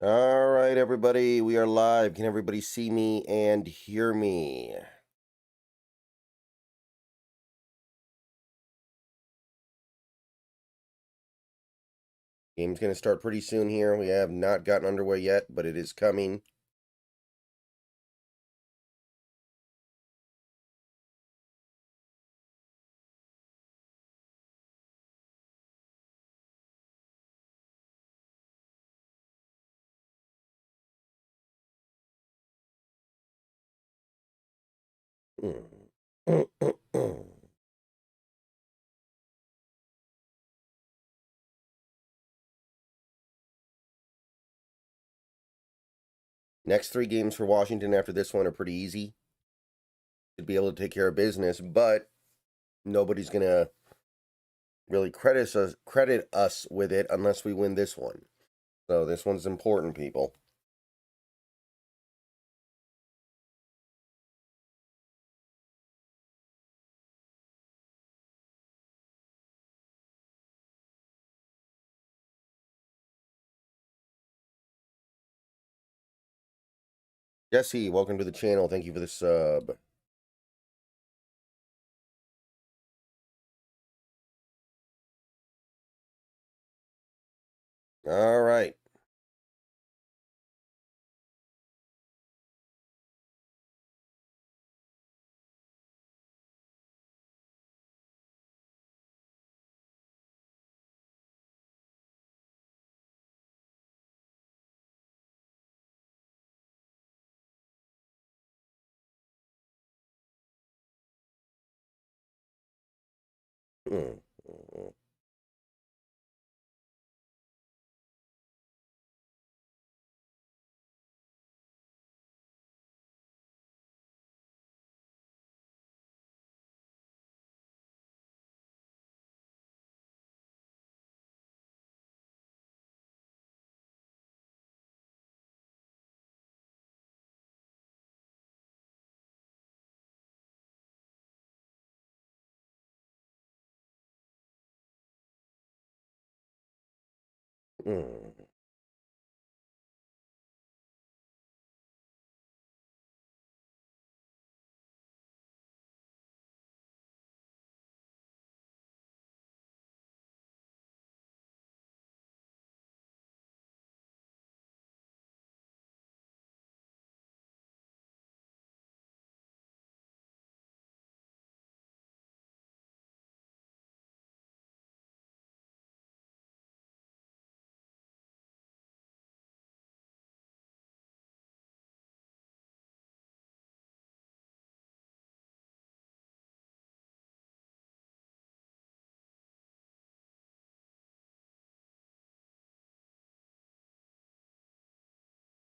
All right, everybody, we are live. Can everybody see me and hear me? Game's going to start pretty soon here. We have not gotten underway yet, but it is coming. Next 3 games for Washington after this one are pretty easy. Should be able to take care of business, but nobody's going to really credit us with it unless we win this one. So this one's important, people. Jesse, welcome to the channel. Thank you for the sub. All right.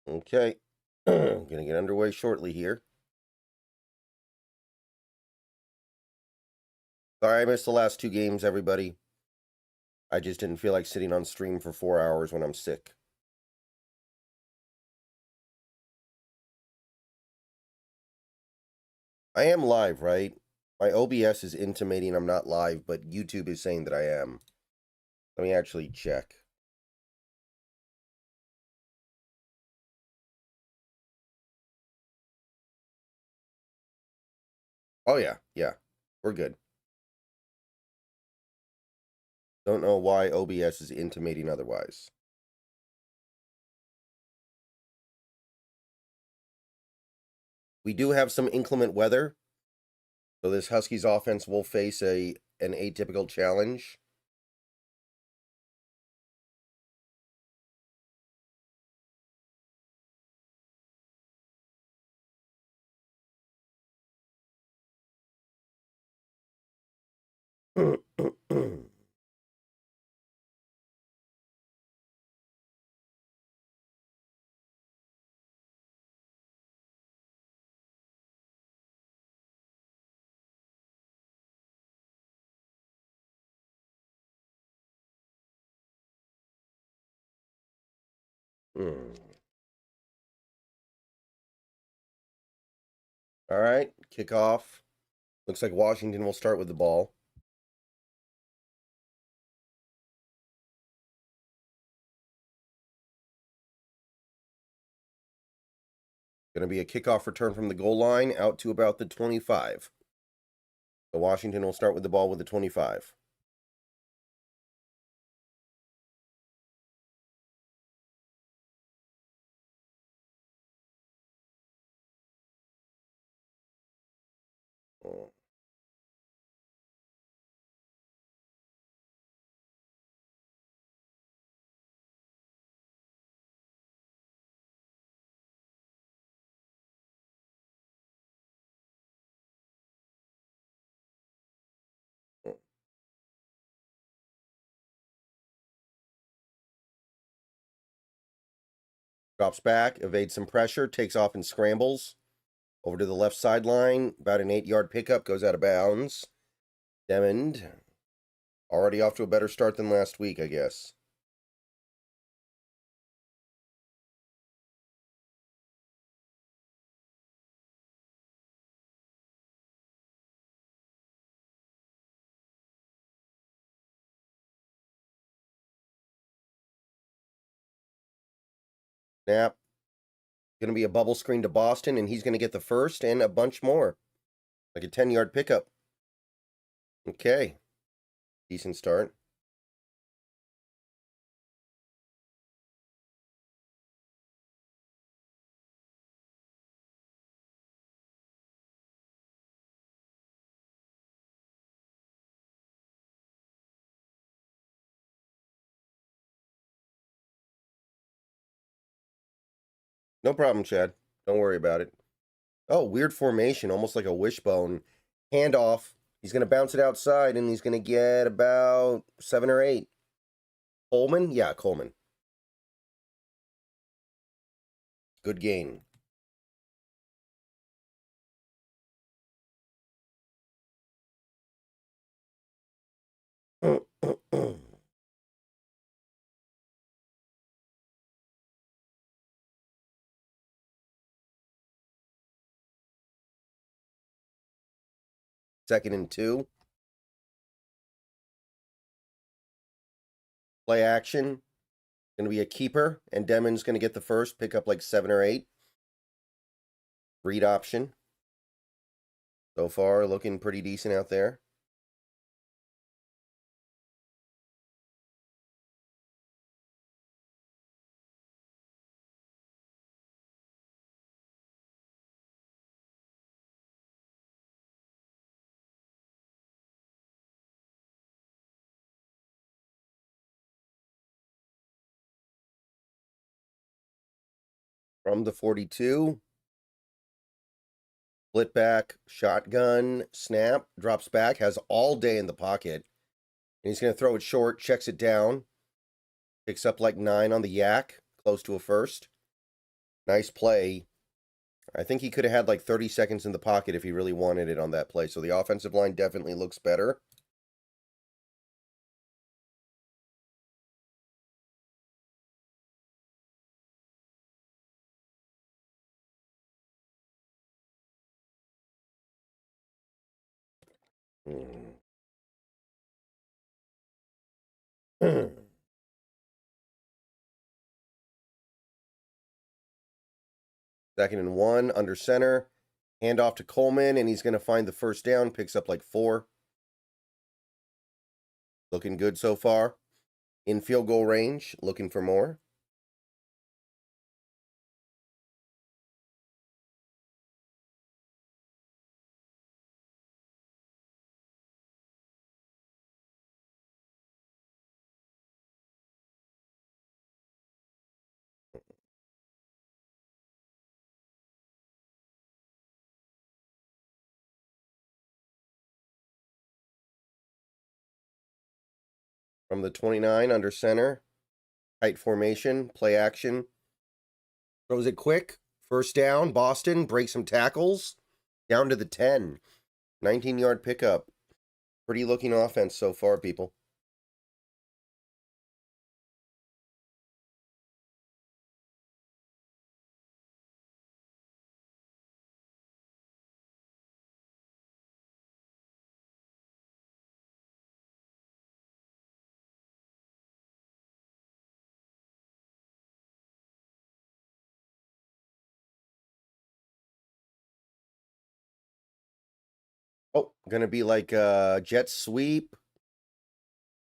Okay. Gonna get underway shortly here. Sorry I missed the last 2 games, everybody. I just didn't feel like sitting on stream for 4 hours when I'm sick. I am live, right? My OBS is intimating I'm not live, but YouTube is saying that I am. Let me actually check. Oh, yeah. Yeah. We're good. Don't know why OBS is intimating otherwise. We do have some inclement weather, so this Huskies offense will face an atypical challenge. All right, kickoff. Looks like Washington will start with the ball. Going to be a kickoff return from the goal line out to about the 25. So Washington will start with the ball with the 25. Drops back, evades some pressure, takes off and scrambles. Over to the left sideline, about an 8-yard pickup, goes out of bounds. Demond, already off to a better start than last week, I guess. Snap. Going to be a bubble screen to Boston, and he's going to get the first and a bunch more. Like a 10-yard pickup. Okay. Decent start. No problem, Chad. Don't worry about it. Oh, weird formation, almost like a wishbone. Handoff. He's going to bounce it outside, and he's going to get about 7 or 8. Coleman? Yeah, Coleman. Good gain. Second and 2. Play action. Going to be a keeper, and Demon's going to get the first, pick up like 7 or 8. Read option. So far, looking pretty decent out there. From the 42. Split back, shotgun, snap, drops back, has all day in the pocket. And he's going to throw it short, checks it down. Picks up like 9 on the yak, close to a first. Nice play. I think he could have had like 30 seconds in the pocket if he really wanted it on that play. So the offensive line definitely looks better. Second and 1, under center. Hand off to Coleman, and he's going to find the first down. Picks up like 4. Looking good so far. In field goal range, looking for more. From the 29, under center. Tight formation, play action. Throws it quick. First down, Boston. Breaks some tackles. Down to the 10. 19-yard pickup. Pretty looking offense so far, people. Oh, gonna be like jet sweep.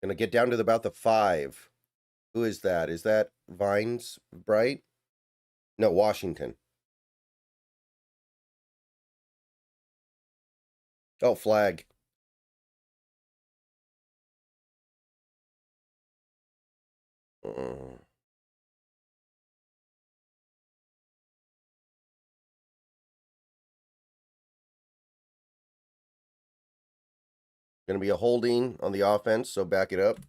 Gonna get down to about the 5. Who is that? Is that Vines Bright? No, Washington. Oh, flag. Uh, Gonna be a holding on the offense, so back it up.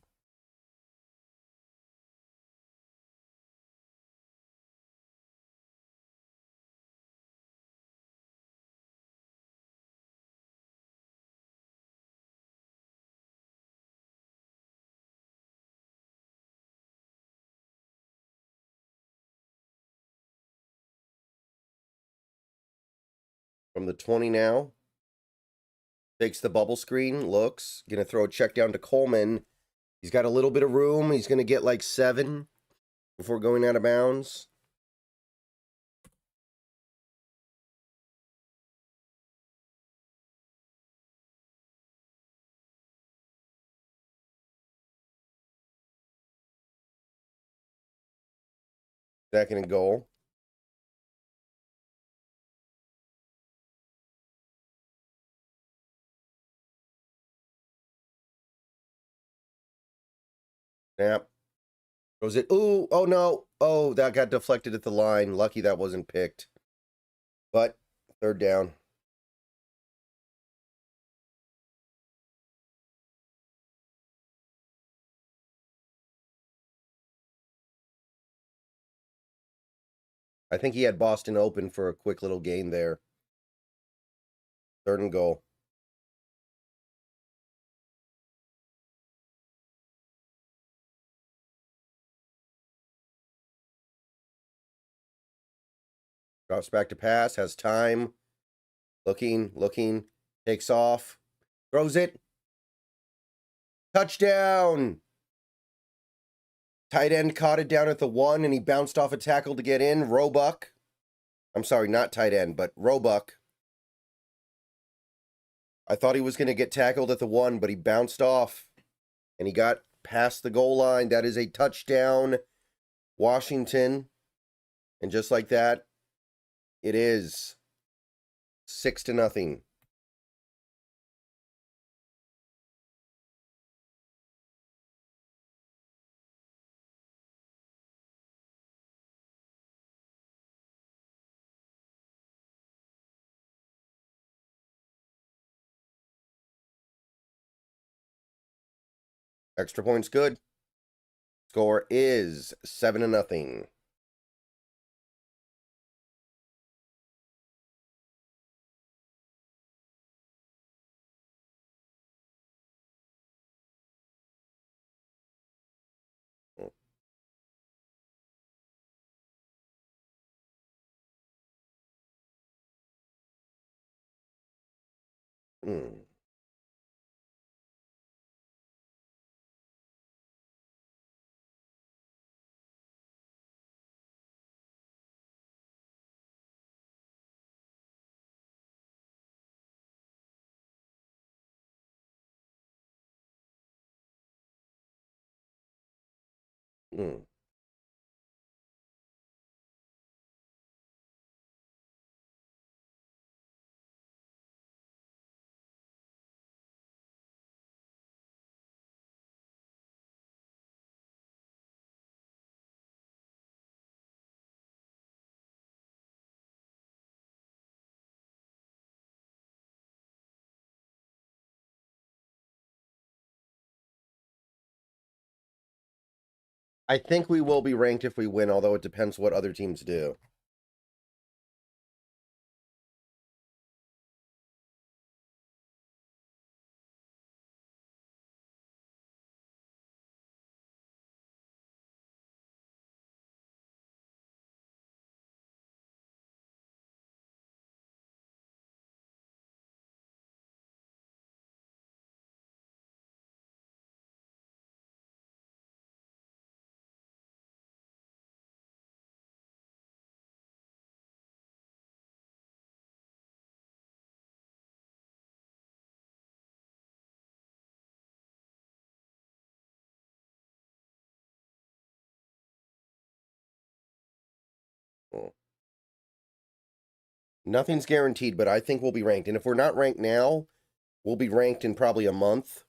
From the 20 now. Takes the bubble screen, looks. Gonna throw a check down to Coleman. He's got a little bit of room. He's gonna get like 7 before going out of bounds. Second and goal. Snap. Goes it. Ooh, oh no. Oh, that got deflected at the line. Lucky that wasn't picked. But third down. I think he had Boston open for a quick little gain there. Third and goal. Drops back to pass. Has time. Looking. Takes off. Throws it. Touchdown. Tight end caught it down at the 1, and he bounced off a tackle to get in. Roebuck. I'm sorry, not tight end, but Roebuck. I thought he was going to get tackled at the 1, but he bounced off, and he got past the goal line. That is a touchdown, Washington. And just like that, it is 6-0. Extra points good. Score is 7-0. Mm. Mm. I think we will be ranked if we win, although it depends what other teams do. Oh. Nothing's guaranteed, but I think we'll be ranked. And if we're not ranked now, we'll be ranked in probably a month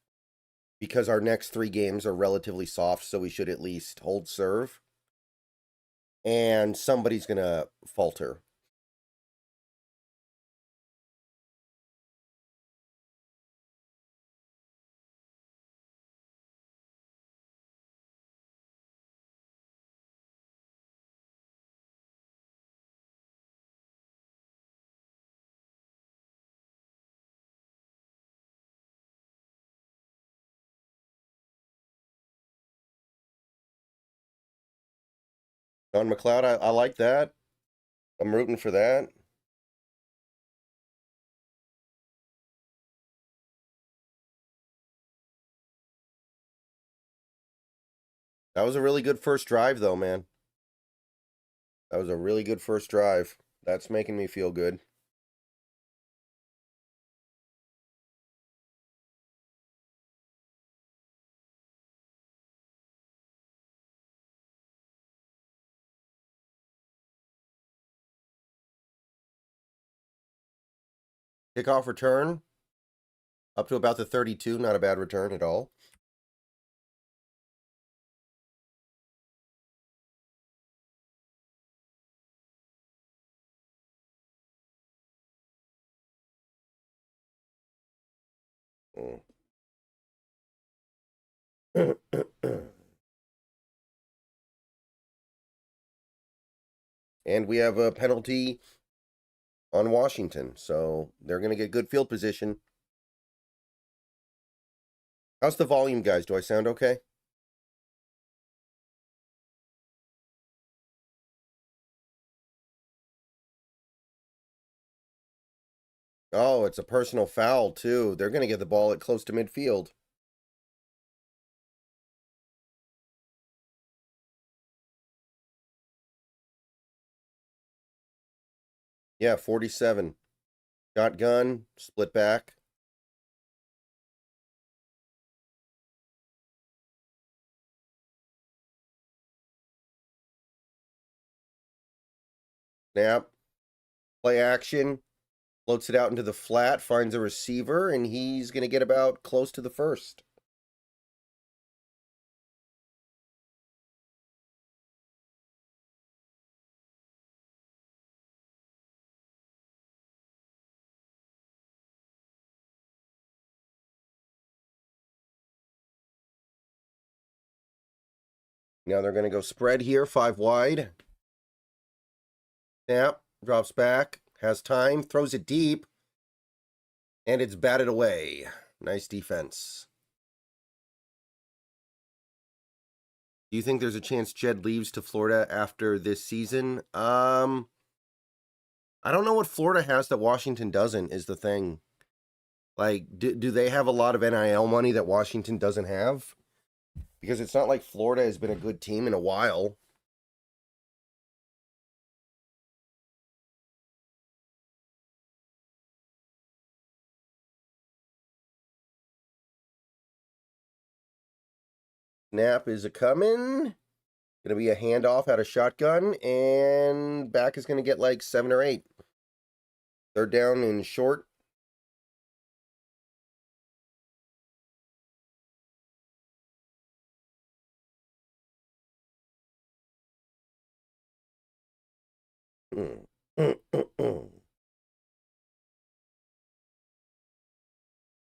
because our next 3 games are relatively soft, so we should at least hold serve. And somebody's going to falter. Don McLeod, I like that. I'm rooting for that. That was a really good first drive, though, man. That was a really good first drive. That's making me feel good. Kickoff return. Up to about the 32. Not a bad return at all. And we have a penalty on Washington, so they're going to get good field position. How's the volume, guys? Do I sound okay? Oh, it's a personal foul, too. They're going to get the ball at close to midfield. Yeah, 47. Shotgun, split back. Snap. Play action. Floats it out into the flat, finds a receiver, and he's going to get about close to the first. Now they're going to go spread here, 5 wide. Snap, drops back, has time, throws it deep, and it's batted away. Nice defense. Do you think there's a chance Jed leaves to Florida after this season? I don't know what Florida has that Washington doesn't, is the thing. Like, do they have a lot of NIL money that Washington doesn't have? Because it's not like Florida has been a good team in a while. Snap is a coming. Gonna be a handoff out of shotgun, and back is gonna get like 7 or 8. Third down and short.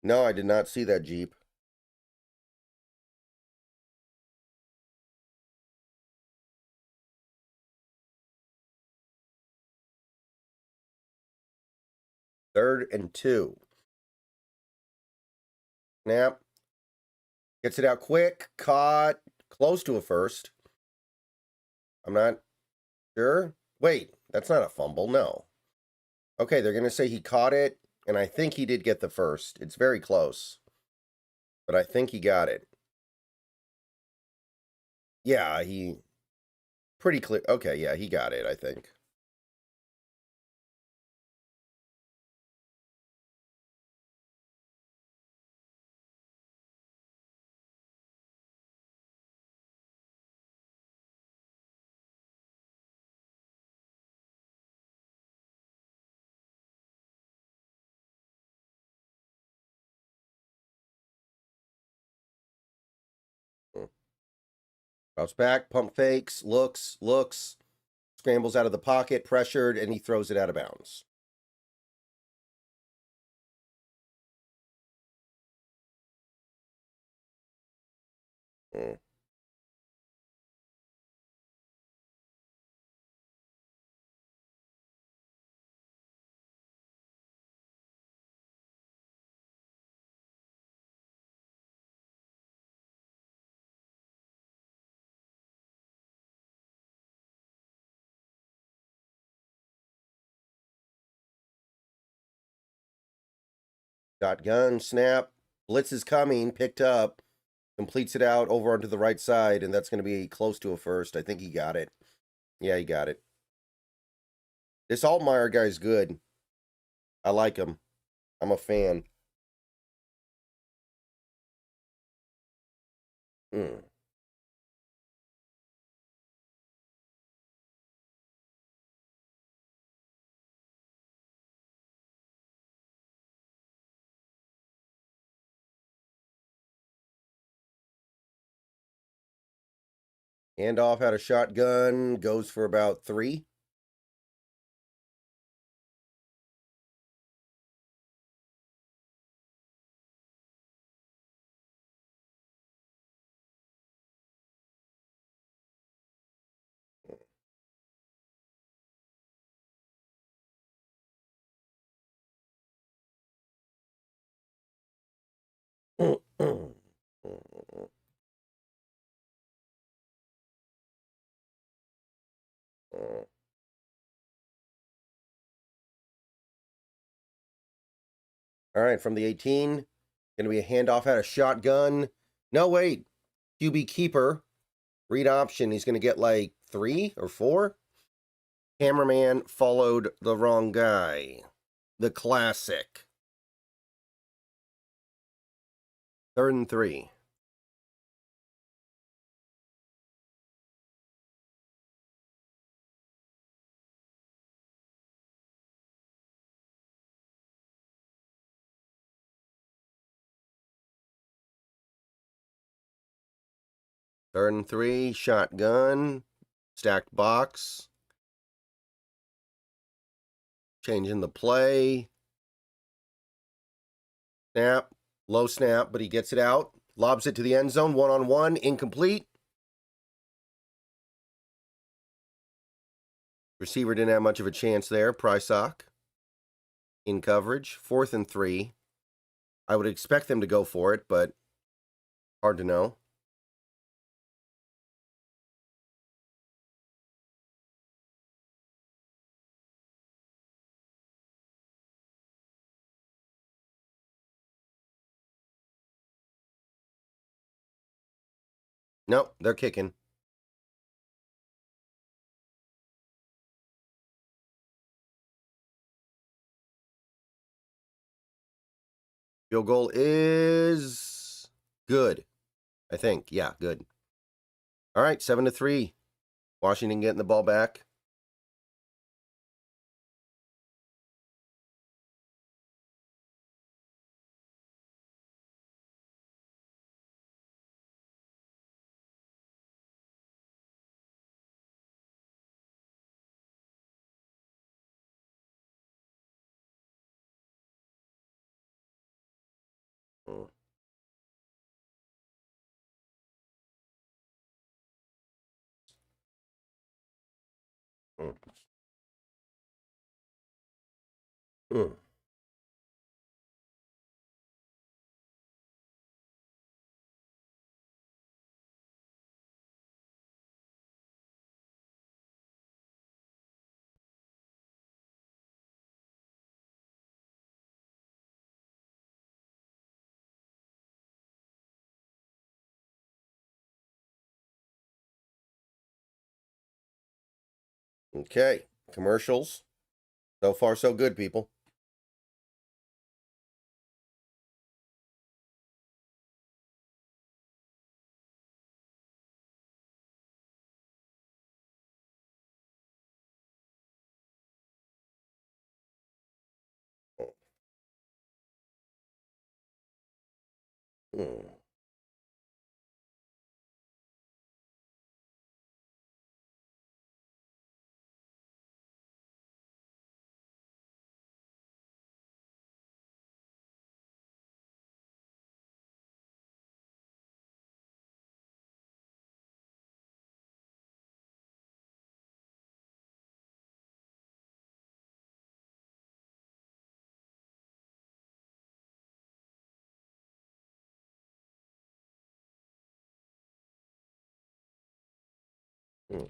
No, I did not see that Jeep. Third and 2. Snap. Gets it out quick. Caught. Close to a first. I'm not sure. Wait, that's not a fumble. No. Okay, they're going to say he caught it, and I think he did get the first. It's very close. But I think he got it. Yeah, he... Pretty clear. Okay, yeah, he got it, I think. Drops back, pump fakes, looks, scrambles out of the pocket, pressured, and he throws it out of bounds. Shotgun, snap, blitz is coming, picked up, completes it out over onto the right side, and that's going to be close to a first. I think he got it. Yeah, he got it. This Altmaier guy's good. I like him. I'm a fan. Handoff out of shotgun, goes for about 3. All right, from the 18, going to be a handoff out of shotgun. No, wait. QB keeper. Read option. He's going to get like 3 or 4. Cameraman followed the wrong guy. The classic. 3rd and 3. Third and 3, shotgun, stacked box, changing the play, snap, low snap, but he gets it out, lobs it to the end zone, 1-on-1, incomplete. Receiver didn't have much of a chance there, Prysock in coverage, 4th and 3. I would expect them to go for it, but hard to know. Nope, they're kicking. Field goal is good, I think. Yeah, good. All right, 7-3. Washington getting the ball back. Okay, commercials. So far, so good, people. Hmm.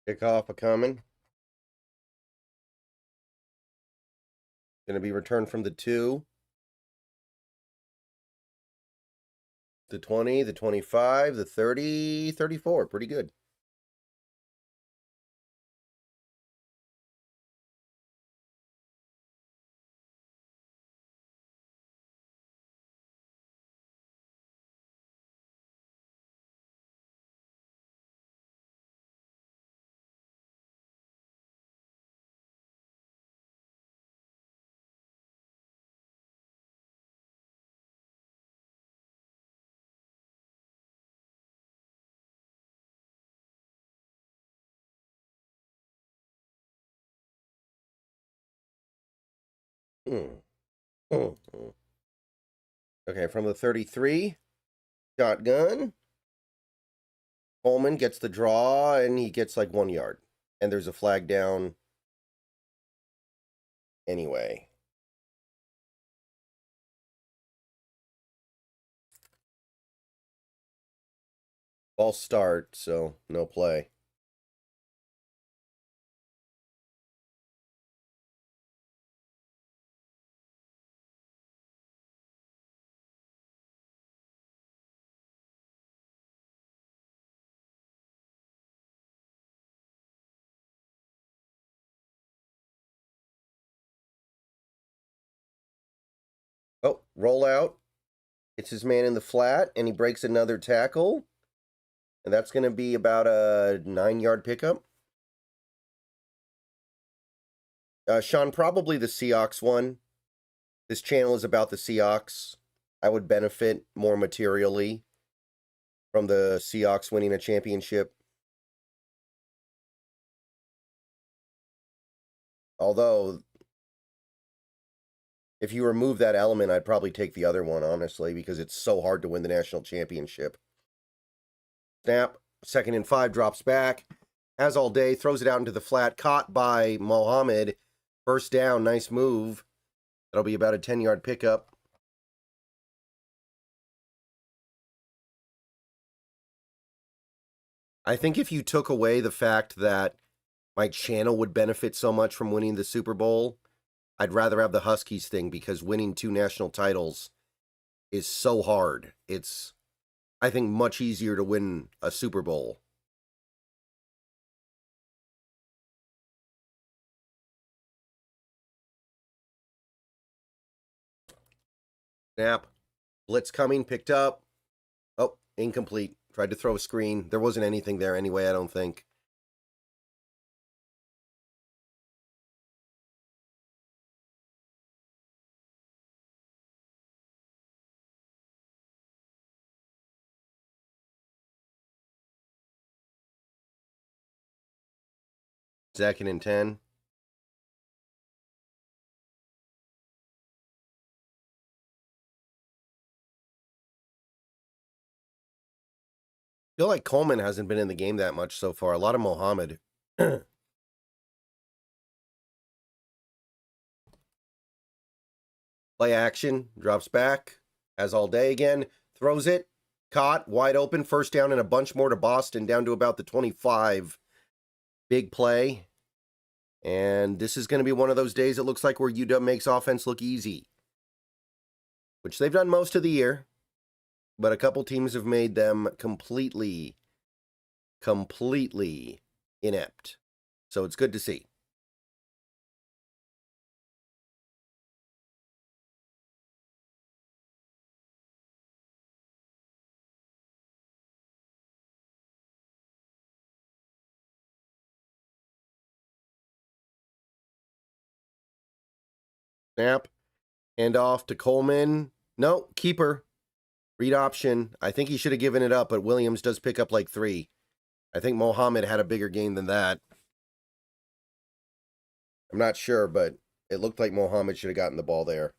Kickoff a coming. Going to be returned from the 2. The 20, the 25, the 30, 34. Pretty good. Hmm. Hmm. Okay, from the 33, shotgun. Coleman gets the draw, and he gets like 1 yard. And there's a flag down anyway. False start, so no play. Oh, roll out. It's his man in the flat, and he breaks another tackle. And that's going to be about a 9-yard pickup. Sean, probably the Seahawks one. This channel is about the Seahawks. I would benefit more materially from the Seahawks winning a championship. Although, if you remove that element, I'd probably take the other one, honestly, because it's so hard to win the national championship. Snap, 2nd and 5, drops back. As all day, throws it out into the flat, caught by Mohammed. First down, nice move. That'll be about a 10-yard pickup. I think if you took away the fact that my channel would benefit so much from winning the Super Bowl, I'd rather have the Huskies thing, because winning 2 national titles is so hard. It's, I think, much easier to win a Super Bowl. Snap. Blitz coming, picked up. Oh, incomplete. Tried to throw a screen. There wasn't anything there anyway, I don't think. Second and 10. Feel like Coleman hasn't been in the game that much so far. A lot of Mohammed. Play action. Drops back. As all day again. Throws it. Caught. Wide open. First down and a bunch more to Boston. Down to about the 25. Big play. And this is going to be one of those days it looks like where UW makes offense look easy. Which they've done most of the year. But a couple teams have made them completely inept. So it's good to see. Snap. Hand off to Coleman. No, keeper. Read option. I think he should have given it up, but Williams does pick up like 3. I think Mohammed had a bigger gain than that. I'm not sure, but it looked like Mohammed should have gotten the ball there.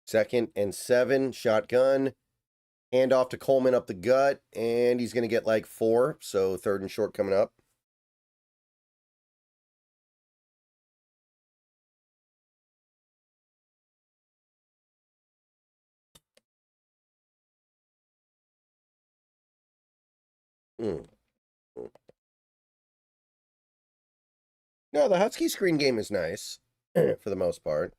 Second and 7, shotgun. Hand off to Coleman up the gut, and he's going to get like 4, so 3rd and short coming up. No, the Husky screen game is nice, for the most part.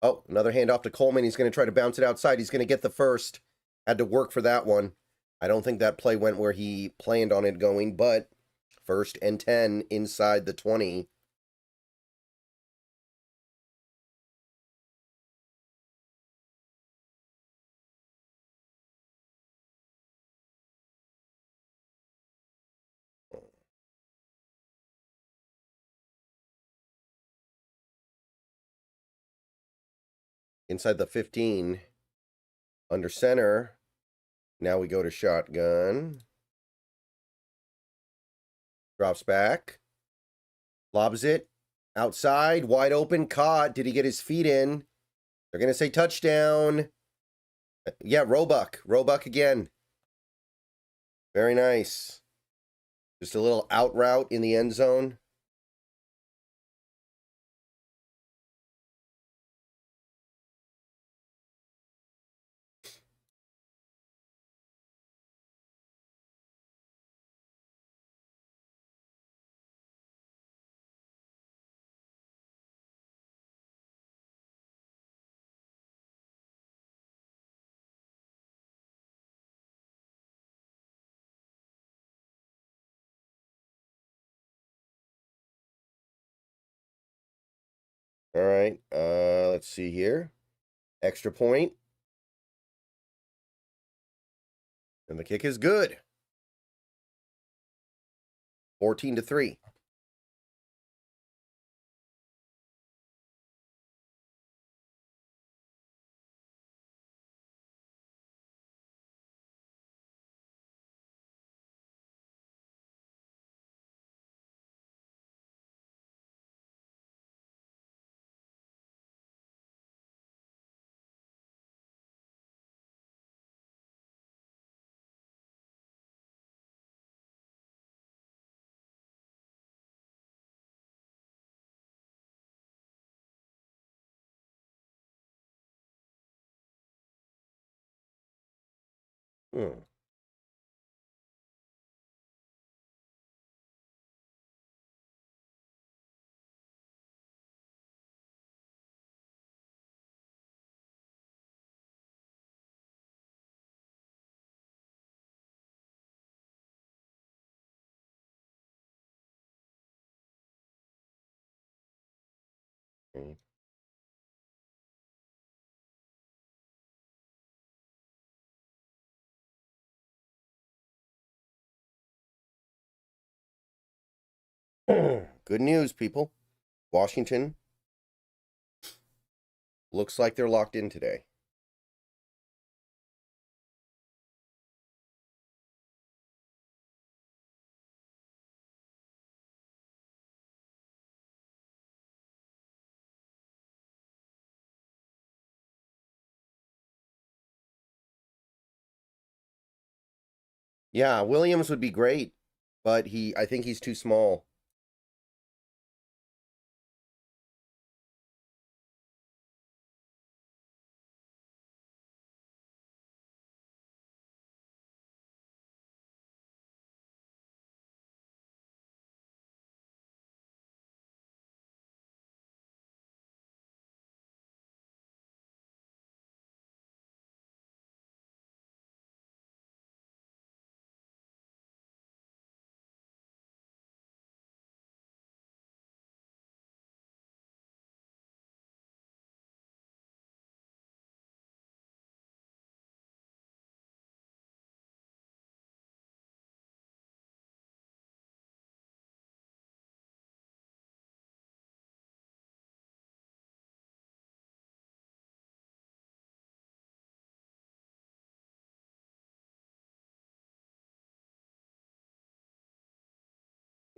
Oh, another handoff to Coleman. He's going to try to bounce it outside. He's going to get the first. Had to work for that one. I don't think that play went where he planned on it going, but 1st and 10 inside the 20. Inside the 15. Under center. Now we go to shotgun. Drops back. Lobs it. Outside. Wide open. Caught. Did he get his feet in? They're going to say touchdown. Yeah, Roebuck. Roebuck again. Very nice. Just a little out route in the end zone. All right. Let's see here. Extra point. And the kick is good. 14-3. Good news, people. Washington looks like they're locked in today. Yeah, Williams would be great, but I think he's too small.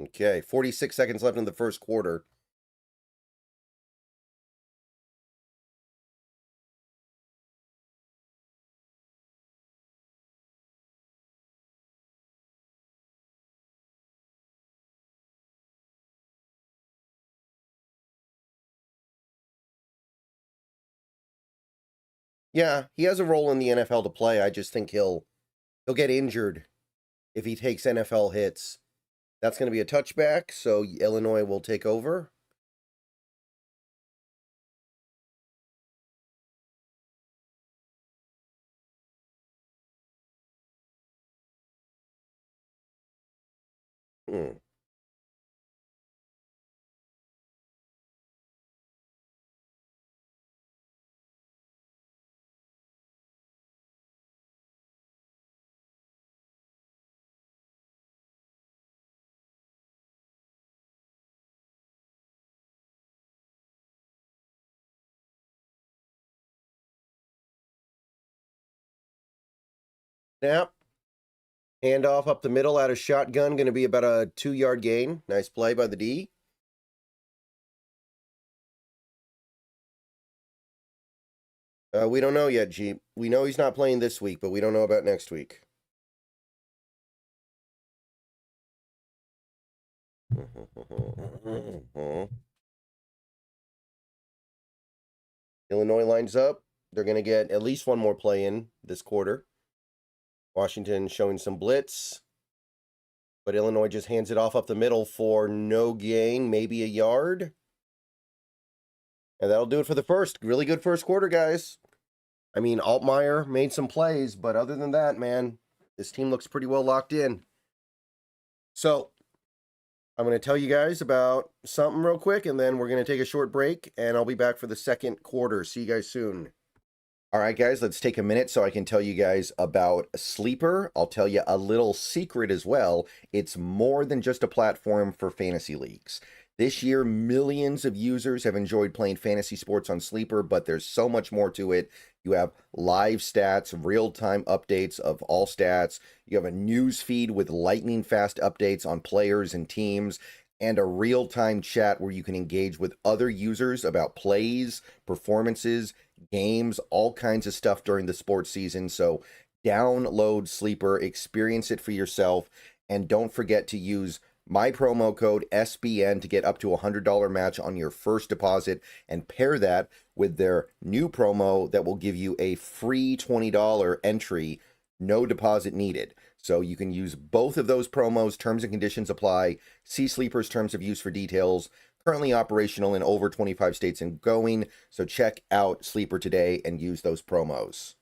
Okay, 46 seconds left in the first quarter. Yeah, he has a role in the NFL to play. I just think he'll get injured if he takes NFL hits. That's going to be a touchback, so Illinois will take over. Hmm. Snap. Handoff up the middle out of shotgun. Going to be about a 2-yard gain. Nice play by the D. We don't know yet, Jeep. We know he's not playing this week, but we don't know about next week. Illinois lines up. They're going to get at least one more play in this quarter. Washington showing some blitz. But Illinois just hands it off up the middle for no gain, maybe a yard. And that'll do it for the first. Really good first quarter, guys. I mean, Altmaier made some plays, but other than that, man, this team looks pretty well locked in. So, I'm going to tell you guys about something real quick, and then we're going to take a short break, and I'll be back for the second quarter. See you guys soon. All right, guys, let's take a minute so I can tell you guys about Sleeper. I'll tell you a little secret as well. It's more than just a platform for fantasy leagues. This year, millions of users have enjoyed playing fantasy sports on Sleeper, but there's so much more to it. You have live stats, real-time updates of all stats. You have a news feed with lightning-fast updates on players and teams, and a real-time chat where you can engage with other users about plays, performances, games, all kinds of stuff during the sports season. So download Sleeper, experience it for yourself, and don't forget to use my promo code SBN to get up to a $100 match on your first deposit, and pair that with their new promo that will give you a free $20 entry, no deposit needed. So you can use both of those promos. Terms and conditions apply. See Sleeper's terms of use for details. Currently operational in over 25 states and going. So check out Sleeper today and use those promos.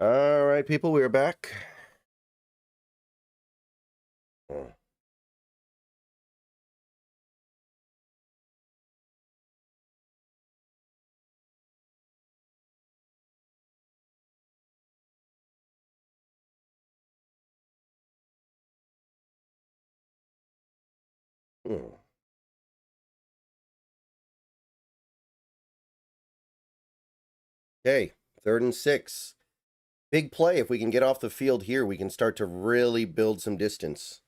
All right, people, we are back. Okay, 3rd and 6. Big play. If we can get off the field here, we can start to really build some distance.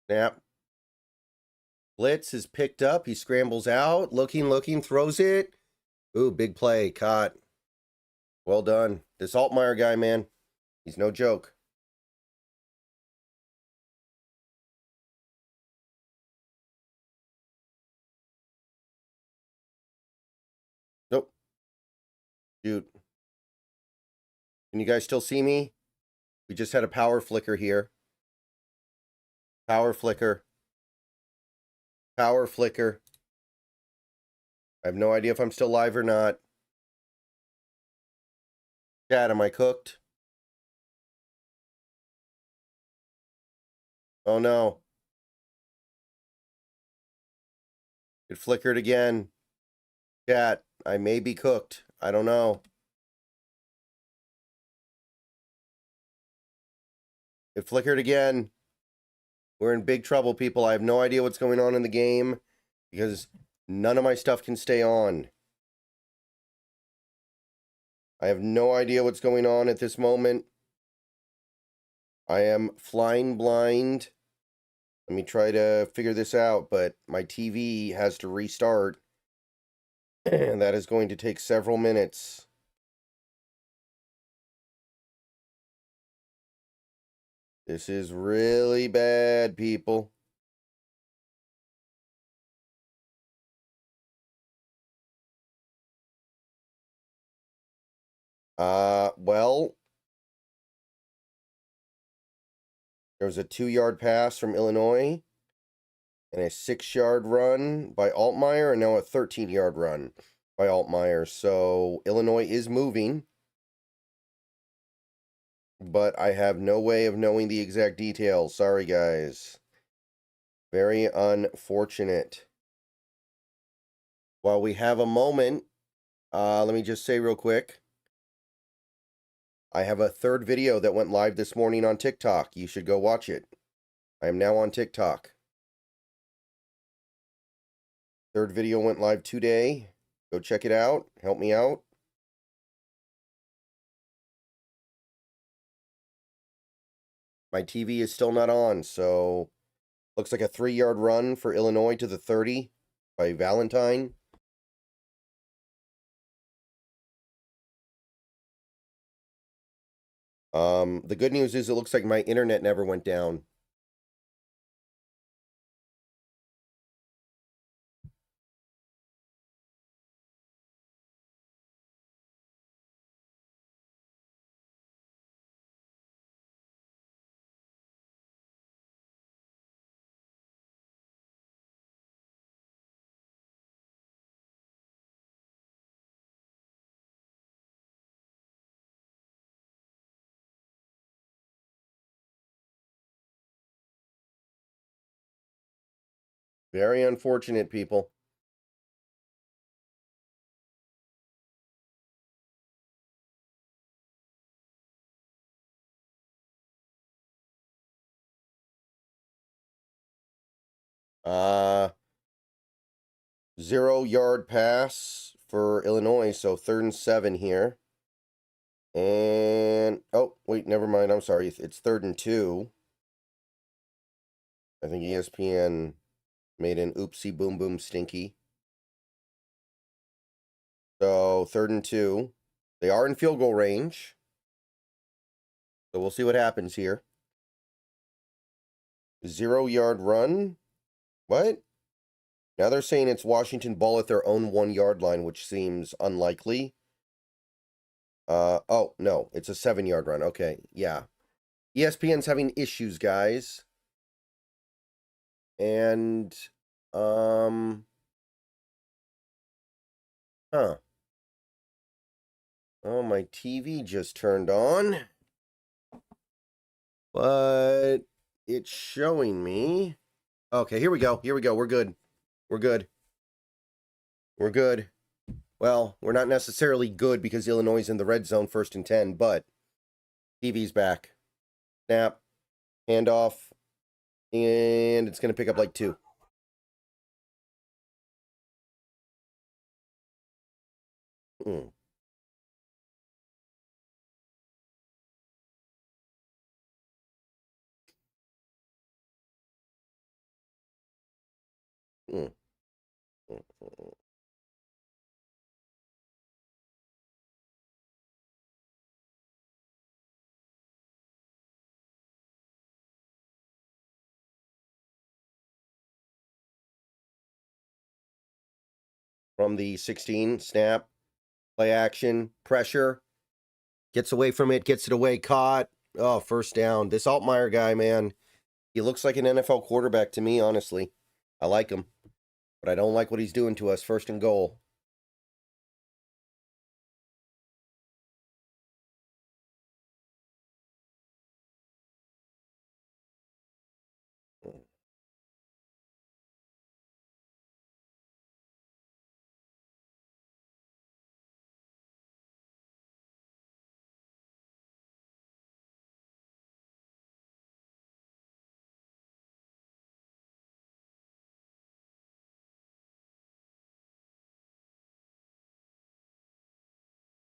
Snap. Blitz is picked up. He scrambles out. Looking, throws it. Ooh, big play. Caught. Well done. This Altmaier guy, man. He's no joke. Nope. Shoot. Can you guys still see me? We just had a power flicker here. Power flicker. Power flicker. I have no idea if I'm still live or not. Chat, am I cooked? Oh no. It flickered again. Chat, I may be cooked. I don't know. It flickered again. We're in big trouble, people. I have no idea what's going on in the game because none of my stuff can stay on. I have no idea what's going on at this moment. I am flying blind. Let me try to figure this out, but my TV has to restart. And that is going to take several minutes. This is really bad, people. Well, there was a 2-yard pass from Illinois and a 6-yard run by Altmaier, and now a 13-yard run by Altmaier. So Illinois is moving, but I have no way of knowing the exact details. Sorry, guys. Very unfortunate. While we have a moment, let me just say real quick, I have a 3rd video that went live this morning on TikTok. You should go watch it. I am now on TikTok. 3rd video went live today. Go check it out. Help me out. My TV is still not on, so looks like a 3-yard run for Illinois to the 30 by Valentine. The good news is it looks like my internet never went down. Very unfortunate, people. Uh, 0-yard pass for Illinois, so 3rd and 7 here. And, oh, wait, never mind. I'm sorry. It's 3rd and 2. I think ESPN made an oopsie boom boom stinky. So 3rd and 2. They are in field goal range. So we'll see what happens here. 0-yard run. What? Now they're saying it's Washington ball at their own 1-yard line, which seems unlikely. Oh, no, it's a 7-yard run. Okay, yeah. ESPN's having issues, guys. And, huh. Oh, my TV just turned on. But it's showing me. Okay, here we go. Here we go. We're good. We're good. We're good. Well, we're not necessarily good because Illinois is in the red zone 1st and 10, but TV's back. Snap, handoff, and it's going to pick up like 2. Mm. Mm. Mm. From the 16, snap, play action, pressure, gets away from it, gets it away, caught. Oh, first down. This Altmaier guy, man, he looks like an NFL quarterback to me, honestly. I like him, but I don't like what he's doing to us. 1st and goal.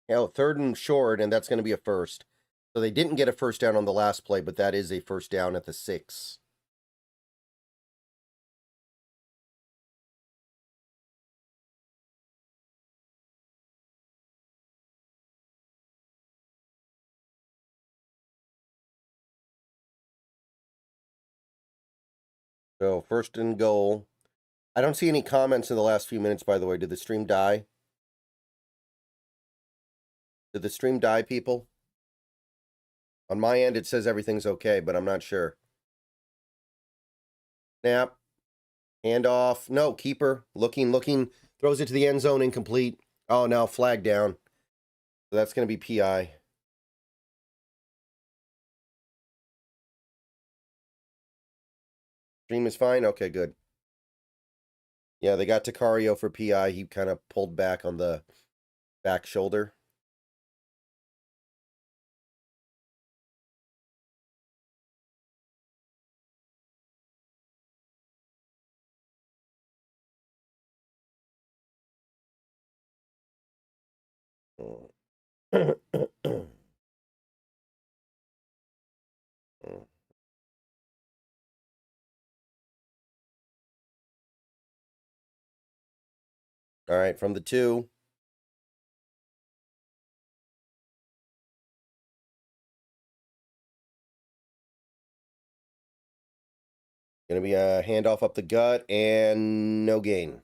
Hell, 3rd and short, and that's going to be a first. So they didn't get a first down on the last play, but that is a first down at the 6. So 1st and goal. I don't see any comments in the last few minutes, by the way. Did the stream die? Did the stream die, people? On my end, it says everything's okay, but I'm not sure. Snap. Handoff. No, keeper. Looking. Throws it to the end zone, incomplete. Oh, now flag down. So that's going to be PI. Stream is fine? Okay, good. Yeah, they got Takario for PI. He kind of pulled back on the back shoulder. All right, from the 2. Going to be a handoff up the gut and no gain.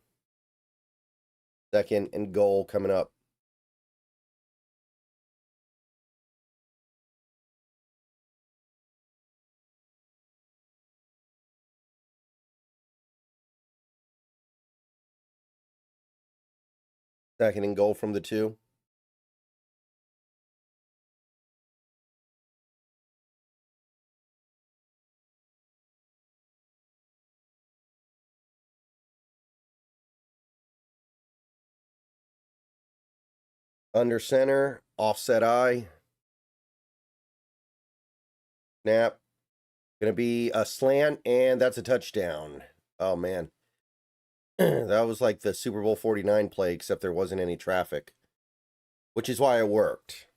2nd and goal coming up. Second and goal from the 2. Under center, offset eye. Snap. Going to be a slant, and that's a touchdown. Oh, man. That was like the Super Bowl 49 play, except there wasn't any traffic, which is why it worked.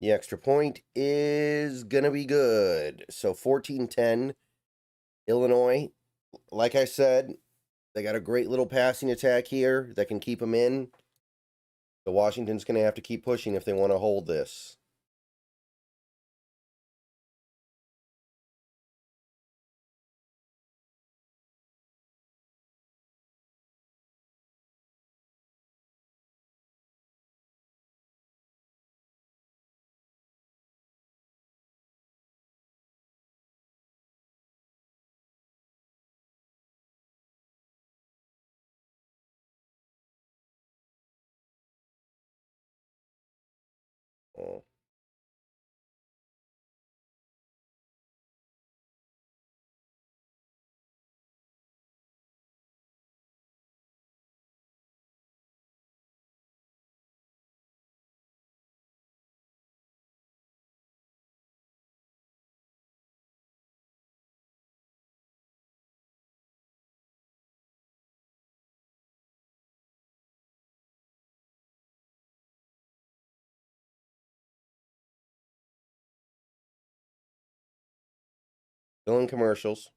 The extra point is going to be good. So 14-10, Illinois. Like I said, they got a great little passing attack here that can keep them in. So Washington's going to have to keep pushing if they want to hold this. Still in commercials.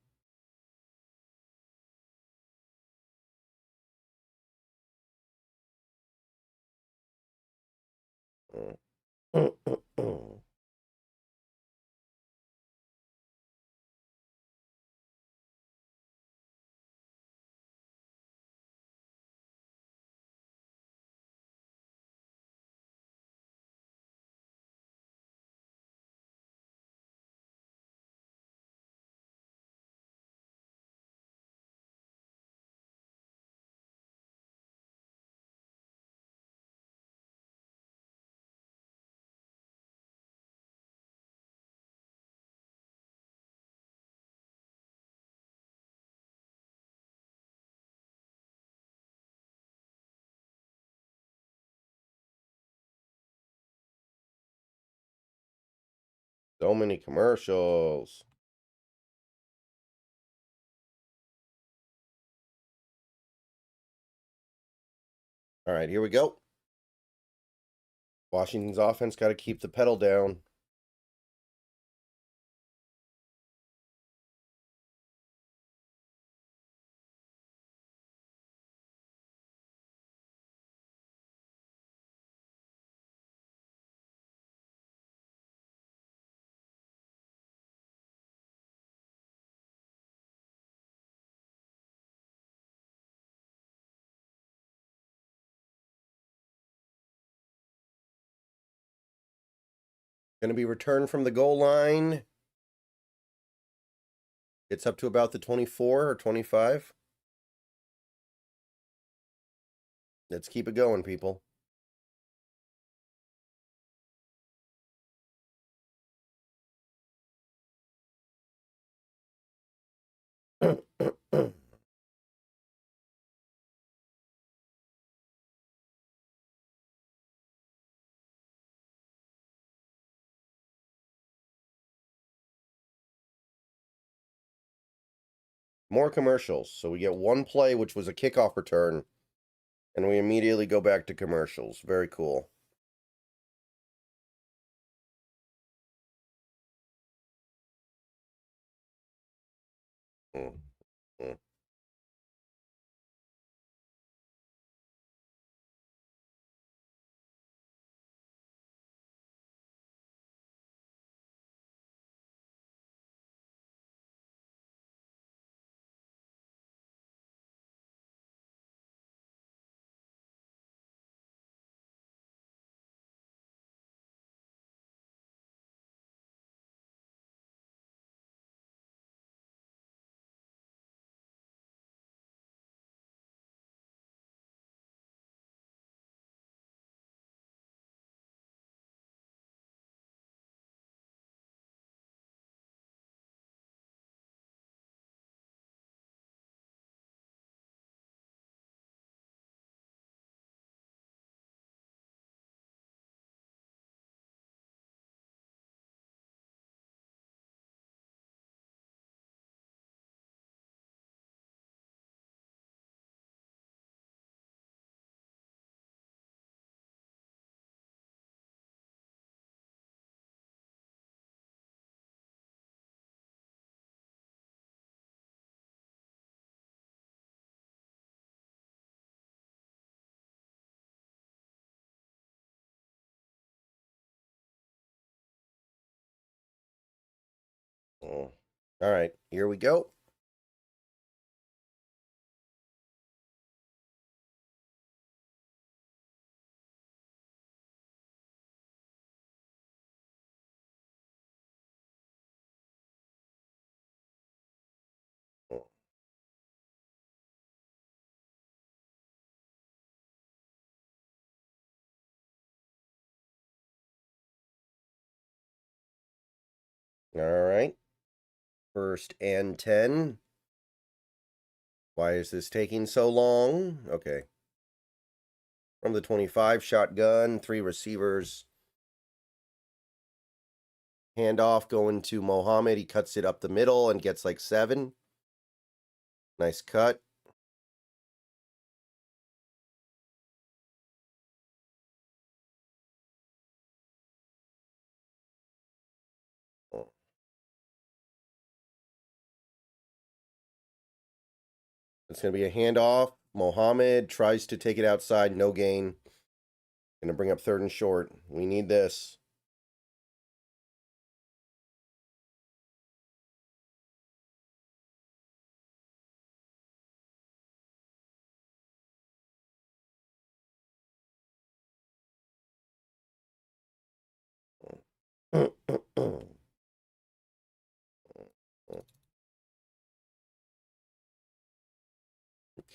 So many commercials. All right, here we go. Washington's offense got to keep the pedal down. Going to be returned from the goal line. It's up to about the 24 or 25. Let's keep it going, people. More commercials. So we get one play, which was a kickoff return, and we immediately go back to commercials. Very cool. All right, here we go. All right. 1st and 10. Why is this taking so long? Okay. From the 25, shotgun, 3 receivers. Handoff going to Mohammed. He cuts it up the middle and gets like 7. Nice cut. It's going to be a handoff. Mohammed tries to take it outside. No gain. Going to bring up 3rd and short. We need this.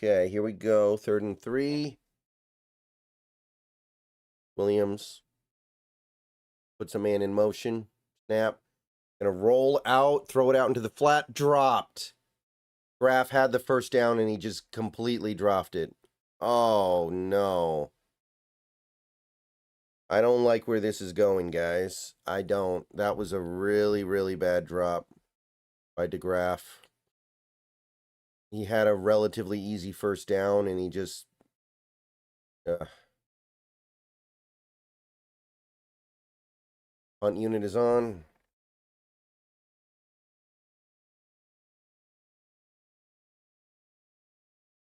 Okay, here we go. 3rd and 3. Williams puts a man in motion. Snap. Gonna roll out, throw it out into the flat. Dropped. Graf had the first down and he just completely dropped it. Oh, no. I don't like where this is going, guys. I don't. That was a really, really bad drop by DeGraff. He had a relatively easy first down and he just... Punt unit is on.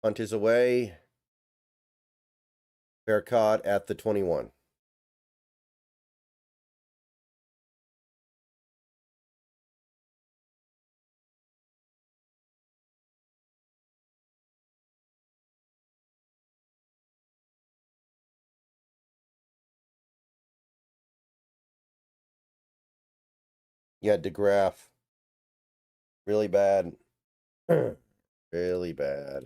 Punt is away. Fair caught at the 21. Yeah, DeGraff. Really bad. Really bad.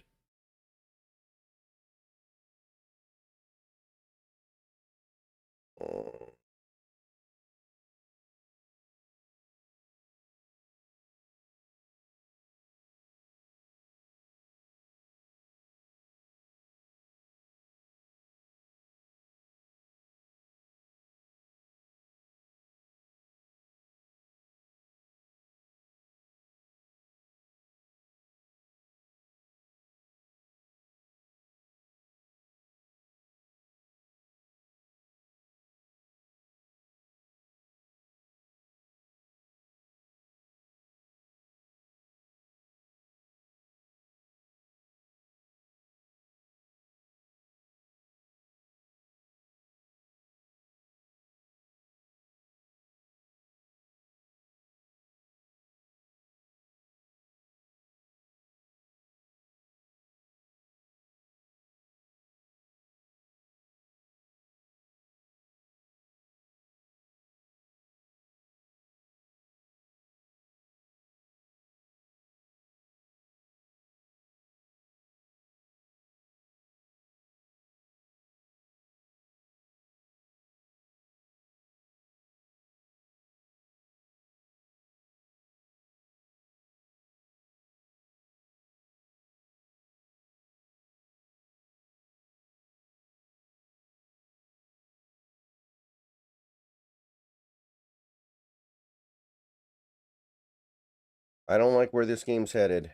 I don't like where this game's headed.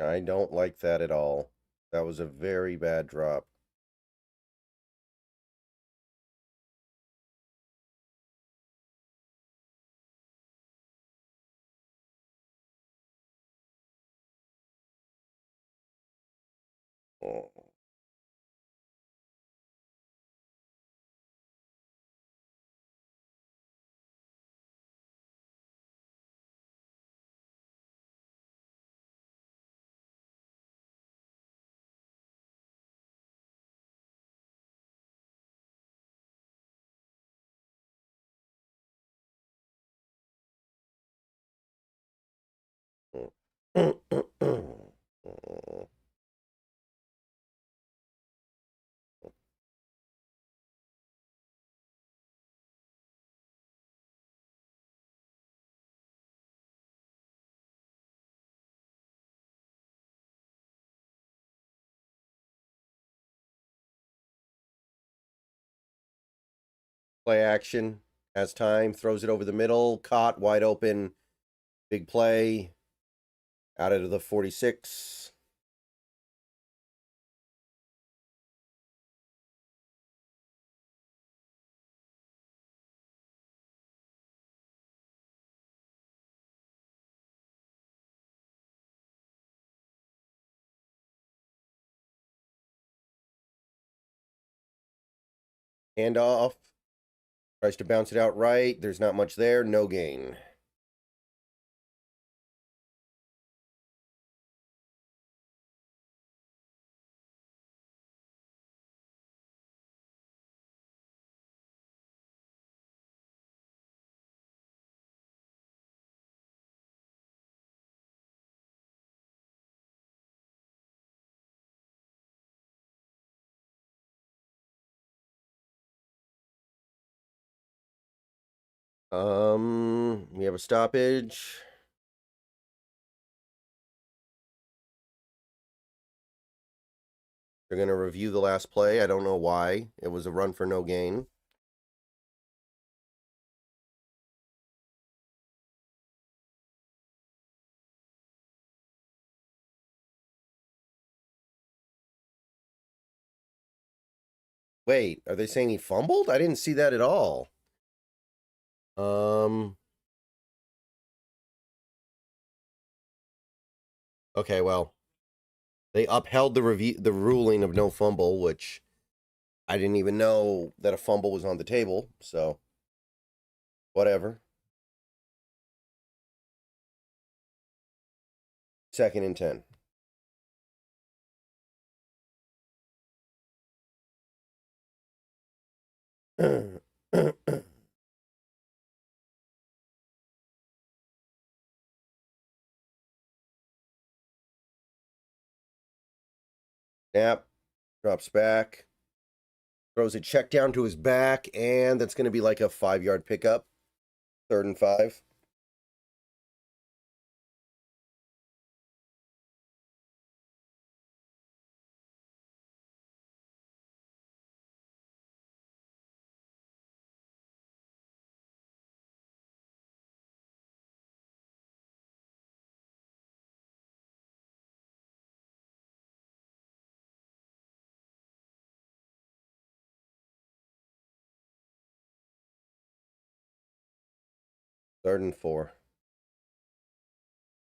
I don't like that at all. That was a very bad drop. Oh. Play action. Has time. Throws it over the middle. Caught. Wide open. Big play. Out of the 46. Hand off. Tries to bounce it out right. There's not much there. No gain. We have a stoppage. They're going to review the last play. I don't know why. It was a run for no gain. Wait, are they saying he fumbled? I didn't see that at all. Okay, well, they upheld the ruling of no fumble, which I didn't even know that a fumble was on the table, so whatever. 2nd and 10. Snap, drops back, throws a check down to his back, and that's going to be like a 5-yard pickup. 3rd and 5. Third and 4.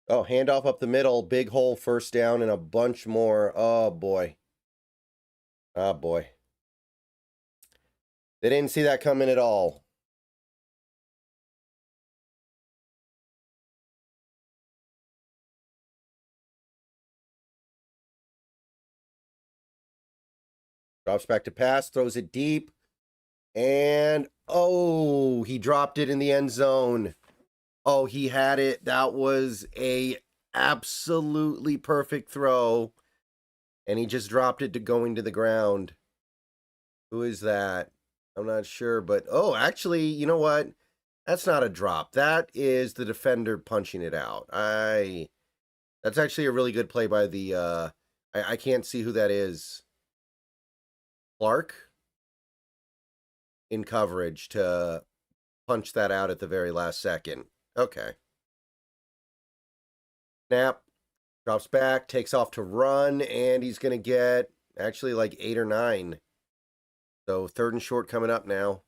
Oh, handoff up the middle, big hole, 1st down, and a bunch more. Oh, boy. Oh, boy. They didn't see that coming at all. Drops back to pass, throws it deep, and oh, he dropped it in the end zone. Oh, he had it. That was a absolutely perfect throw, and he just dropped it to going to the ground. Who is that? I'm not sure, but oh, actually, you know what? That's not a drop. That is the defender punching it out. That's actually a really good play by the I can't see who that is. Clark in coverage to punch that out at the very last second. Okay. Snap, drops back, takes off to run, and he's going to get actually like 8 or 9. So 3rd and short coming up now.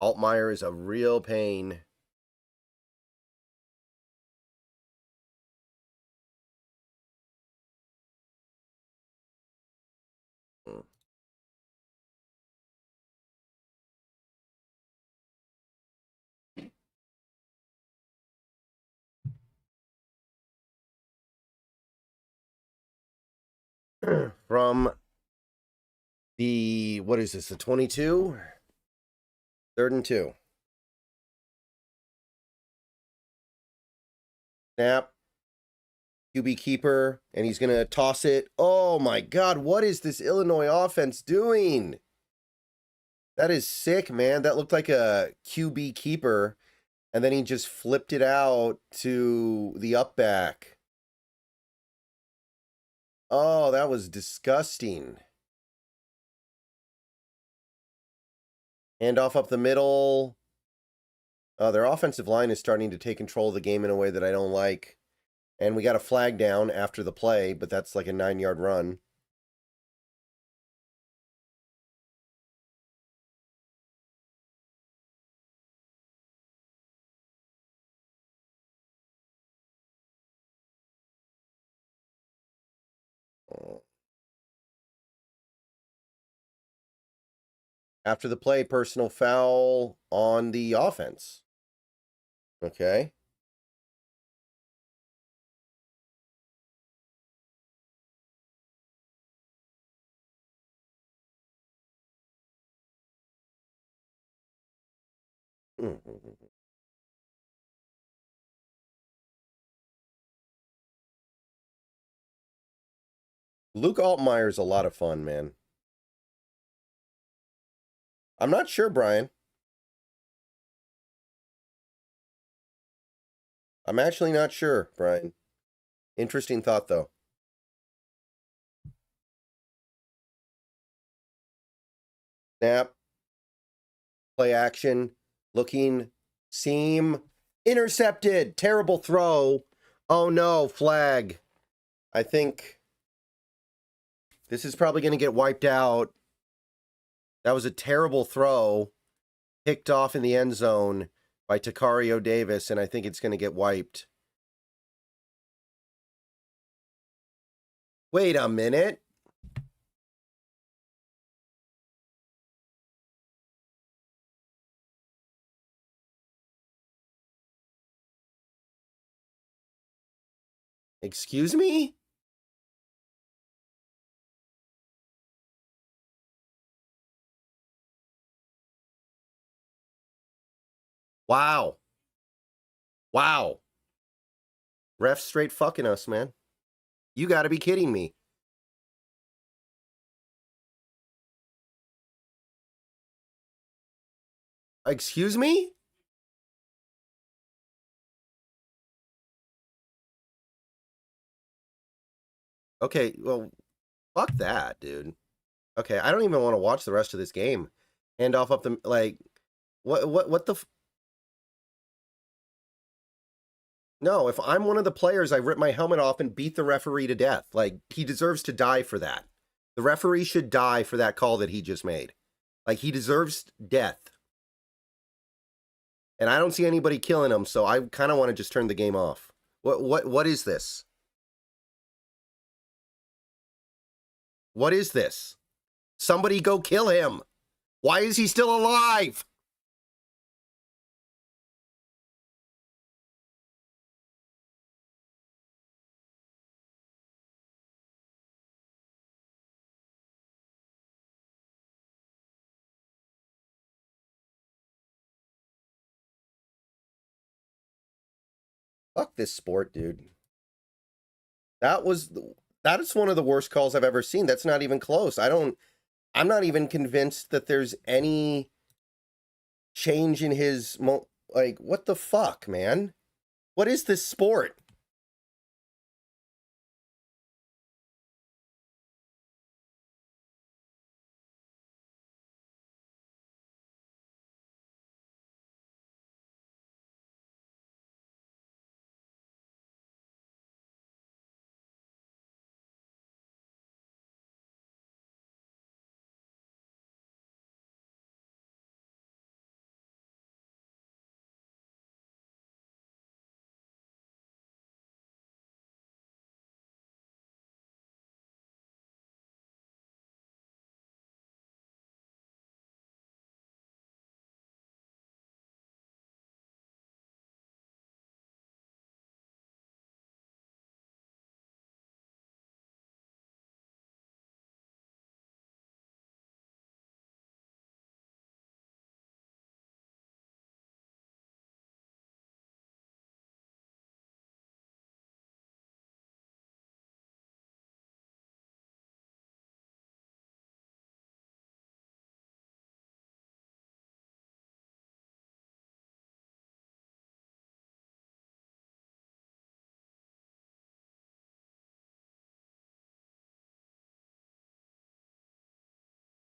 Altmaier is a real pain. From the, what is this, the 22? 3rd and 2. Snap. QB keeper, and he's going to toss it. Oh my God, what is this Illinois offense doing? That is sick, man. That looked like a QB keeper, and then he just flipped it out to the up back. Oh, that was disgusting. Handoff up the middle. Their offensive line is starting to take control of the game in a way that I don't like. And we got a flag down after the play, but that's like a 9-yard run. After the play, personal foul on the offense. Okay. Luke Altmaier's a lot of fun, man. I'm not sure, Brian. I'm actually not sure, Brian. Interesting thought, though. Snap. Play action. Looking. Seam. Intercepted. Terrible throw. Oh, no. Flag. I think this is probably going to get wiped out. That was a terrible throw. Picked off in the end zone by Tacario Davis, and I think it's going to get wiped. Wait a minute. Excuse me? Wow. Wow. Ref's straight fucking us, man. You got to be kidding me. Excuse me? Okay, well, fuck that, dude. Okay, I don't even want to watch the rest of this game. Hand off up the, like, what the... No, if I'm one of the players, I rip my helmet off and beat the referee to death. Like, he deserves to die for that. The referee should die for that call that he just made. Like, he deserves death. And I don't see anybody killing him, so I kind of want to just turn the game off. What is this? What is this? Somebody go kill him. Why is he still alive? Fuck this sport, dude. That is one of the worst calls I've ever seen. That's not even close. I'm not even convinced that there's any change in his like, what the fuck, man? What is this sport?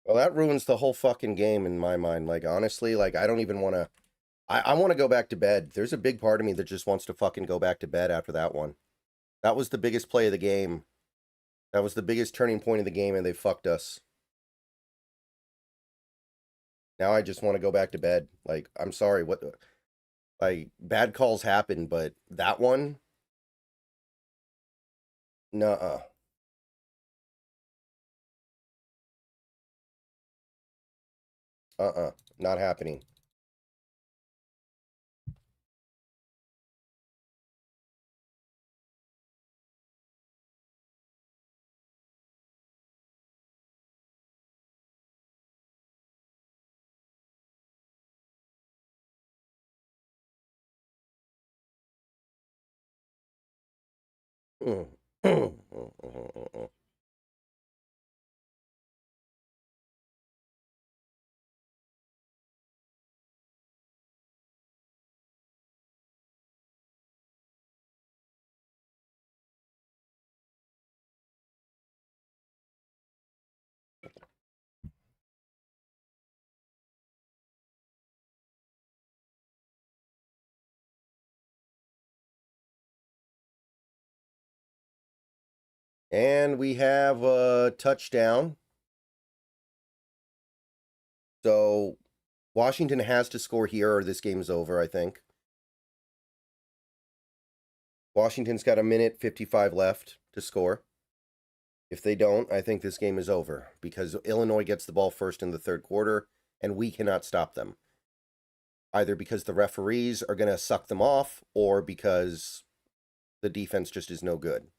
Well, that ruins the whole fucking game in my mind. Like, honestly, like, I don't even want to... I want to go back to bed. There's a big part of me that just wants to fucking go back to bed after that one. That was the biggest play of the game. That was the biggest turning point of the game, and they fucked us. Now I just want to go back to bed. Like, I'm sorry, what... Like, bad calls happen, but that one? Nuh-uh. Not happening. And we have a touchdown. So Washington has to score here or this game's over, I think. Washington's got 1:55 left to score. If they don't, I think this game is over because Illinois gets the ball first in the third quarter and we cannot stop them. Either because the referees are going to suck them off or because the defense just is no good.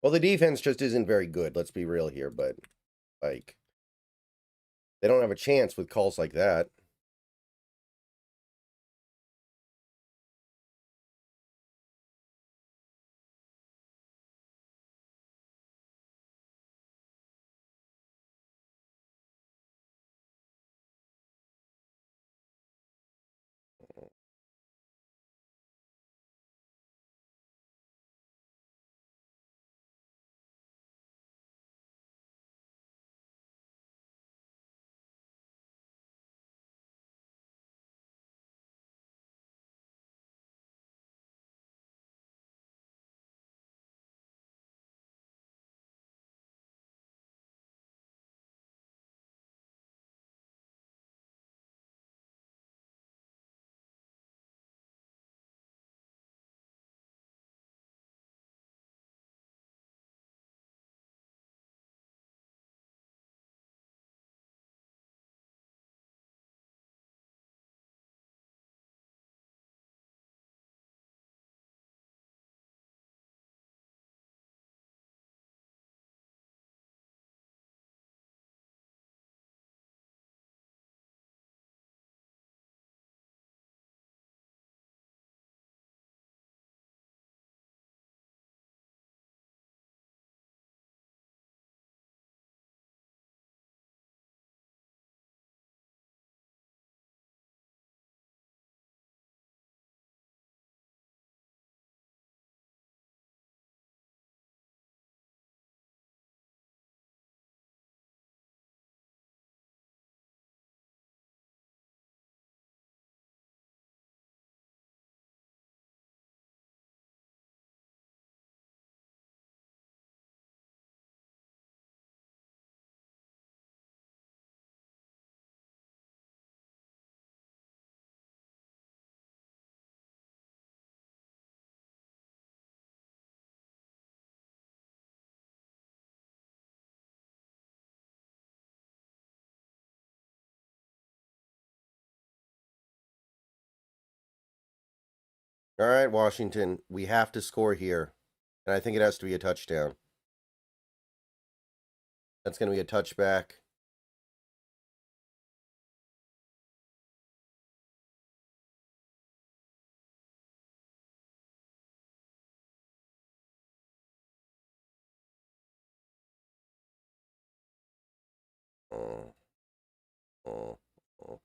Well, the defense just isn't very good. Let's be real here, but like they don't have a chance with calls like that. All right, Washington, we have to score here. And I think it has to be a touchdown. That's going to be a touchback. Oh, oh, oh.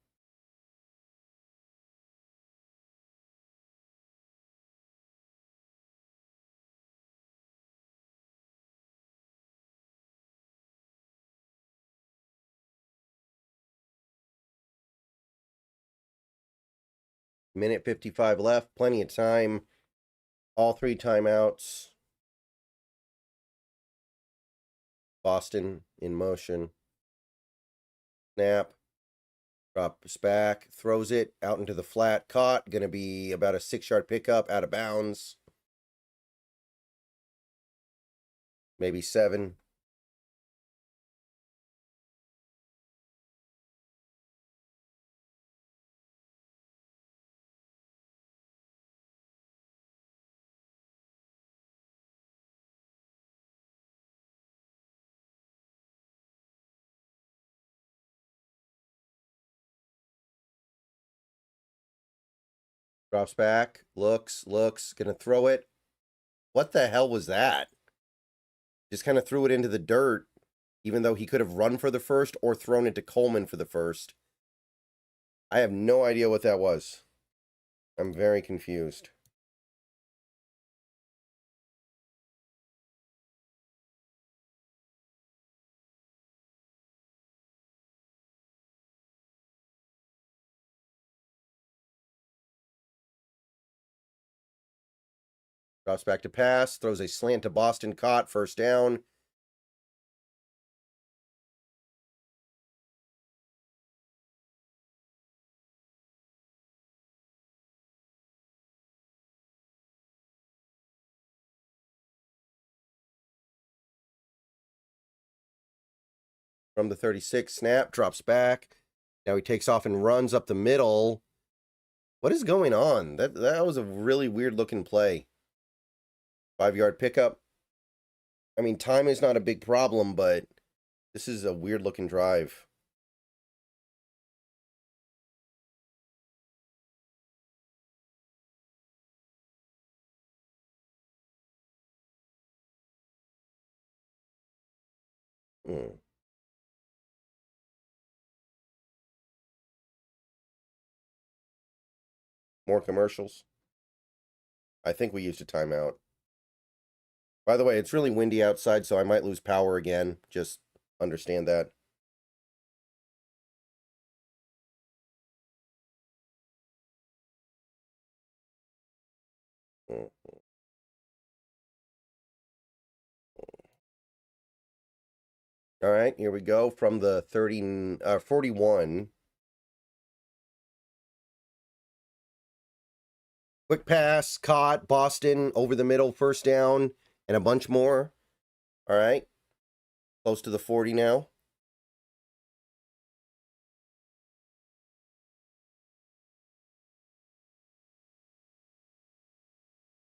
Minute 55 left. Plenty of time. All 3 timeouts. Boston in motion. Snap. Drops back. Throws it out into the flat. Caught. Going to be about a 6-yard pickup. Out of bounds. Maybe 7. Drops back. Looks. Going to throw it. What the hell was that? Just kind of threw it into the dirt, even though he could have run for the first or thrown it to Coleman for the first. I have no idea what that was. I'm very confused. Drops back to pass, throws a slant to Boston, caught, first down. From the 36, snap, drops back. Now he takes off and runs up the middle. What is going on? That was a really weird looking play. 5-yard pickup. I mean, time is not a big problem, but this is a weird looking drive. More commercials. I think we used a timeout. By the way, it's really windy outside, so I might lose power again. Just understand that. All right, here we go from the 41. Quick pass, caught, Boston over the middle, first down, and a bunch more. All right, close to the 40 now.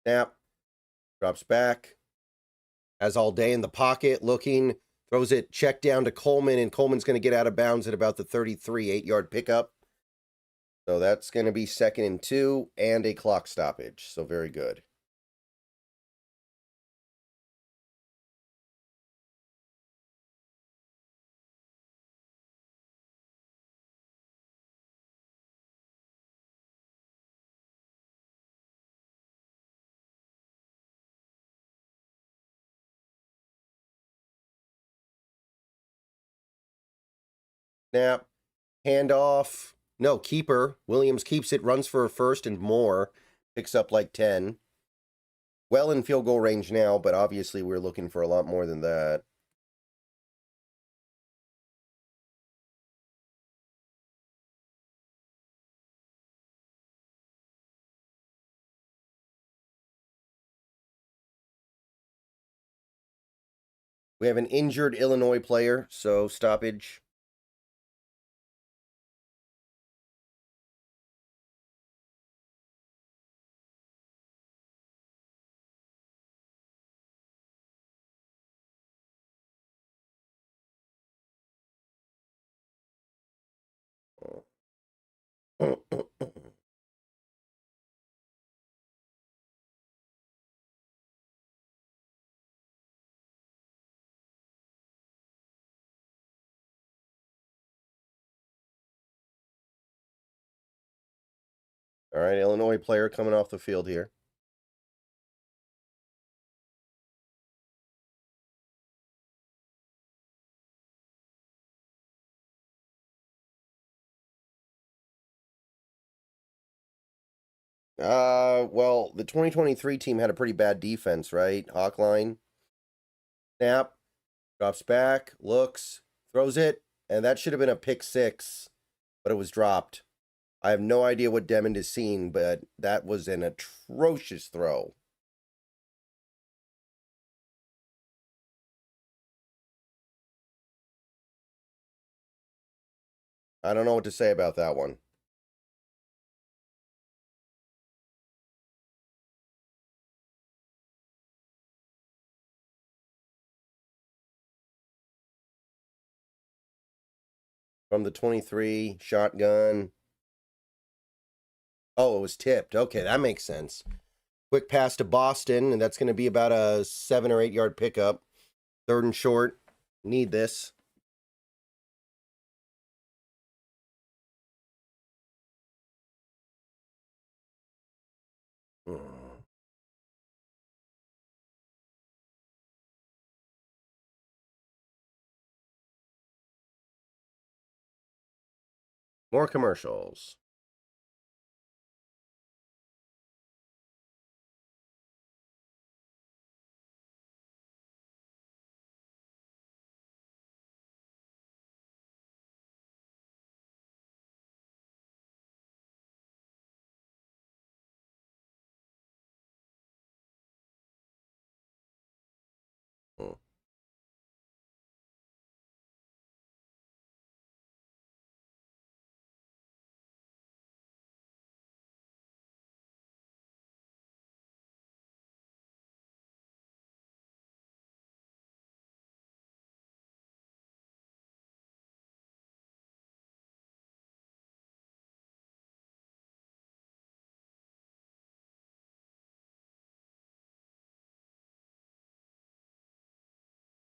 Snap, drops back, has all day in the pocket, looking, throws it, check down to Coleman, and Coleman's going to get out of bounds at about the 33, 8-yard pickup. So that's going to be 2nd and 2 and a clock stoppage. So very good. Snap, handoff. No, keeper. Williams keeps it, runs for a first and more. Picks up like 10. Well in field goal range now, but obviously we're looking for a lot more than that. We have an injured Illinois player, so stoppage. All right, Illinois player coming off the field here. Well, the 2023 team had a pretty bad defense, right? Hawk line. Snap. Drops back. Looks. Throws it. And that should have been a pick six, but it was dropped. I have no idea what Demond is seeing, but that was an atrocious throw. I don't know what to say about that one. From the 23, shotgun. Oh, it was tipped. Okay, that makes sense. Quick pass to Boston, and that's going to be about a 7 or 8 yard pickup. 3rd and short. Need this. More commercials.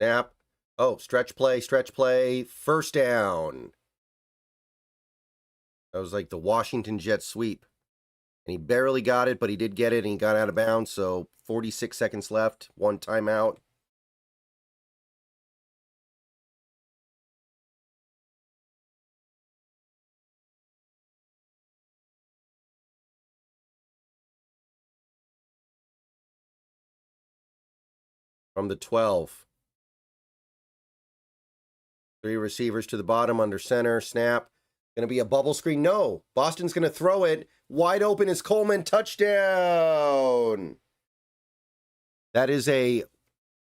Snap. Oh, stretch play, stretch play. 1st down. That was like the Washington Jets sweep. And he barely got it, but he did get it, and he got out of bounds. So 46 seconds left. 1 timeout. From the 12. 3 receivers to the bottom under center. Snap. Going to be a bubble screen. No. Boston's going to throw it. Wide open is Coleman. Touchdown. That is a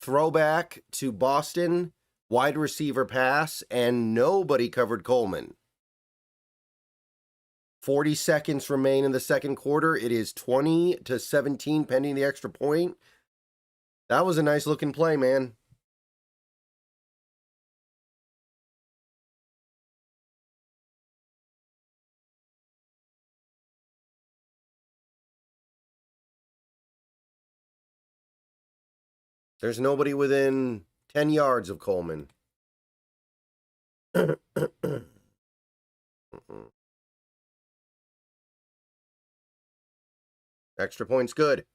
throwback to Boston. Wide receiver pass, and nobody covered Coleman. 40 seconds remain in the second quarter. It is 20-17 pending the extra point. That was a nice looking play, man. There's nobody within 10 yards of Coleman. Extra point's good.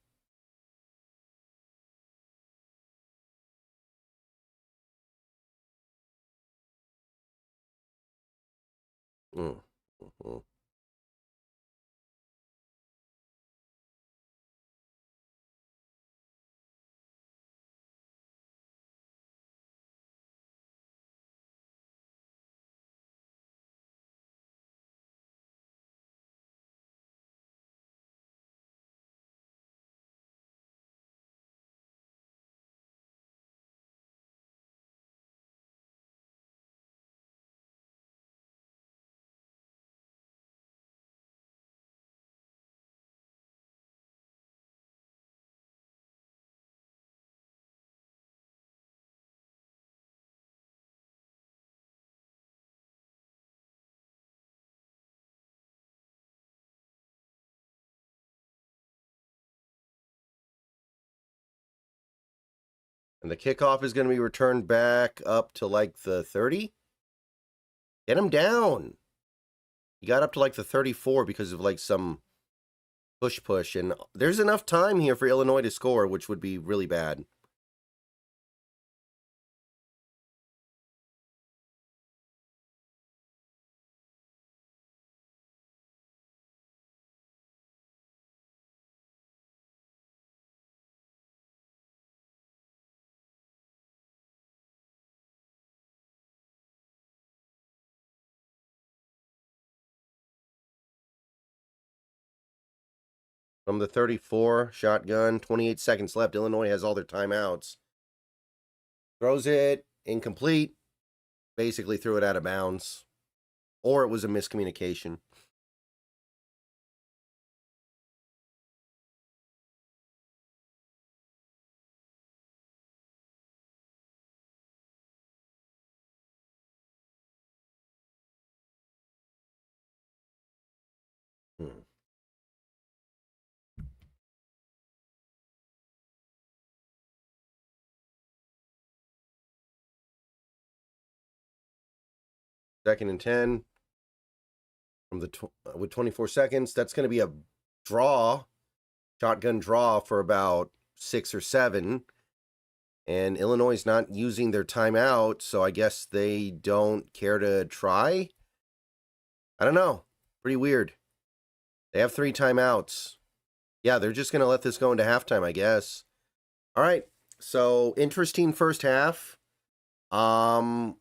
And the kickoff is going to be returned back up to like the 30. Get him down. He got up to like the 34 because of like some push. And there's enough time here for Illinois to score, which would be really bad. From the 34, shotgun, 28 seconds left. Illinois has all their timeouts. Throws it, incomplete. Basically threw it out of bounds. Or it was a miscommunication. Hmm. Second and 10 from the with 24 seconds. That's going to be a draw, shotgun draw for about 6 or 7. And Illinois is not using their timeout, so I guess they don't care to try. I don't know. Pretty weird. They have 3 timeouts. Yeah, they're just going to let this go into halftime, I guess. All right. So, interesting first half.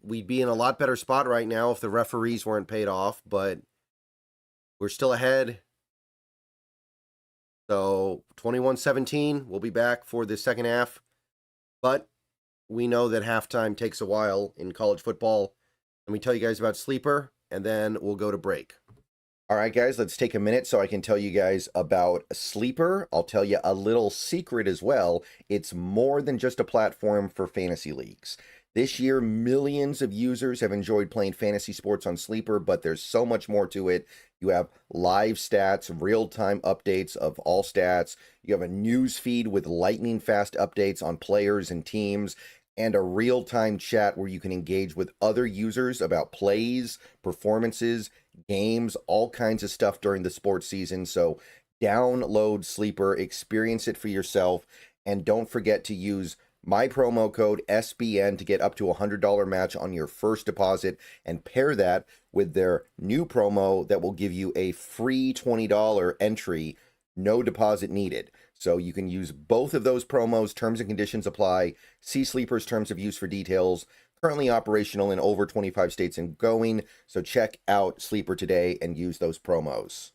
We'd be in a lot better spot right now if the referees weren't paid off, but we're still ahead. So 21-17, we'll be back for the second half. But we know that halftime takes a while in college football. Let me tell you guys about Sleeper, and then we'll go to break. All right, guys, let's take a minute so I can tell you guys about Sleeper. I'll tell you a little secret as well. It's more than just a platform for fantasy leagues. This year, millions of users have enjoyed playing fantasy sports on Sleeper, but there's so much more to it. You have live stats, real-time updates of all stats. You have a news feed with lightning-fast updates on players and teams, and a real-time chat where you can engage with other users about plays, performances, games, all kinds of stuff during the sports season. So download Sleeper, experience it for yourself, and don't forget to use my promo code SBN to get up to a $100 match on your first deposit, and pair that with their new promo that will give you a free $20 entry, no deposit needed. So you can use both of those promos. Terms and conditions apply. See Sleeper's terms of use for details. Currently operational in over 25 states and going. So check out Sleeper today and use those promos.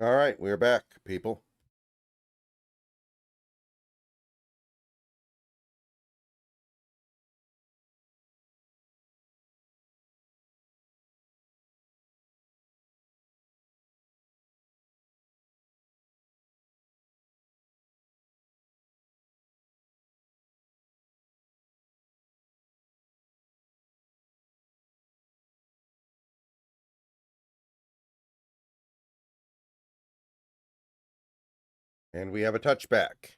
All right, we're back, people. And we have a touchback.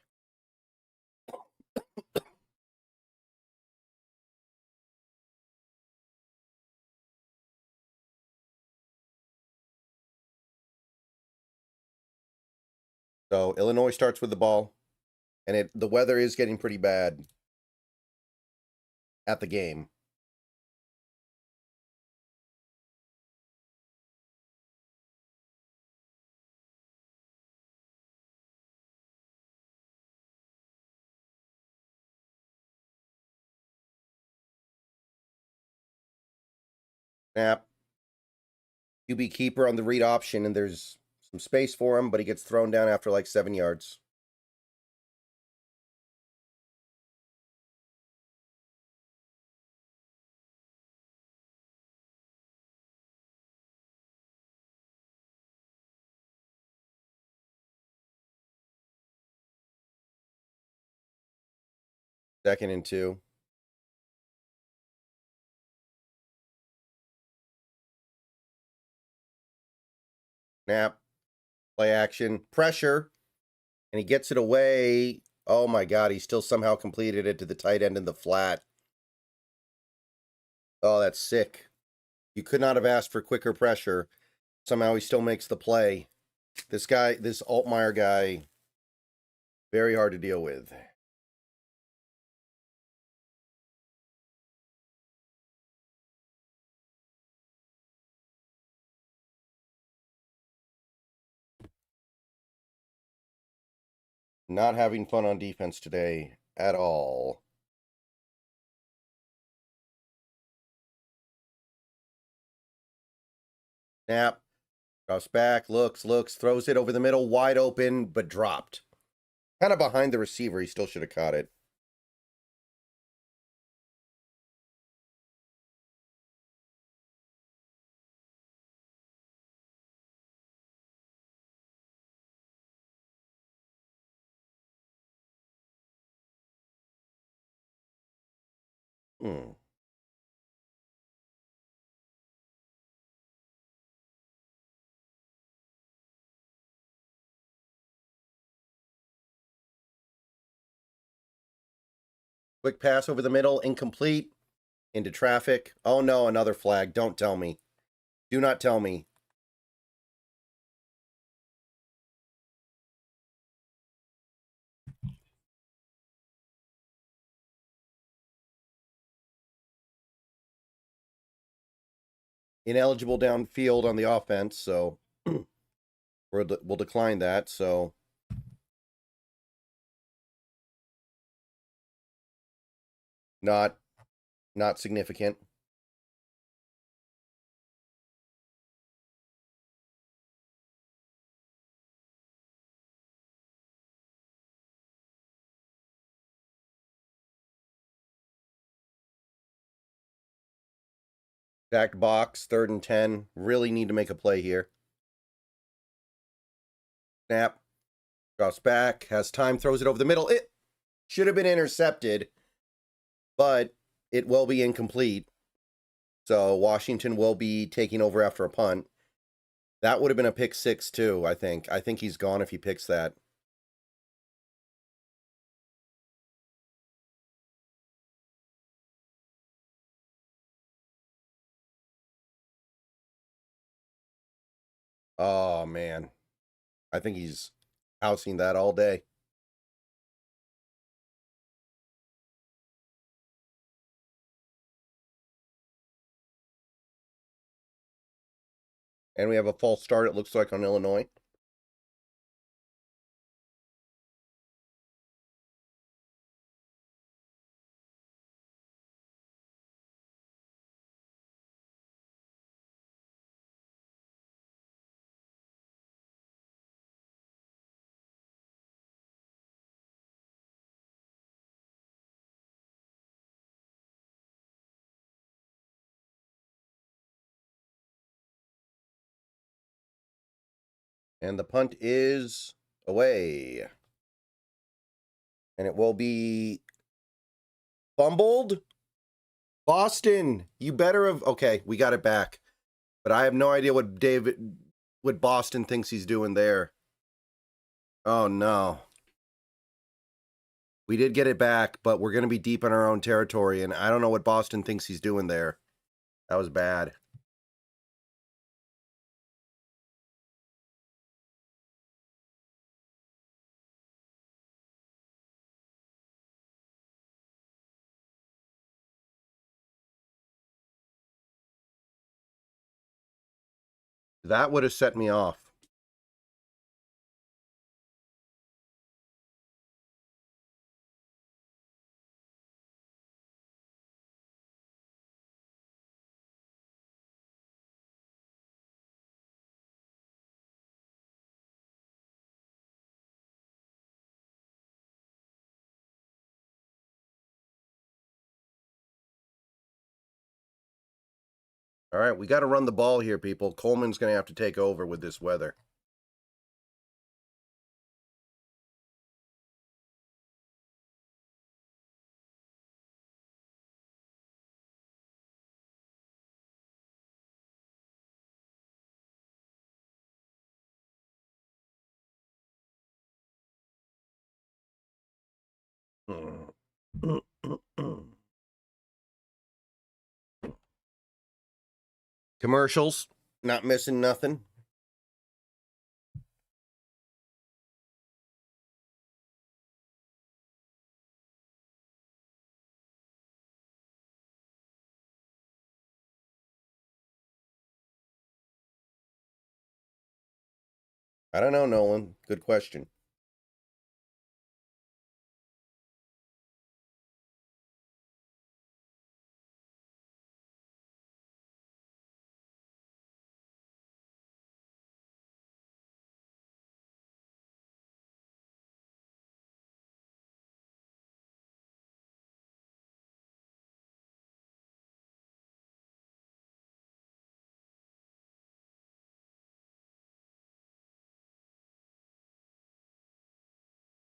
So Illinois starts with the ball, and the weather is getting pretty bad at the game. Snap. QB keeper on the read option, and there's some space for him, but he gets thrown down after like 7 yards. Second and 2. Snap. Play action. Pressure. And he gets it away. Oh my God, he still somehow completed it to the tight end in the flat. Oh, that's sick. You could not have asked for quicker pressure. Somehow he still makes the play. This guy, this Altmaier guy, very hard to deal with. Not having fun on defense today at all. Snap. Drops back, looks, throws it over the middle, wide open, but dropped. Kind of behind the receiver. He still should have caught it. Quick pass over the middle, incomplete, into traffic. Oh no, another flag. Don't tell me. Do not tell me. Ineligible downfield on the offense, so we'll decline that. So not significant. Back box, 3rd and 10. Really need to make a play here. Snap. Drops back, has time, throws it over the middle. It should have been intercepted, but it will be incomplete. So Washington will be taking over after a punt. That would have been a pick 6 too, I think. I think he's gone if he picks that. Oh, man. I think he's housing that all day. And we have a false start, it looks like, on Illinois. And the punt is away. And it will be fumbled. Boston, you better have... Okay, we got it back. But I have no idea what Boston thinks he's doing there. Oh, no. We did get it back, but we're going to be deep in our own territory, and I don't know what Boston thinks he's doing there. That was bad. That would have set me off. All right, we got to run the ball here, people. Coleman's going to have to take over with this weather. Commercials, not missing nothing. I don't know, Nolan. Good question.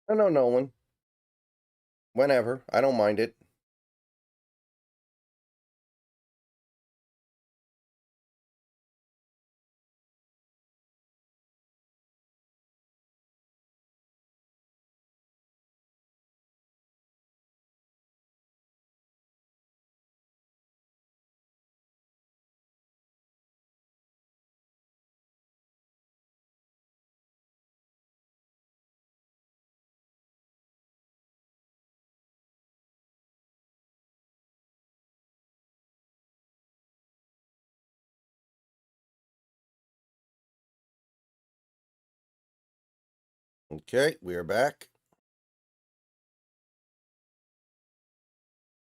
I don't know, Nolan. Whenever. I don't mind it. Okay, we are back.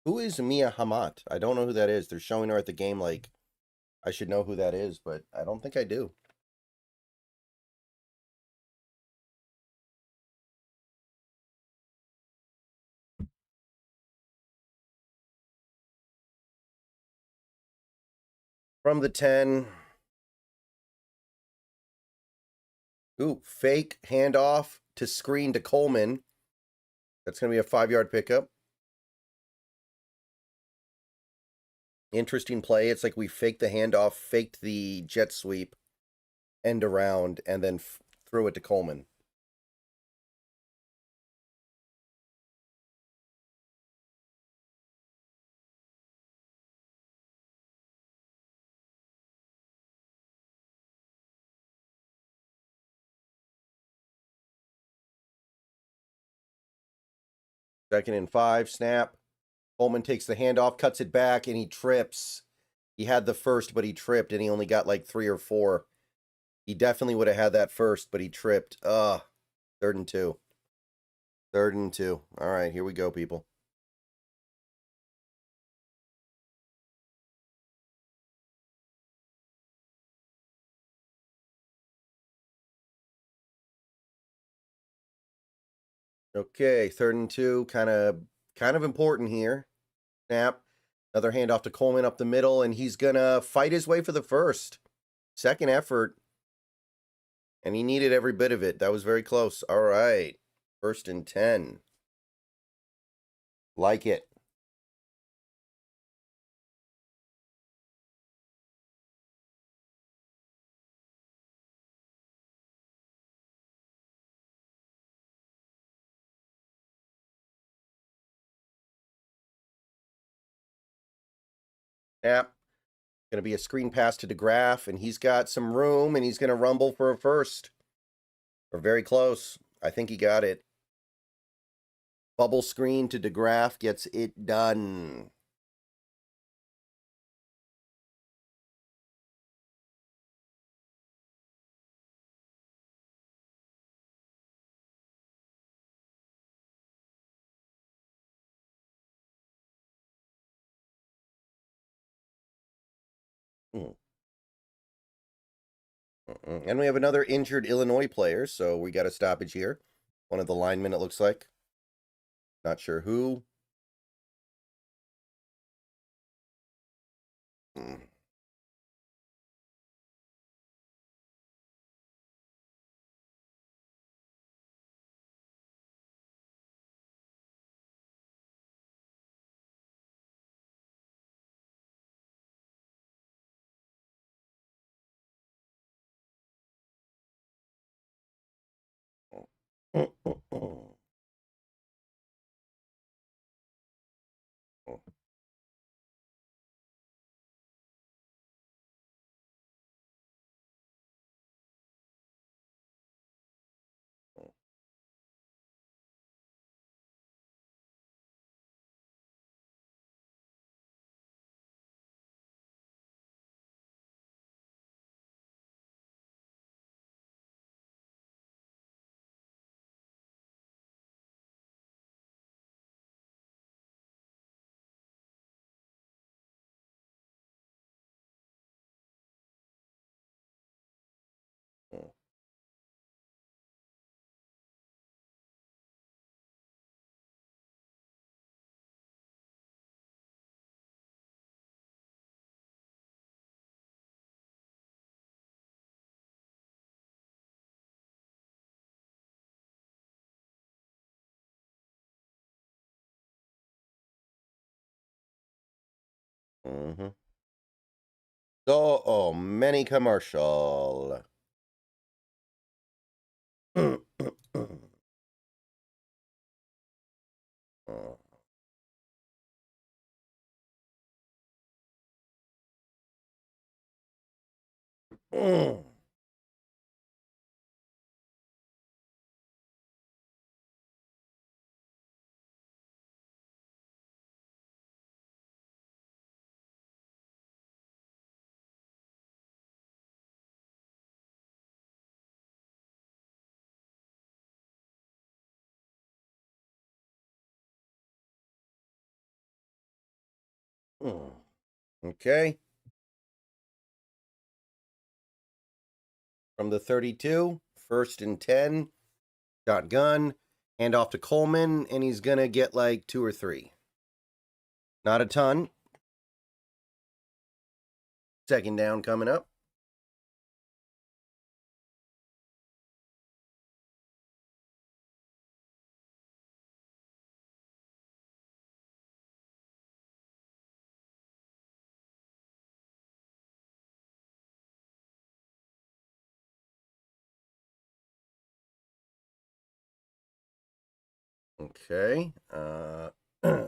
Who is Mia Hamat? I don't know who that is. They're showing her at the game like I should know who that is, but I don't think I do. From the 10. Ooh, fake handoff to screen to Coleman. That's going to be a 5-yard pickup. Interesting play. It's like we faked the handoff, faked the jet sweep, end around, and then threw it to Coleman. Second and 5, snap. Coleman takes the handoff, cuts it back, and he trips. He had the first, but he tripped, and he only got like 3 or 4. He definitely would have had that first, but he tripped. 3rd and 2. 3rd and 2. All right, here we go, people. Okay, 3rd and 2, kind of important here. Snap. Another handoff to Coleman up the middle, and he's gonna fight his way for the first. Second effort. And he needed every bit of it. That was very close. All right. 1st and 10. Like it. Yep. Going to be a screen pass to DeGraff, and he's got some room, and he's going to rumble for a first. Or very close. I think he got it. Bubble screen to DeGraff gets it done. And we have another injured Illinois player, so we got a stoppage here. One of the linemen, it looks like. Not sure who. Oh, many commercial. Okay. From the 32, 1st and 10. Shotgun. Hand off to Coleman, and he's going to get like 2 or 3. Not a ton. 2nd down coming up. Okay.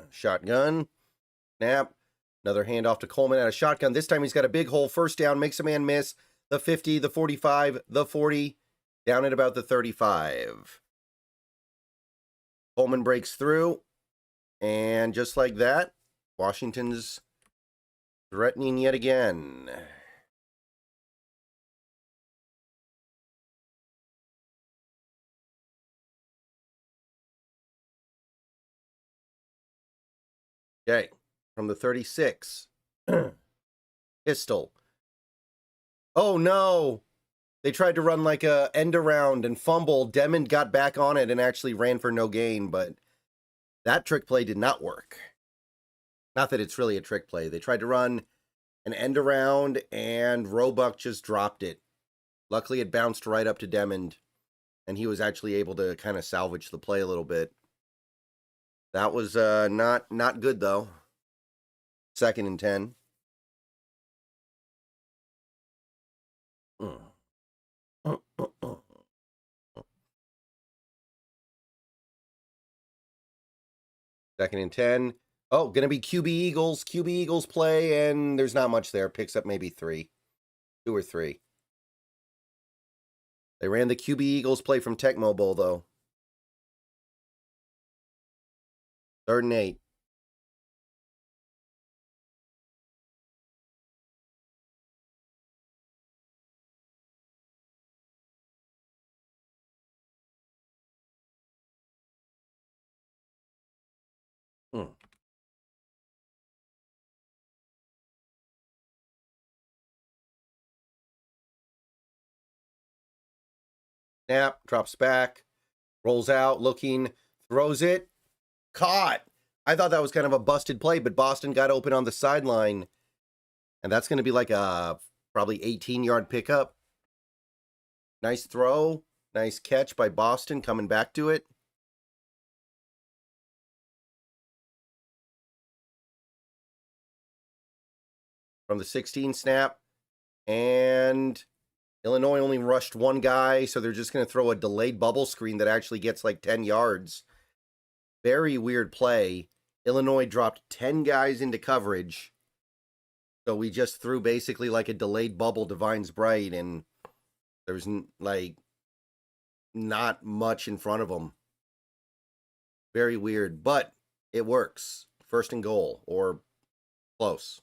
Shotgun. Snap. Another handoff to Coleman out of shotgun. This time he's got a big hole. 1st down. Makes a man miss. The 50, the 45, the 40. Down at about the 35. Coleman breaks through. And just like that, Washington's threatening yet again. Okay, from the 36. Pistol. Oh, no. They tried to run like a end around and fumble. Demon got back on it and actually ran for no gain, but that trick play did not work. Not that it's really a trick play. They tried to run an end around and Roebuck just dropped it. Luckily, it bounced right up to Demond, and he was actually able to kind of salvage the play a little bit. That was not good, though. 2nd and 10. Second and 10. Oh, going to be QB Eagles. QB Eagles play, and there's not much there. Picks up maybe 3. 2 or 3. They ran the QB Eagles play from Tech Mobile, though. 3rd and 8. Snap, drops back, rolls out, looking, throws it, caught. I thought that was kind of a busted play, but Boston got open on the sideline, and that's going to be like a probably 18-yard pickup. Nice throw, nice catch by Boston coming back to it. From the 16 snap, and Illinois only rushed 1 guy, so they're just going to throw a delayed bubble screen that actually gets like 10 yards. Very weird play. Illinois dropped 10 guys into coverage, so we just threw basically like a delayed bubble to Vines Bright, and there's like not much in front of them. Very weird, but it works. 1st and goal, or close.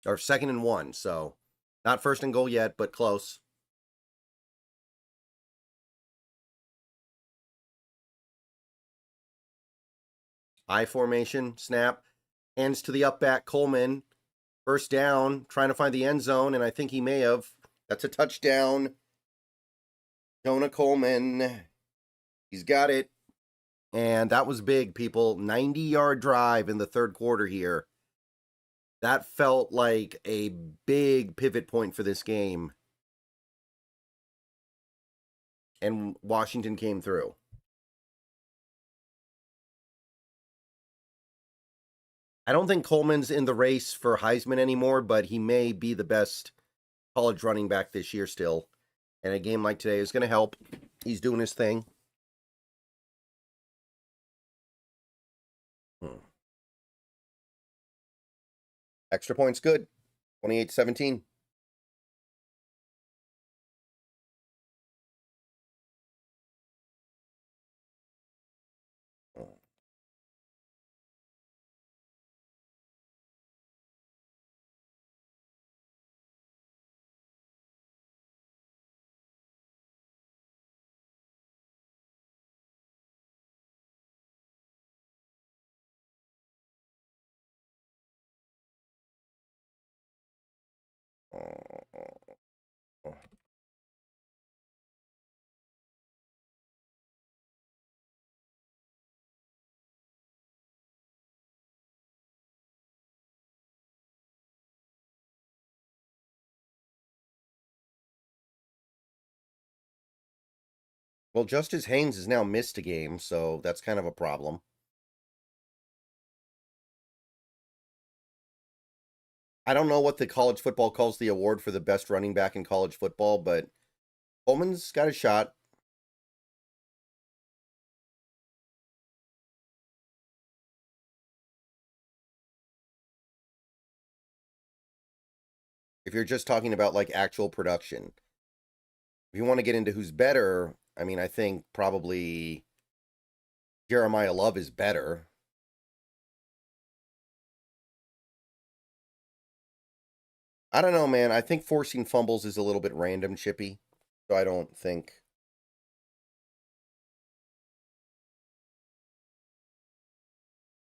Or 2nd and 1, so not 1st and goal yet, but close. I formation, snap, hands to the up back, Coleman. 1st down, trying to find the end zone, and I think he may have. That's a touchdown. Jonah Coleman. He's got it. And that was big, people. 90-yard drive in the 3rd quarter here. That felt like a big pivot point for this game. And Washington came through. I don't think Coleman's in the race for Heisman anymore, but he may be the best college running back this year still. And a game like today is going to help. He's doing his thing. Extra points good. 28-17. Well, Justice Haynes has now missed a game, so that's kind of a problem. I don't know what the college football calls the award for the best running back in college football, but Coleman's got a shot. If you're just talking about like actual production. If you want to get into who's better, I mean, I think probably Jeremiah Love is better. I don't know, man. I think forcing fumbles is a little bit random, Chippy. So I don't think.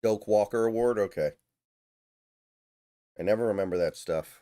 Doak Walker Award? Okay. I never remember that stuff.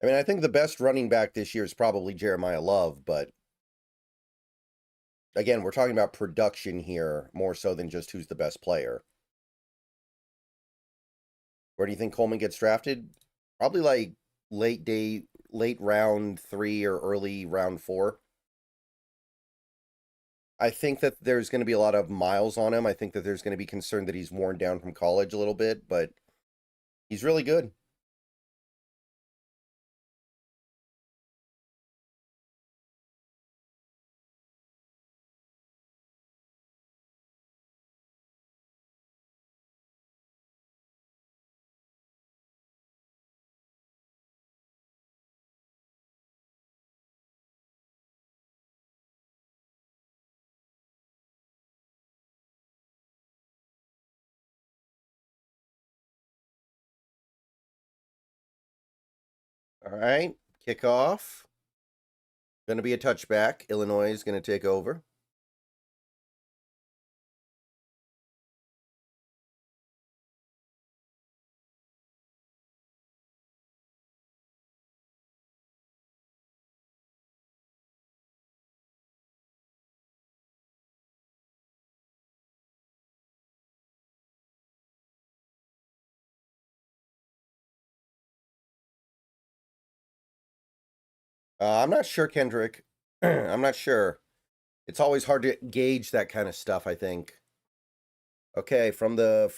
I mean, I think the best running back this year is probably Jeremiah Love, but again, we're talking about production here more so than just who's the best player. Where do you think Coleman gets drafted? Probably like late round 3 or early round 4. I think that there's going to be a lot of miles on him. I think that there's going to be concern that he's worn down from college a little bit, but he's really good. All right, kickoff. Going to be a touchback. Illinois is going to take over. I'm not sure, Kendrick. I'm not sure. It's always hard to gauge that kind of stuff, I think. Okay, from the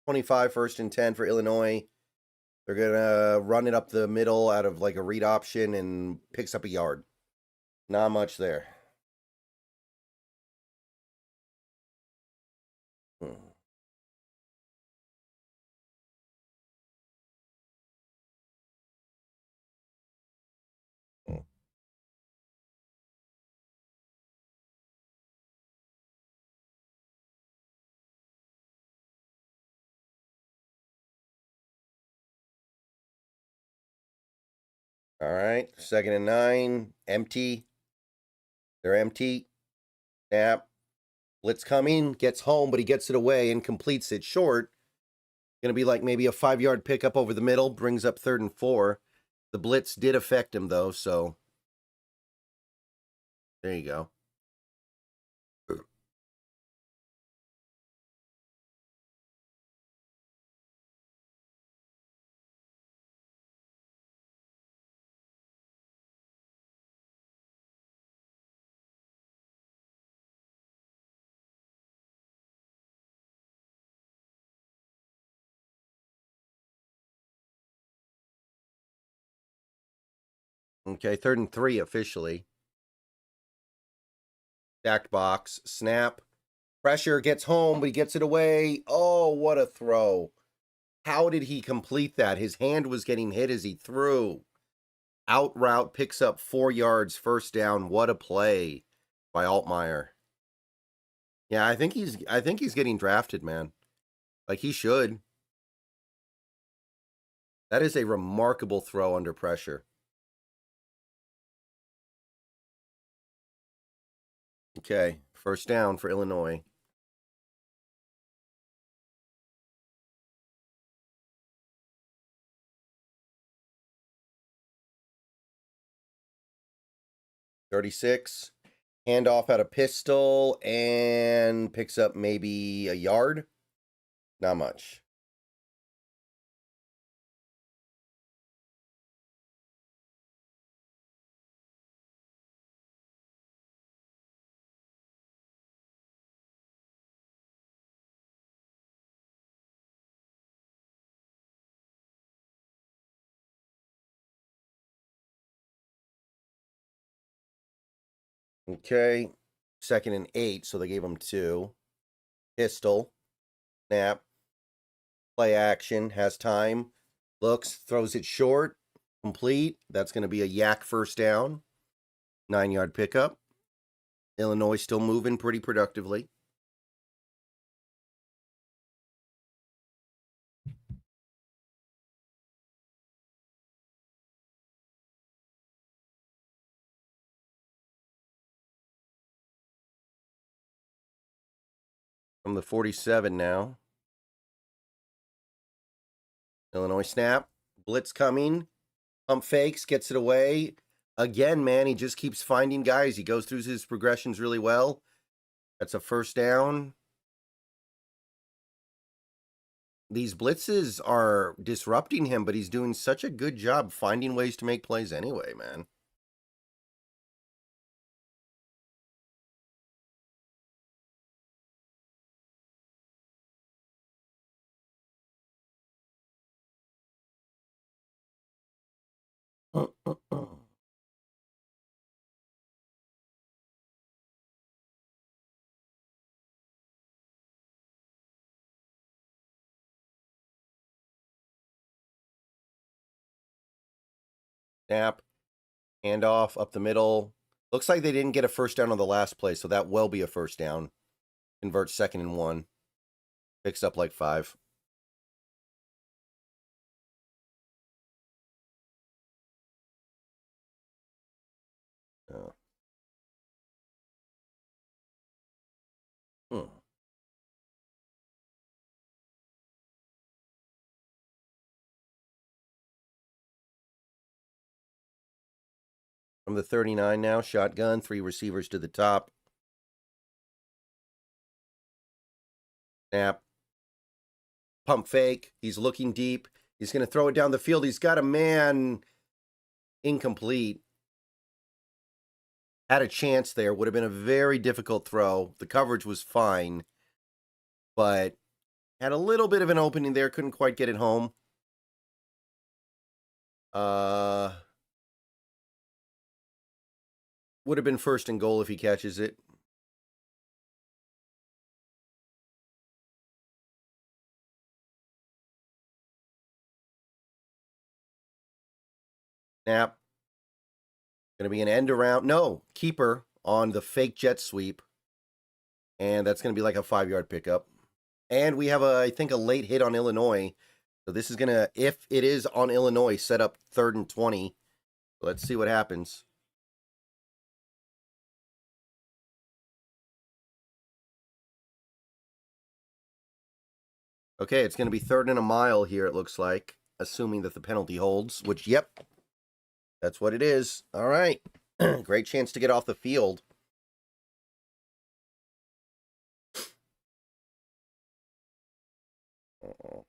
25, 1st and 10 for Illinois. They're going to run it up the middle out of like a read option and picks up a yard. Not much there. Hmm. All right, 2nd and 9, empty. They're empty. Snap. Blitz coming, gets home, but he gets it away and completes it short. Going to be like maybe a 5-yard pickup over the middle, brings up 3rd and 4. The blitz did affect him, though, so there you go. Okay, 3rd and 3 officially. Stacked box, snap. Pressure, gets home, but he gets it away. Oh, what a throw. How did he complete that? His hand was getting hit as he threw. Out route, picks up 4 yards, 1st down. What a play by Altmaier. Yeah, I think he's getting drafted, man. Like he should. That is a remarkable throw under pressure. Okay, 1st down for Illinois. .36. Handoff at a pistol and picks up maybe a yard. Not much. Okay, 2nd and 8, so they gave him 2. Pistol, snap, play action, has time, looks, throws it short, complete. That's going to be a yak 1st down, 9-yard pickup. Illinois still moving pretty productively. From the 47 now. Illinois snap, blitz coming, Pump fakes, gets it away. Again, man, he just keeps finding guys. He goes through his progressions really well. That's a first down. These blitzes are disrupting him, but he's doing such a good job finding ways to make plays anyway, man. Snap, handoff up the middle. Looks like they didn't get a first down on the last play, so that will be a first down. Convert 2nd and 1. Picks up like 5. Hmm. From the 39 now, shotgun, 3 receivers to the top. Snap. Pump fake. He's looking deep. He's going to throw it down the field. He's got a man. Incomplete. Had a chance there. Would have been a very difficult throw. The coverage was fine, but had a little bit of an opening there. Couldn't quite get it home. Would have been 1st and goal if he catches it. Snap. Going to be an end around. No, keeper on the fake jet sweep. And that's going to be like a 5-yard pickup. And we have, I think, a late hit on Illinois. So this is going to, if it is on Illinois, set up 3rd and 20. Let's see what happens. Okay, it's going to be 3rd and a mile here, it looks like, assuming that the penalty holds, which, yep, that's what it is. All right. Great chance to get off the field. Uh-oh.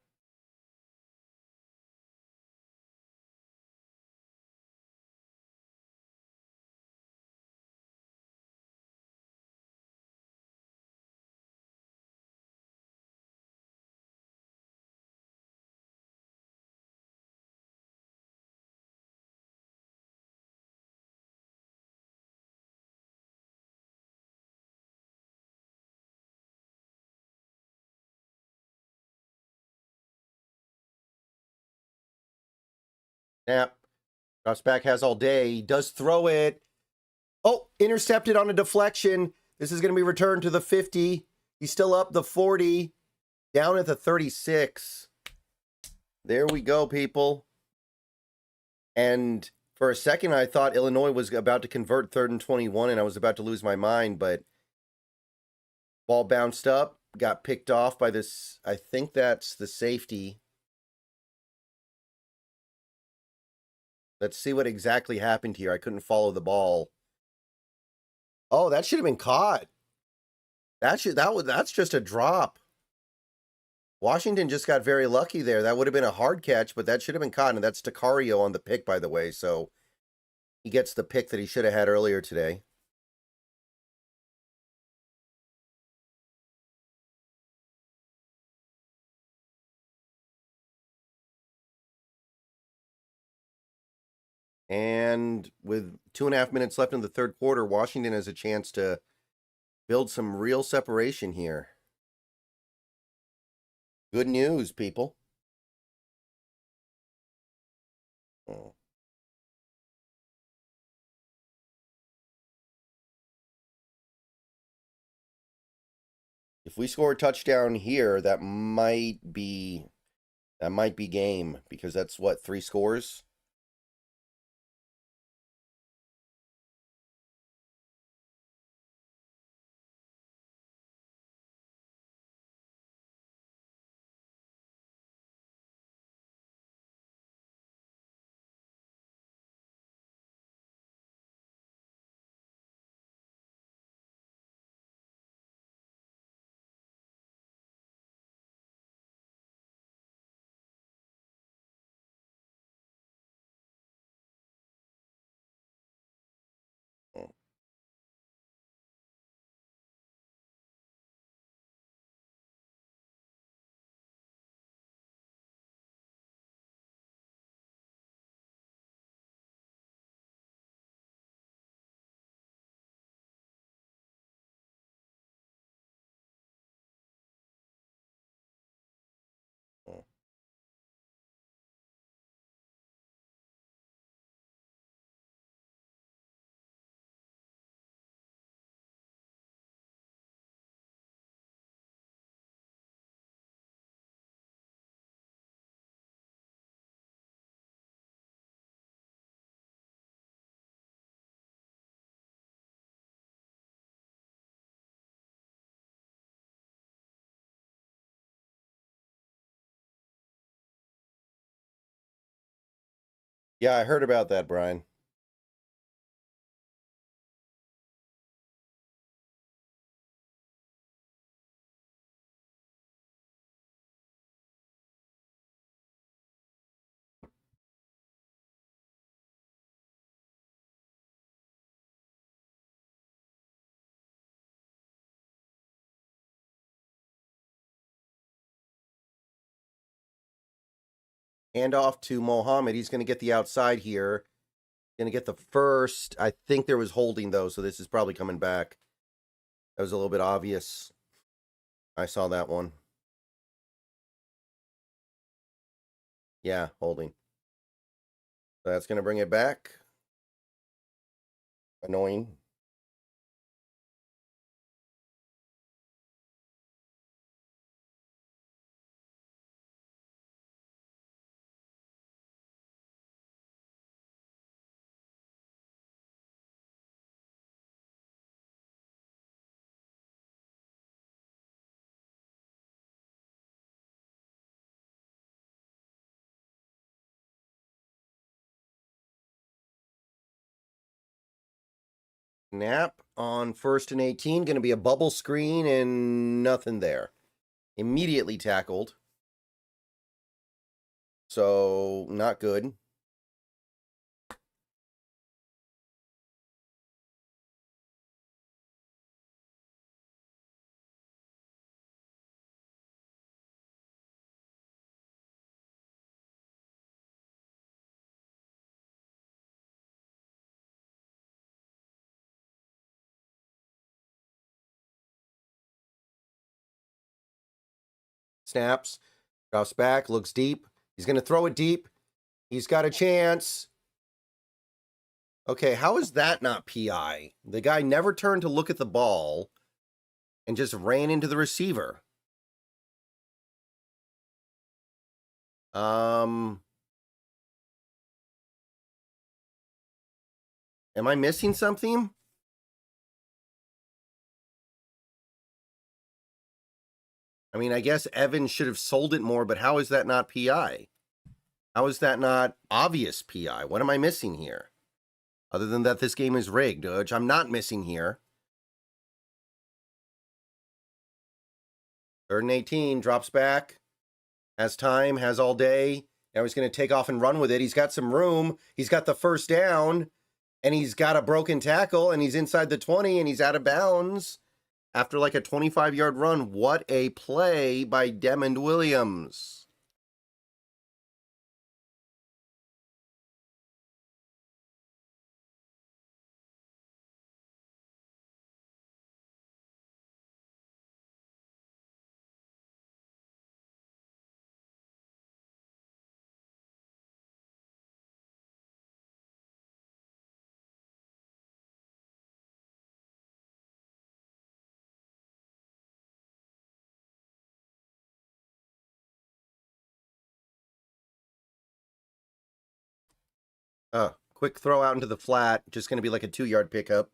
Snap. Drops back, has all day. He does throw it. Oh, intercepted on a deflection. This is going to be returned to the 50. He's still up the 40. Down at the 36. There we go, people. And for a second, I thought Illinois was about to convert 3rd and 21, and I was about to lose my mind, but ball bounced up, got picked off by this. I think that's the safety. Let's see what exactly happened here. I couldn't follow the ball. Oh, that should have been caught. That's just a drop. Washington just got very lucky there. That would have been a hard catch, but that should have been caught. And that's Tacario on the pick, by the way. So he gets the pick that he should have had earlier today. And with 2.5 minutes left in the 3rd quarter, Washington has a chance to build some real separation here. Good news, people. Oh. If we score a touchdown here, that might be game, because that's what, 3 scores? Yeah, I heard about that, Brian. Hand off to Mohammed. He's going to get the outside here. Going to get the first. I think there was holding, though, so this is probably coming back. That was a little bit obvious. I saw that one. Yeah, holding. So that's going to bring it back. Annoying. Snap on 1st and 18. Going to be a bubble screen and nothing there. Immediately tackled. So, not good. Snaps. Drops back. Looks deep. He's going to throw it deep. He's got a chance. Okay, how is that not PI? The guy never turned to look at the ball and just ran into the receiver. Am I missing something? I mean, I guess Evans should have sold it more, but how is that not PI? How is that not obvious PI? What am I missing here? Other than that this game is rigged, which I'm not missing here. 3rd and 18, drops back. Has time, has all day. Now he's going to take off and run with it. He's got some room. He's got the first down. And he's got a broken tackle. And he's inside the 20. And he's out of bounds. After like a 25-yard run. What a play by Demond Williams. Quick throw out into the flat. Just going to be like a 2-yard pickup.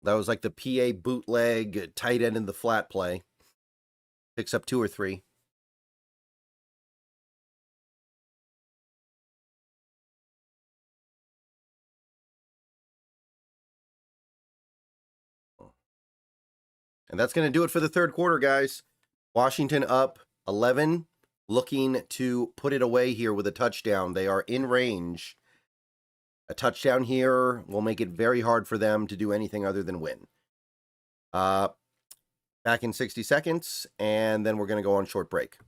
That was like the PA bootleg tight end in the flat play. Picks up 2 or 3. And that's going to do it for the 3rd quarter, guys. Washington up 11, looking to put it away here with a touchdown. They are in range. A touchdown here will make it very hard for them to do anything other than win. Back in 60 seconds, and then we're going to go on short break.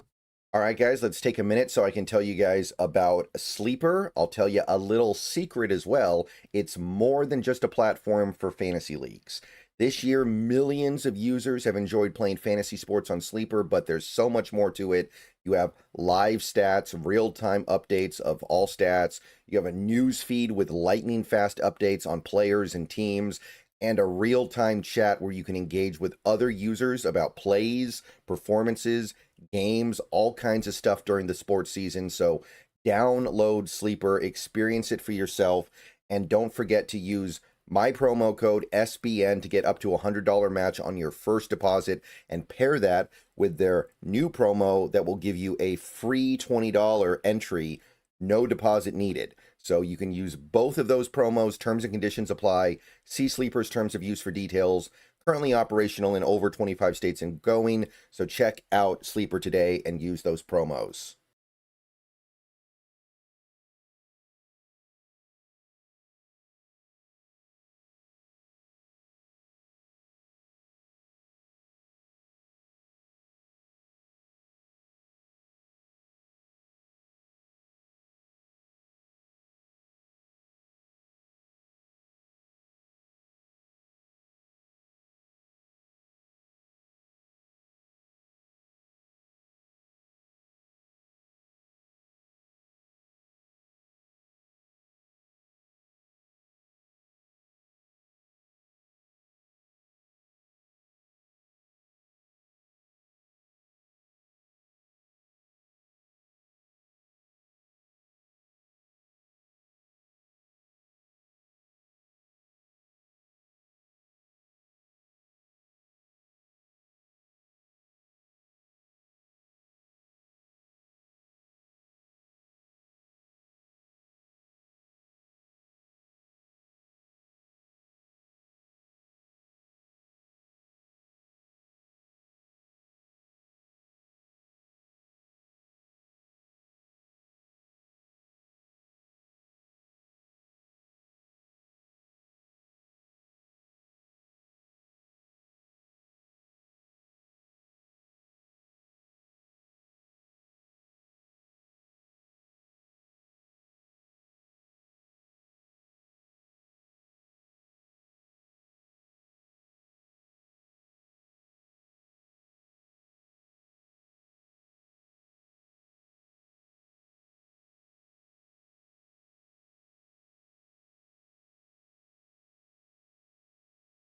All right, guys, let's take a minute so I can tell you guys about Sleeper. I'll tell you a little secret as well. It's more than just a platform for fantasy leagues. This year, millions of users have enjoyed playing fantasy sports on Sleeper, but there's so much more to it. You have live stats, real-time updates of all stats. You have a news feed with lightning-fast updates on players and teams, and a real-time chat where you can engage with other users about plays, performances, games, all kinds of stuff during the sports season. So download Sleeper, experience it for yourself, and don't forget to use my promo code SBN to get up to a $100 match on your first deposit, and pair that with their new promo that will give you a free $20 entry no deposit needed. So you can use both of those promos. Terms and conditions apply. See Sleeper's terms of use for details. Currently operational in over 25 states and going. So check out Sleeper today and use those promos.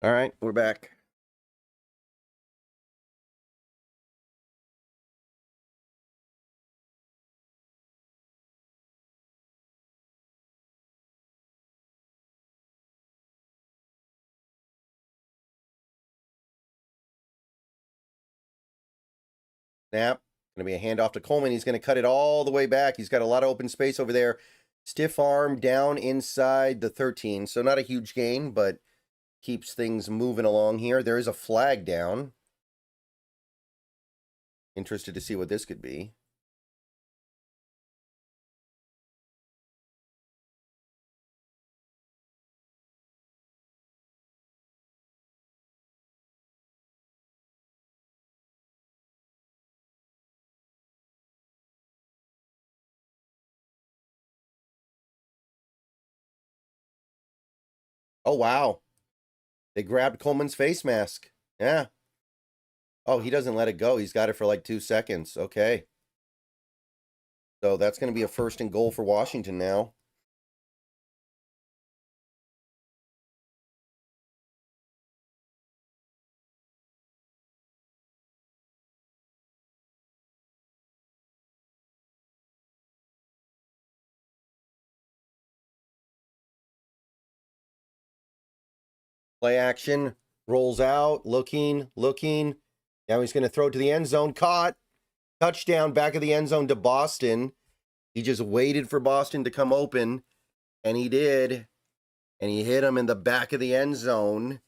All right, we're back. Snap. Going to be a handoff to Coleman. He's going to cut it all the way back. He's got a lot of open space over there. Stiff arm down inside the 13. So not a huge gain, but keeps things moving along here. There is a flag down. Interested to see what this could be. Oh, wow. They grabbed Coleman's face mask. Yeah. Oh, he doesn't let it go. He's got it for like 2 seconds. Okay. So that's going to be a 1st and goal for Washington now. Play action. Rolls out. Looking. Now he's going to throw it to the end zone. Caught. Touchdown back of the end zone to Boston. He just waited for Boston to come open, and he did. And he hit him in the back of the end zone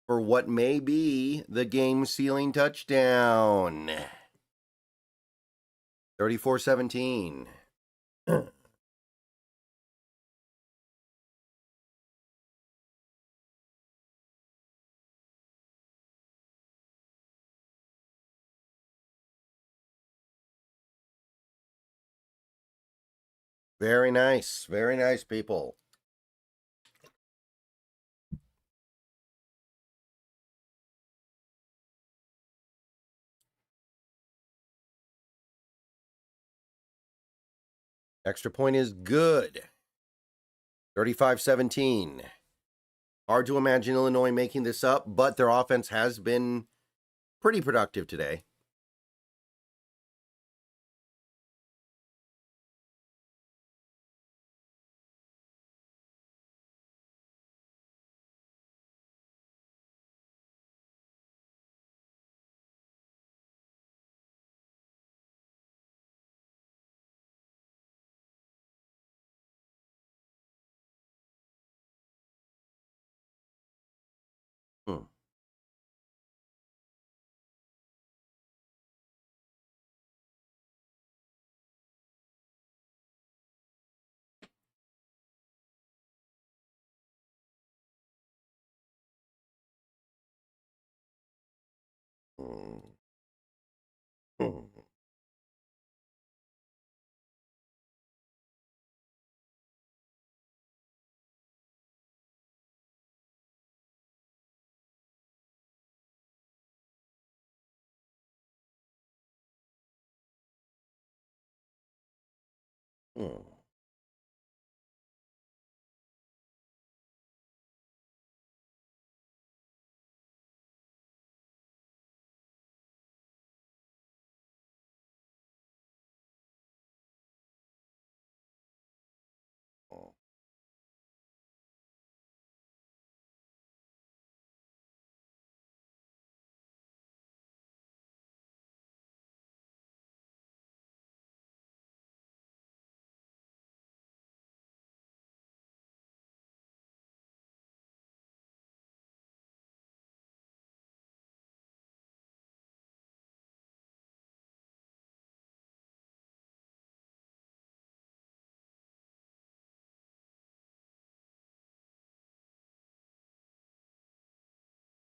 for what may be the game-sealing touchdown. 34-17. Very nice. Very nice, people. Extra point is good. 35-17. Hard to imagine Illinois making this up, but their offense has been pretty productive today. Hmm. Oh.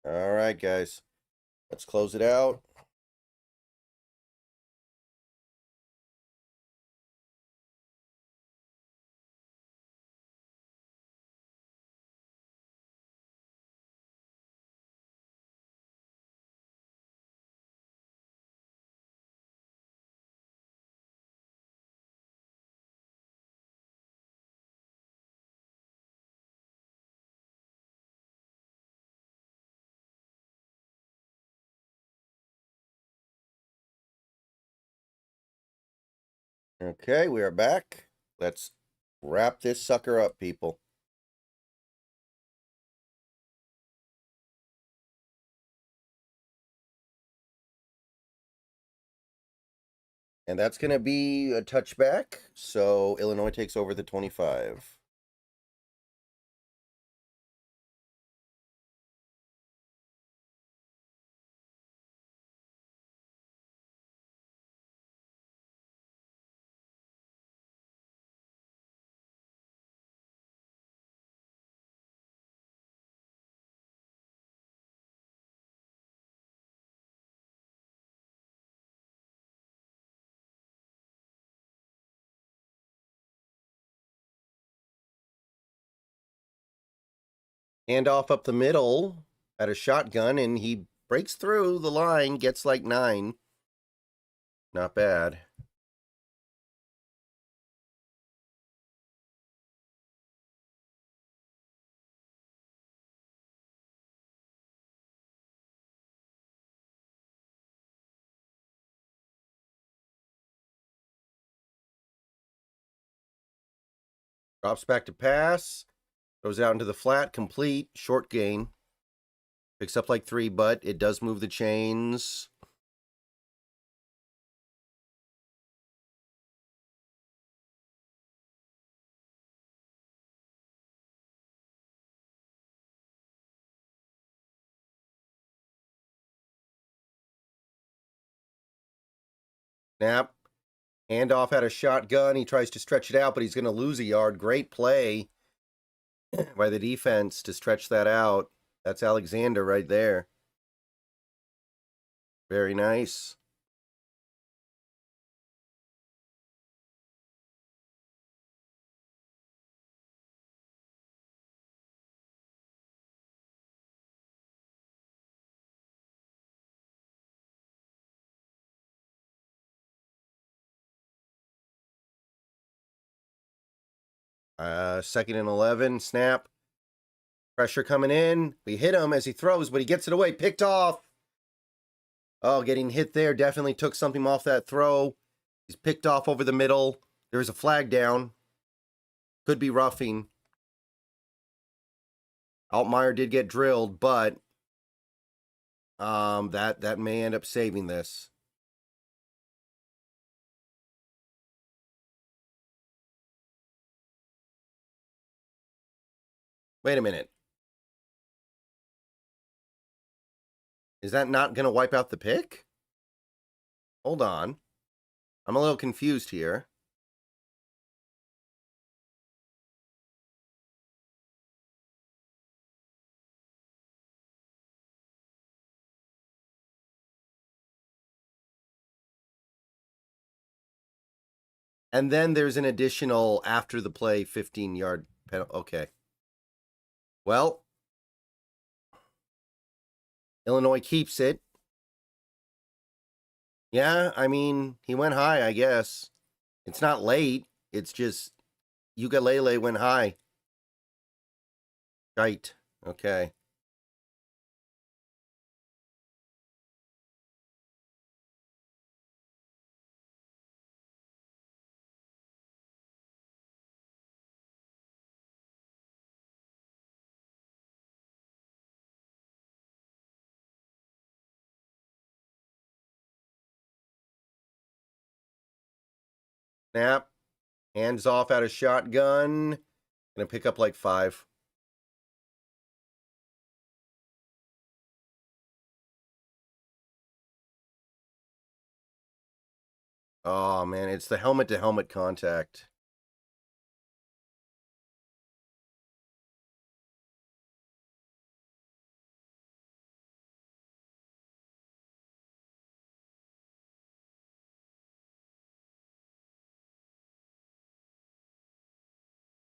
All right, guys. Let's close it out. Okay, we are back. Let's wrap this sucker up, people. And that's going to be a touchback. So Illinois takes over the 25. Handoff up the middle at a shotgun, and he breaks through the line, gets like 9. Not bad. Drops back to pass. Goes out into the flat, complete. Short gain. Picks up like 3, but it does move the chains. Snap. Handoff had a shotgun. He tries to stretch it out, but he's going to lose a yard. Great play by the defense to stretch that out. That's Alexandra right there. Very nice. Second and 11. Snap. Pressure coming in. We hit him as he throws, but he gets it away. Picked off. Oh, getting hit there definitely took something off that throw. He's picked off over the middle. There's a flag down. Could be roughing. Altmaier did get drilled, but that may end up saving this. Wait a minute. Is that not going to wipe out the pick? Hold on. I'm a little confused here. And then there's an additional after the play 15-yard penalty. Okay. Well, Illinois keeps it. Yeah, I mean, he went high, I guess. It's not late. It's just ukulele went high. Right. Okay. Snap. Hands off out of shotgun. Gonna pick up like 5. Oh, man. It's the helmet-to-helmet contact.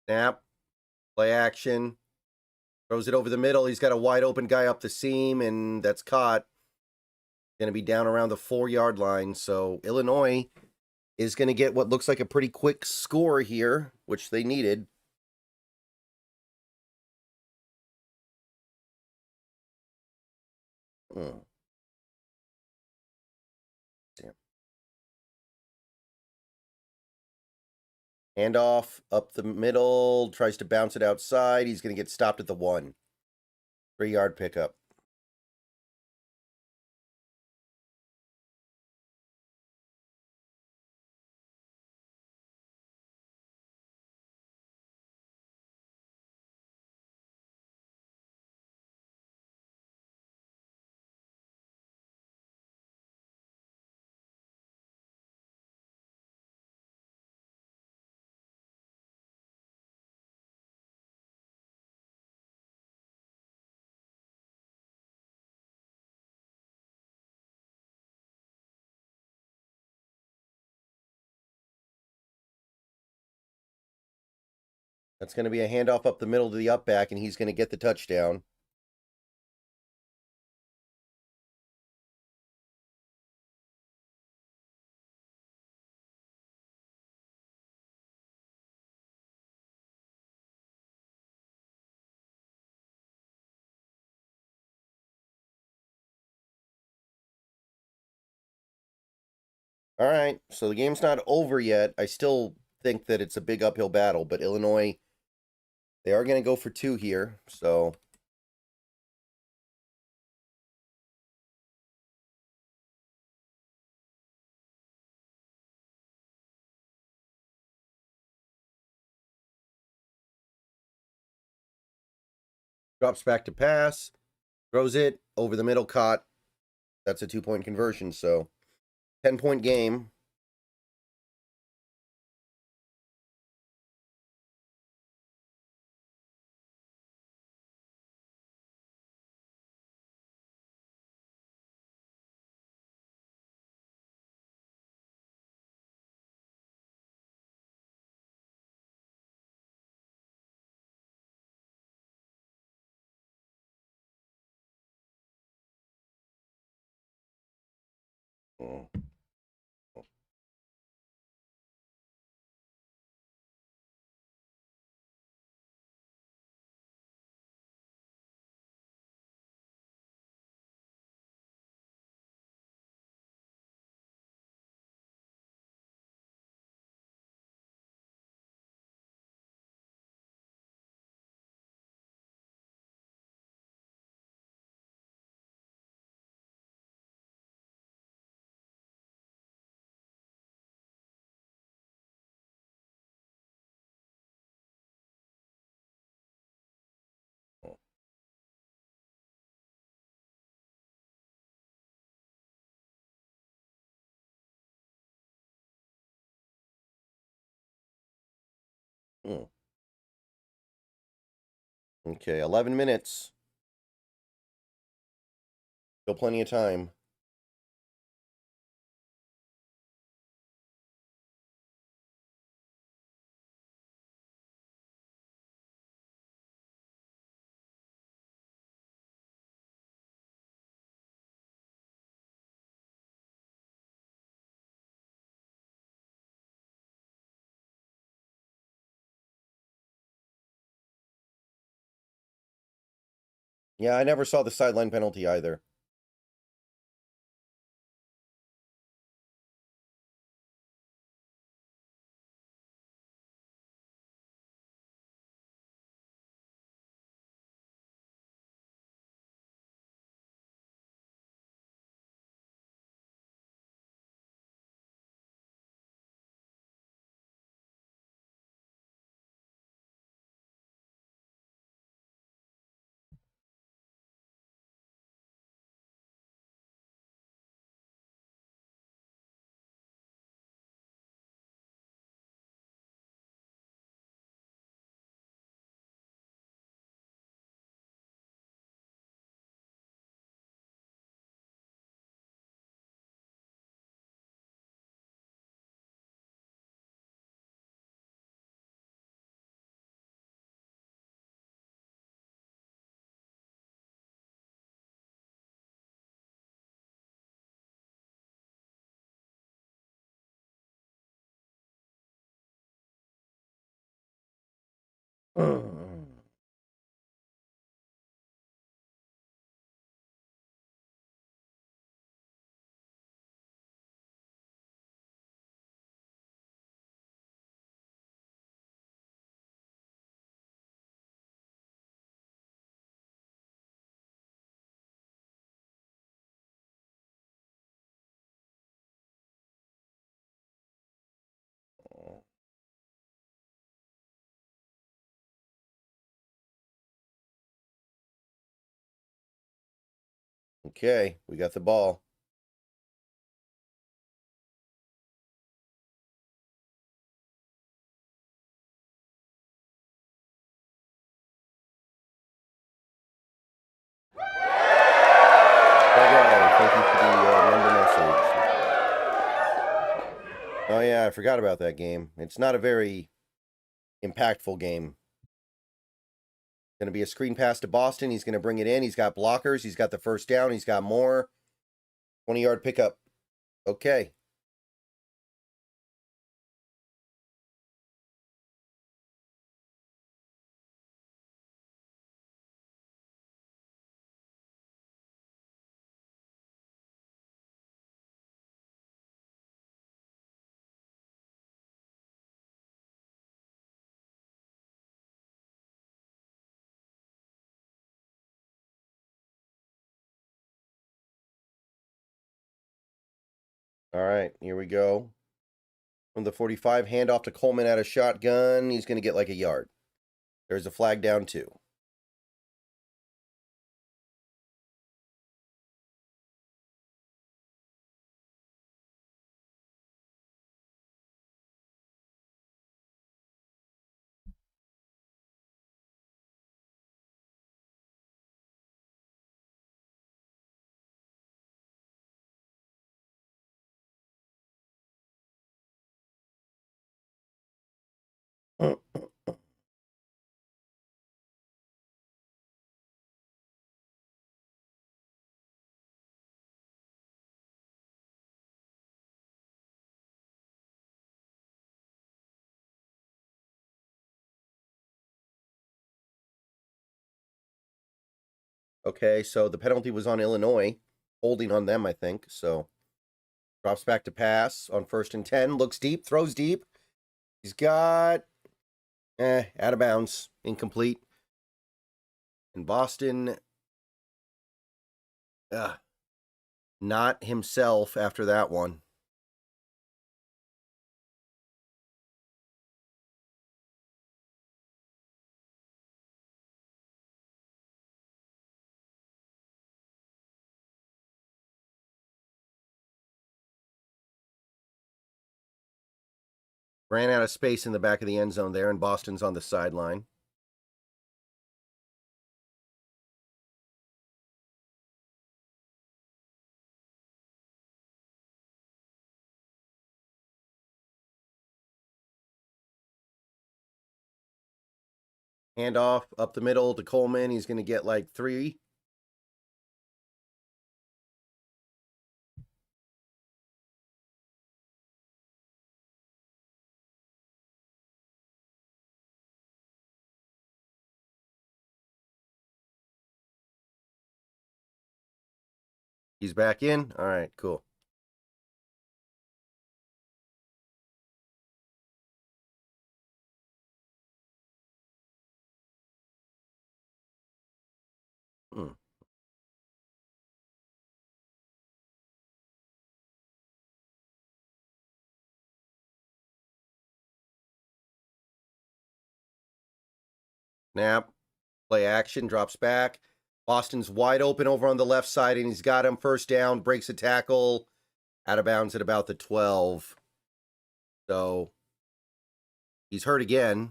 Snap. Play action. Throws it over the middle. He's got a wide open guy up the seam, and that's caught. Going to be down around the 4-yard line. So Illinois is going to get what looks like a pretty quick score here, which they needed. Damn. Handoff up the middle. Tries to bounce it outside. He's going to get stopped at the 1. 3-yard pickup. That's going to be a handoff up the middle to the up back, and he's going to get the touchdown. All right, so the game's not over yet. I still think that it's a big uphill battle, but Illinois, they are going to go for 2 here, so... Drops back to pass, throws it, over the middle, caught. That's a 2-point conversion, so 10-point game. Oh. Oh. Okay, 11 minutes. Still plenty of time. Yeah, I never saw the sideline penalty either. Okay, we got the ball. Thank you for the number message. Oh yeah, I forgot about that game. It's not a very impactful game. Going to be a screen pass to Boston. He's going to bring it in. He's got blockers. He's got the first down. He's got more. 20-yard pickup. Okay. All right, here we go. From the 45, handoff to Coleman at a shotgun. He's going to get like a yard. There's a flag down too. Okay, so the penalty was on Illinois, holding on them, I think. So drops back to pass on 1st and 10. Looks deep, throws deep. He's got out of bounds, incomplete. And Boston, not himself after that one. Ran out of space in the back of the end zone there, and Boston's on the sideline. Handoff up the middle to Coleman. He's going to get like 3. He's back in? All right, cool. Hmm. Snap. Play action. Drops back. Boston's wide open over on the left side, and he's got him. First down. Breaks a tackle. Out of bounds at about the 12. So he's hurt again.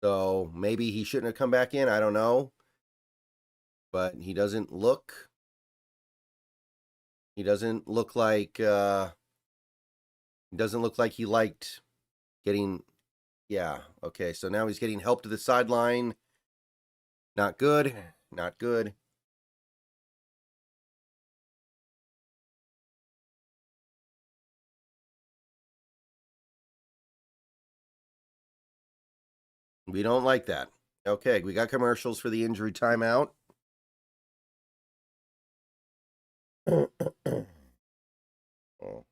So maybe he shouldn't have come back in. I don't know. But he doesn't look. He doesn't look like. He doesn't look like he liked getting. Yeah. Okay. So now he's getting help to the sideline. Not good. Not good. We don't like that. Okay, we got commercials for the injury timeout. Oh.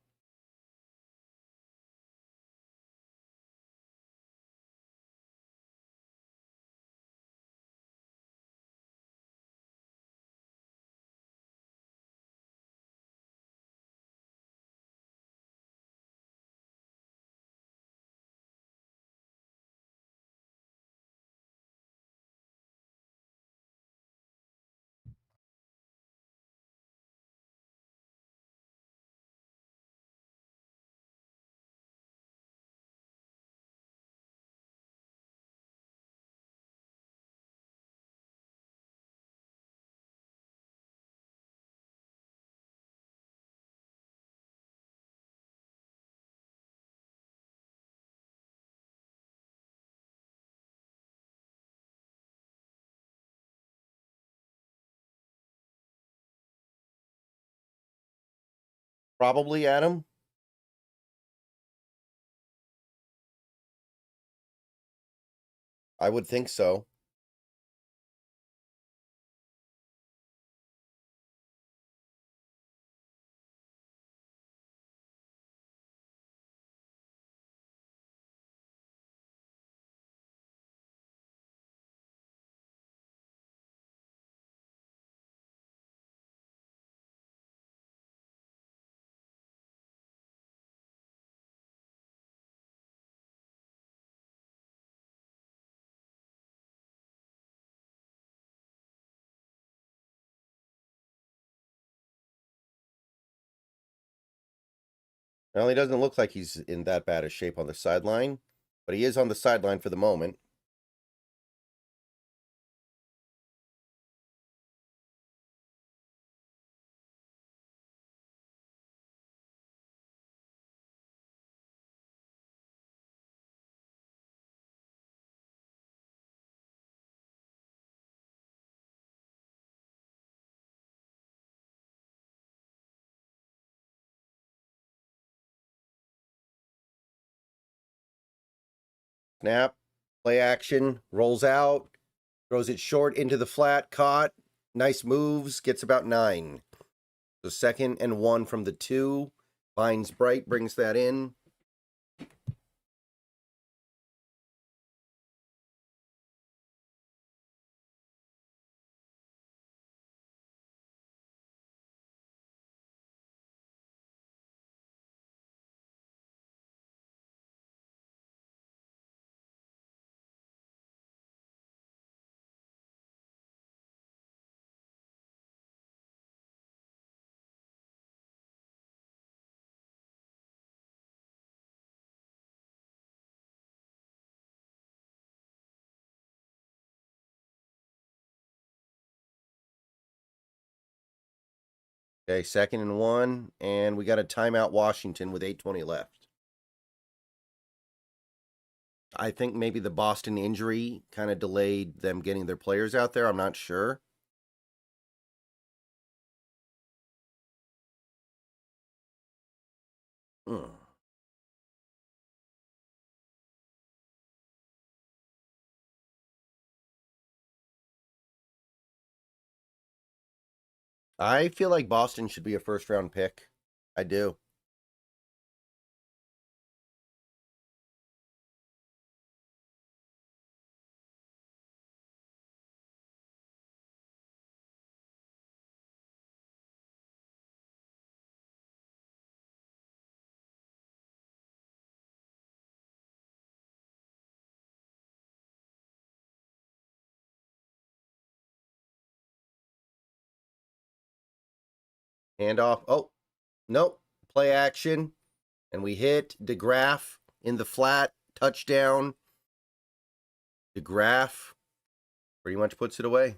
Probably, Adam. I would think so. Well, he doesn't look like he's in that bad a shape on the sideline, but he is on the sideline for the moment. Snap, play action, rolls out, throws it short into the flat, caught. Nice moves, gets about 9. So 2nd and 1 from the 2. Vines Bright brings that in. Okay, 2nd and 1, and we got a timeout Washington with 8:20 left. I think maybe the Boston injury kind of delayed them getting their players out there. I'm not sure. Hmm. I feel like Boston should be a first-round pick. I do. Handoff. Oh, nope. Play action. And we hit DeGraff in the flat. Touchdown. DeGraff pretty much puts it away.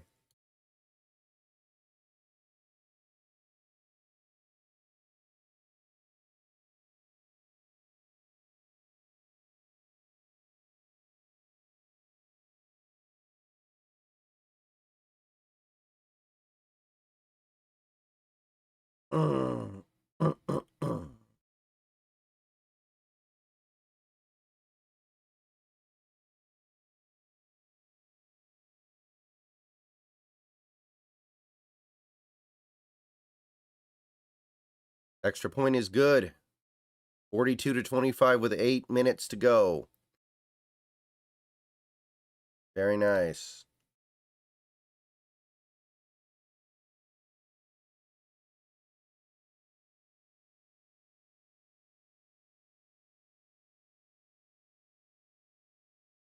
Extra point is good. 42-25 with 8 minutes to go. Very nice.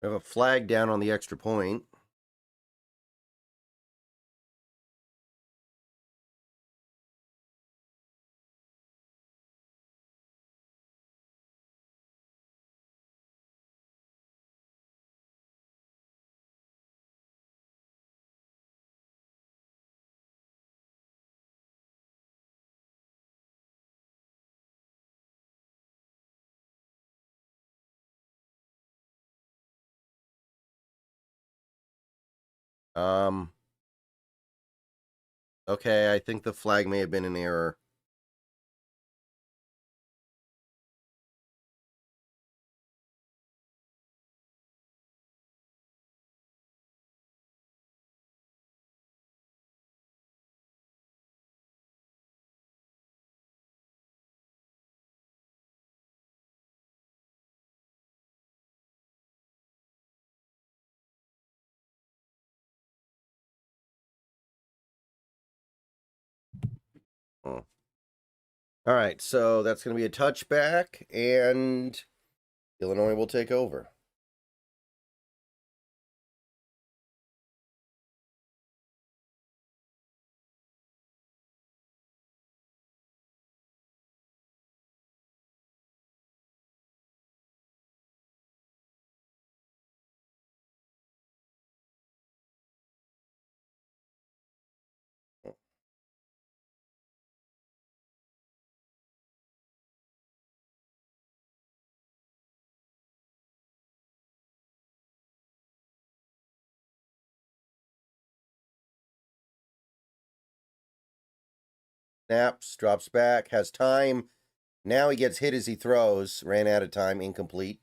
We have a flag down on the extra point. Okay, I think the flag may have been an error. Oh. All right, so that's going to be a touchback, and Illinois will take over. Snaps, drops back, has time. Now he gets hit as he throws. Ran out of time, incomplete.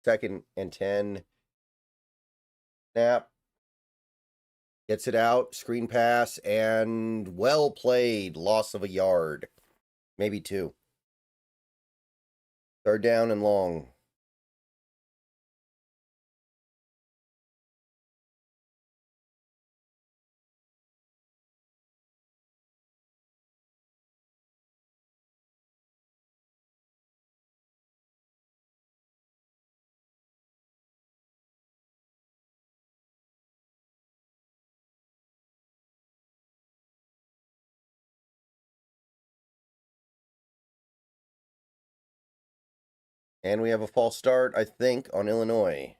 Second and 10. Snap. Gets it out. Screen pass. And well played. Loss of a yard. Maybe 2. Third down and long. And we have a false start, I think, on Illinois.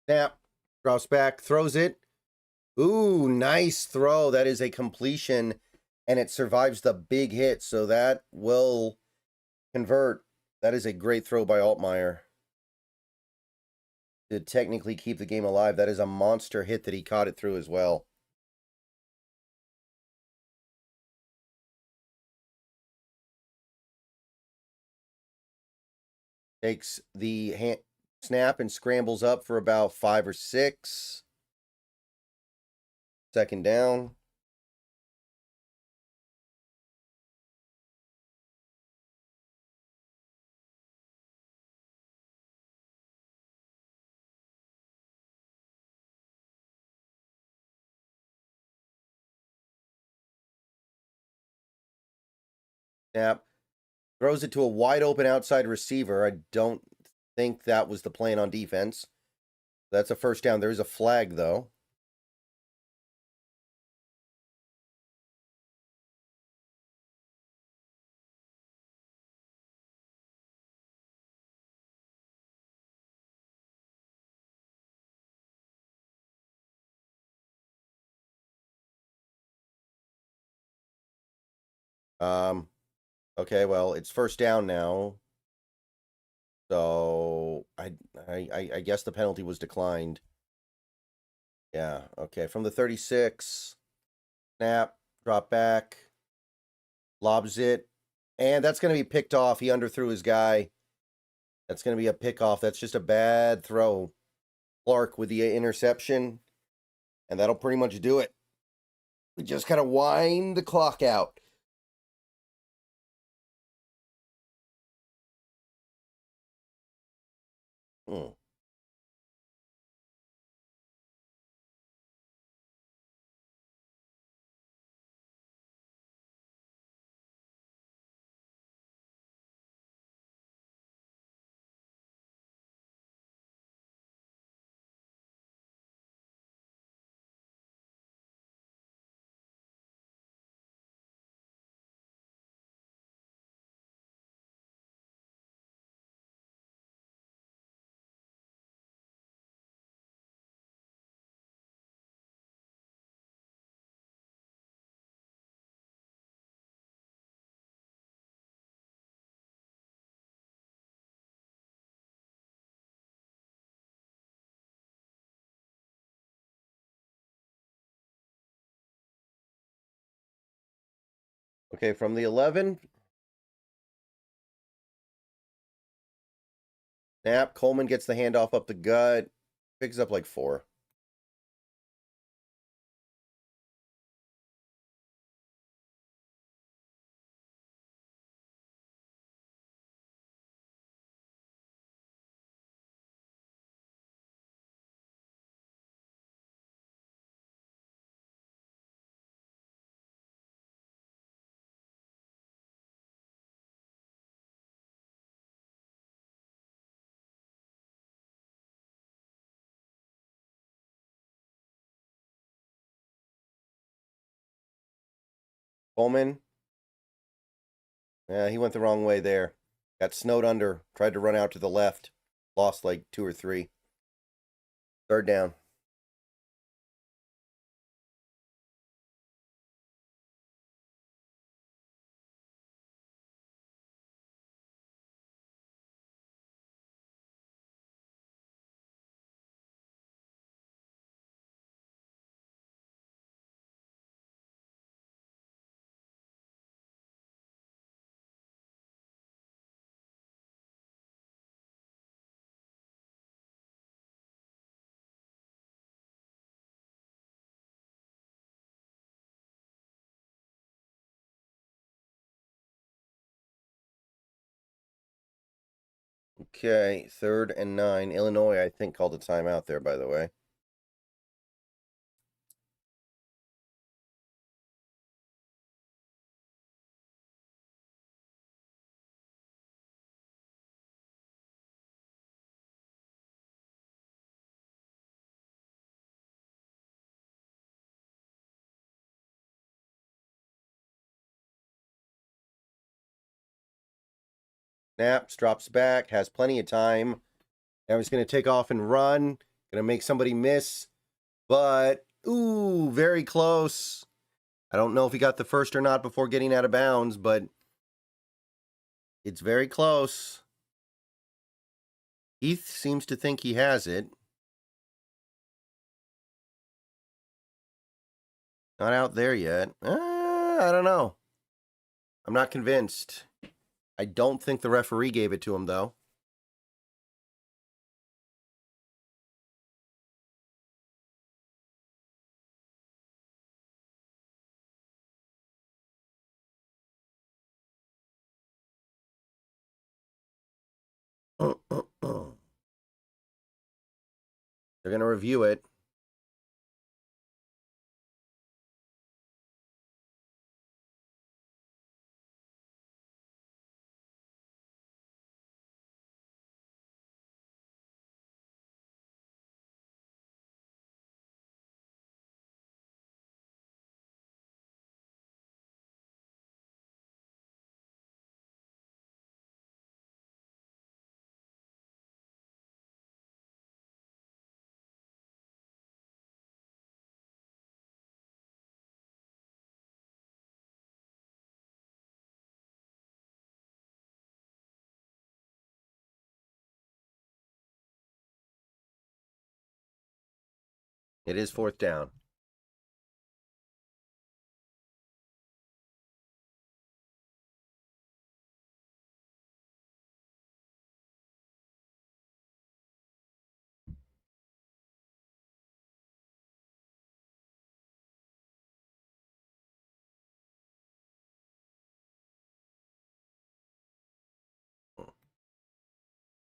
Snap. Drops back. Throws it. Ooh, nice throw. That is a completion, and it survives the big hit, so that will convert. That is a great throw by Altmaier to technically keep the game alive. That is a monster hit that he caught it through as well. Takes the snap and scrambles up for about 5 or 6. Second down. Snap. Throws it to a wide open outside receiver. I don't think that was the plan on defense. That's a first down. There is a flag, though. Okay, well, it's first down now. So I guess the penalty was declined. Yeah, okay. From the 36, snap, drop back, lobs it, and that's going to be picked off. He underthrew his guy. That's going to be a pickoff. That's just a bad throw. Clark with the interception, and that'll pretty much do it. We just kind of wind the clock out. Okay, from the 11. Snap. Coleman gets the handoff up the gut. Picks up like 4. Coleman. Yeah, he went the wrong way there. Got snowed under. Tried to run out to the left. Lost like 2 or 3. Third down. Okay, 3rd and 9. Illinois, I think, called a timeout there, by the way. Snaps, drops back, has plenty of time. Now he's going to take off and run. Gonna make somebody miss, but, ooh, very close. I don't know if he got the first or not before getting out of bounds, but it's very close. Heath seems to think he has it. Not out there yet. I don't know. I'm not convinced. I don't think the referee gave it to him, though. They're going to review it. It is fourth down.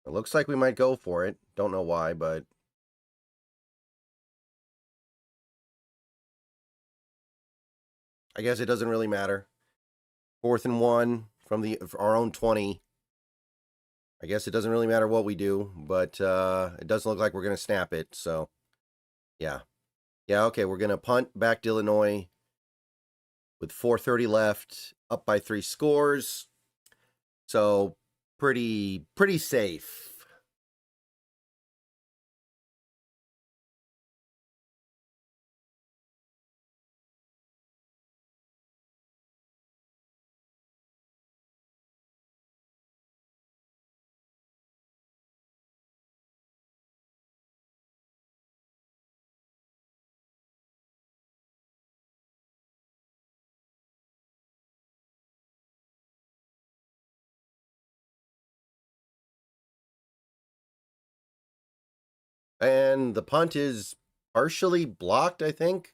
It looks like we might go for it. Don't know why, but I guess it doesn't really matter. 4th and 1 from our own 20. I guess it doesn't really matter what we do, but it doesn't look like we're going to snap it. So, yeah. Yeah, okay, we're going to punt back to Illinois with 4:30 left, up by 3 scores. So, pretty safe. And the punt is partially blocked, I think.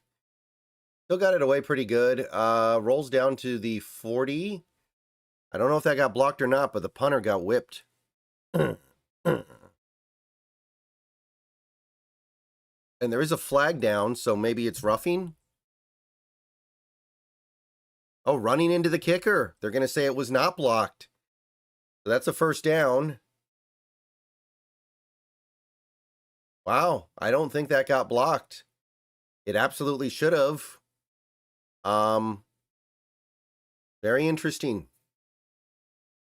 Still got it away pretty good. Rolls down to the 40. I don't know if that got blocked or not, but the punter got whipped. And there is a flag down, so maybe it's roughing. Oh, running into the kicker. They're going to say it was not blocked. So that's a first down. Wow, I don't think that got blocked. It absolutely should have. Very interesting.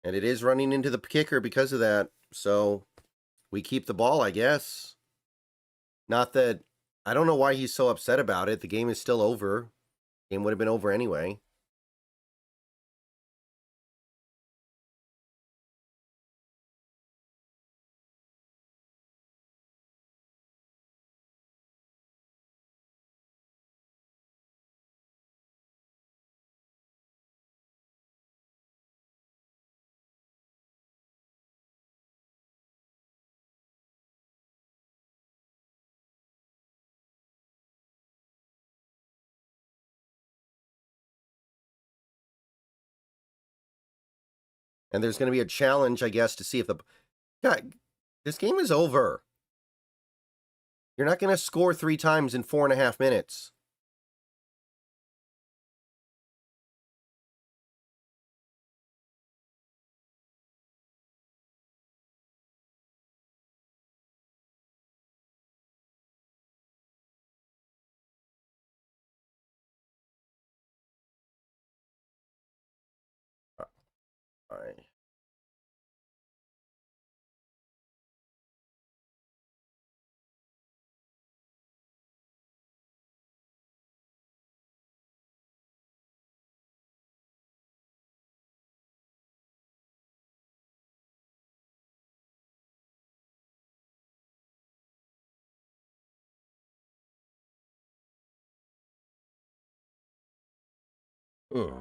And it is running into the kicker because of that. So we keep the ball, I guess. Not that, I don't know why he's so upset about it. The game is still over. Game would have been over anyway. And there's going to be a challenge, I guess, to see if the... God, this game is over. You're not going to score 3 times in 4.5 minutes. All right. Ugh.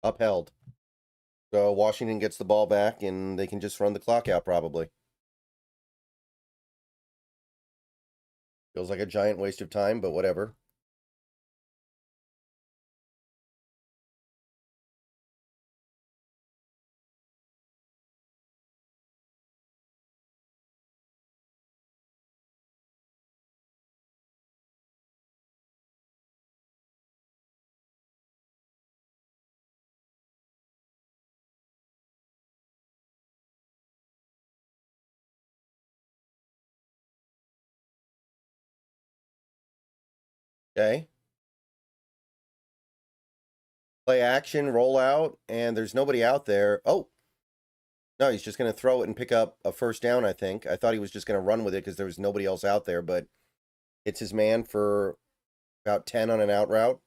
Upheld. So Washington gets the ball back, and they can just run the clock out, probably. Feels like a giant waste of time, but whatever. Okay. Play action, roll out, and there's nobody out there. Oh, no, he's just going to throw it and pick up a first down, I think. I thought he was just going to run with it because there was nobody else out there, but it's his man for about 10 on an out route.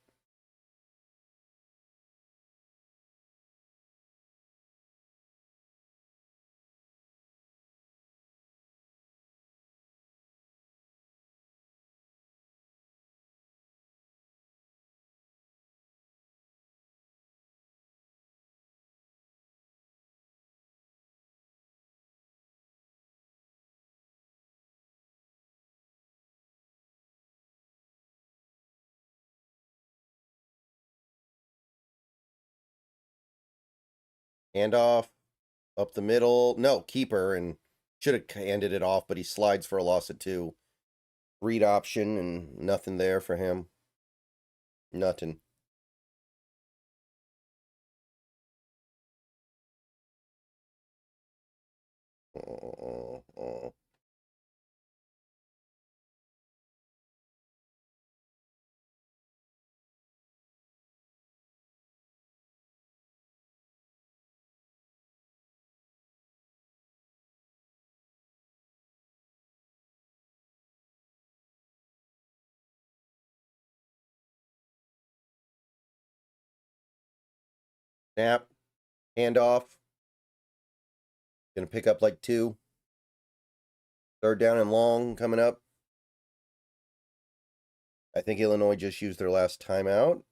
Handoff up the middle. No, keeper, and should have handed it off, but he slides for a loss of 2. Read option, and nothing there for him. Nothing. Oh. Snap. Handoff. Gonna pick up like 2. Third down and long coming up. I think Illinois just used their last timeout.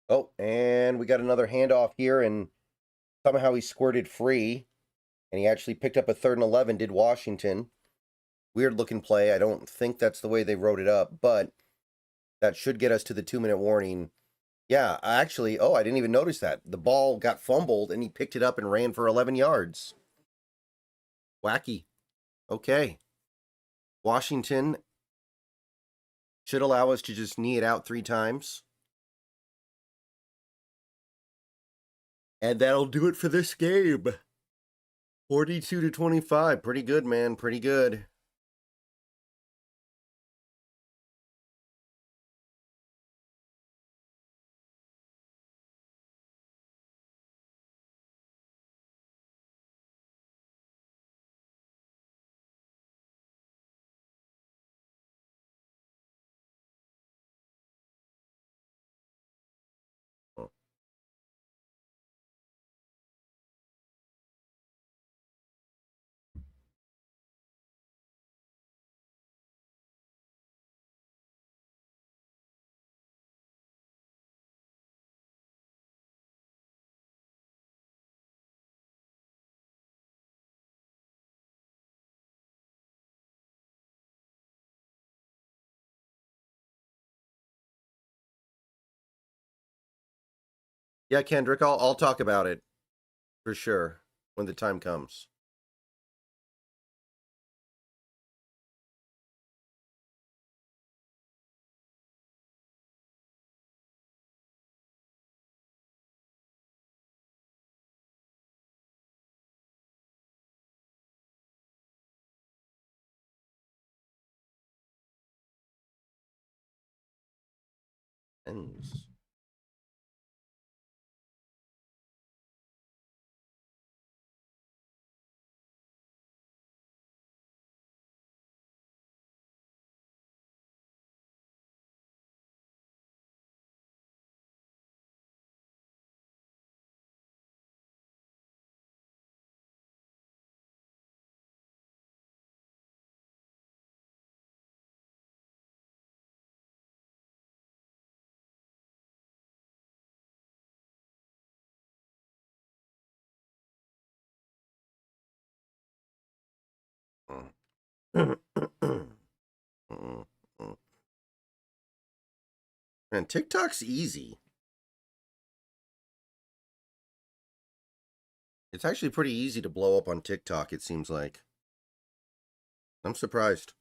Oh, and we got another handoff here, and somehow he squirted free, and he actually picked up a 3rd and 11, did Washington. Weird looking play. I don't think that's the way they wrote it up, but that should get us to the 2-minute warning. Yeah, actually, I didn't even notice that. The ball got fumbled, and he picked it up and ran for 11 yards. Wacky. Okay. Washington should allow us to just knee it out 3 times. And that'll do it for this game. 42-25. Pretty good, man. Pretty good. Yeah, Kendrick, I'll talk about it for sure when the time comes. Ends. Man, TikTok's easy. It's actually pretty easy to blow up on TikTok, it seems like. I'm surprised.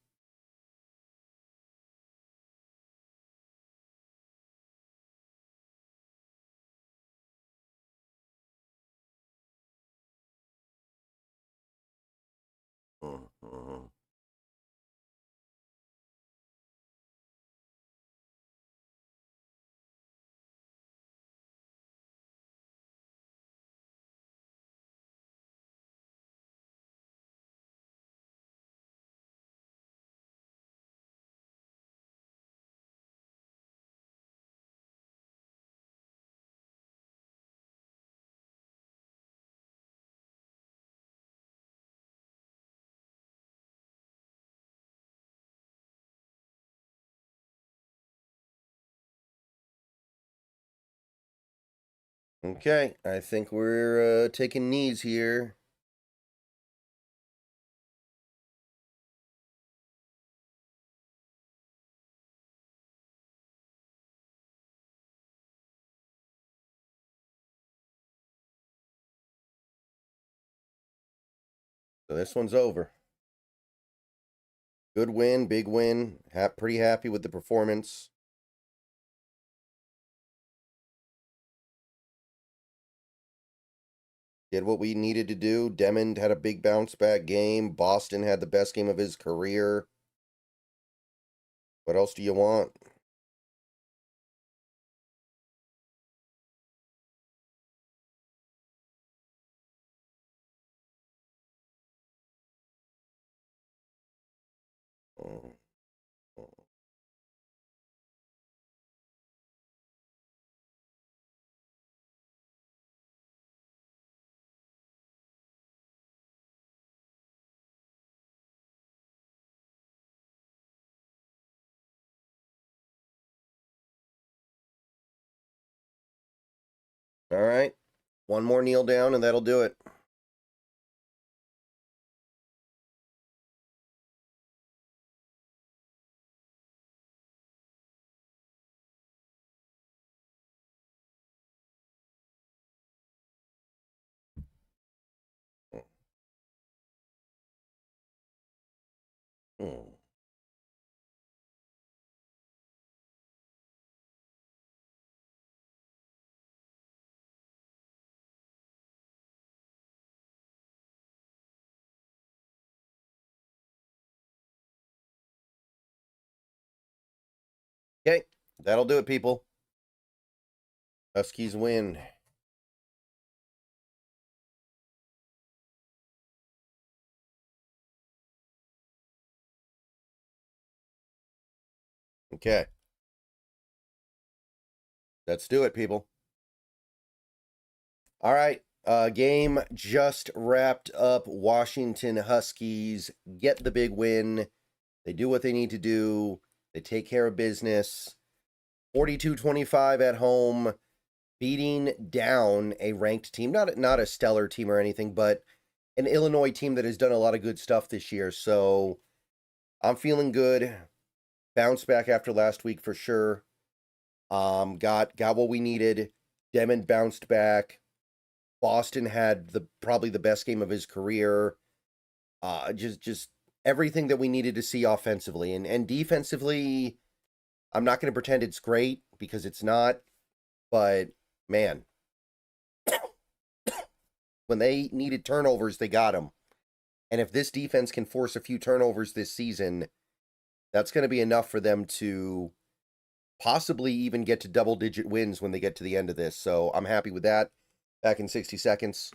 Okay, I think we're taking knees here. So this one's over. Good win, big win. Pretty happy with the performance. Did what we needed to do. Demond had a big bounce back game. Boston had the best game of his career. What else do you want? Oh, oh. All right. One more kneel down and that'll do it. Oh. Okay, that'll do it, people. Huskies win. Okay. Let's do it, people. All right. Game just wrapped up. Washington Huskies get the big win. They do what they need to do. They take care of business. 42-25 at home, beating down a ranked team. Not a stellar team or anything, but an Illinois team that has done a lot of good stuff this year. So I'm feeling good. Bounce back after last week for sure. Got what we needed. Demon bounced back. Boston had probably the best game of his career. Just everything that we needed to see offensively. And defensively, I'm not going to pretend it's great because it's not. But, man, when they needed turnovers, they got them. And if this defense can force a few turnovers this season, that's going to be enough for them to possibly even get to double-digit wins when they get to the end of this. So I'm happy with that. Back in 60 seconds.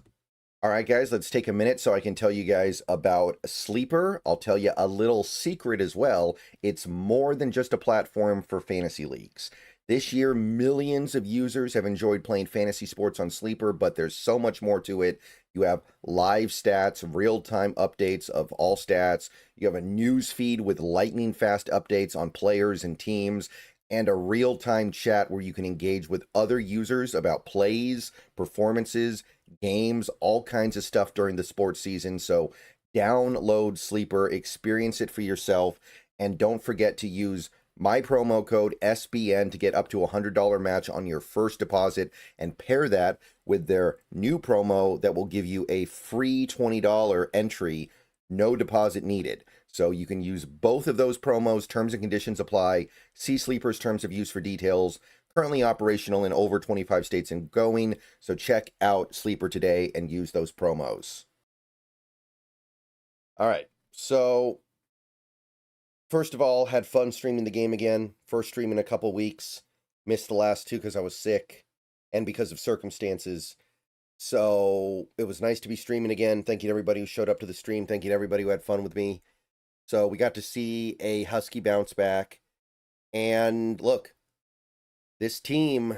All right, guys, let's take a minute so I can tell you guys about Sleeper. I'll tell you a little secret as well. It's more than just a platform for fantasy leagues. This year, millions of users have enjoyed playing fantasy sports on Sleeper, but there's so much more to it. You have live stats, real-time updates of all stats. You have a news feed with lightning-fast updates on players and teams, and a real-time chat where you can engage with other users about plays, performances, games, all kinds of stuff during the sports season. So download Sleeper, experience it for yourself, and don't forget to use my promo code SBN to get up to a $100 match on your first deposit, and pair that with their new promo that will give you a free $20 entry, no deposit needed. So you can use both of those promos. Terms and conditions apply. See Sleeper's terms of use for details. Currently operational in over 25 states and going. So check out Sleeper today and use those promos. All right. So first of all, had fun streaming the game again. First stream in a couple weeks. Missed the last two because I was sick and because of circumstances. So it was nice to be streaming again. Thank you to everybody who showed up to the stream. Thank you to everybody who had fun with me. So we got to see a Husky bounce back. And look, this team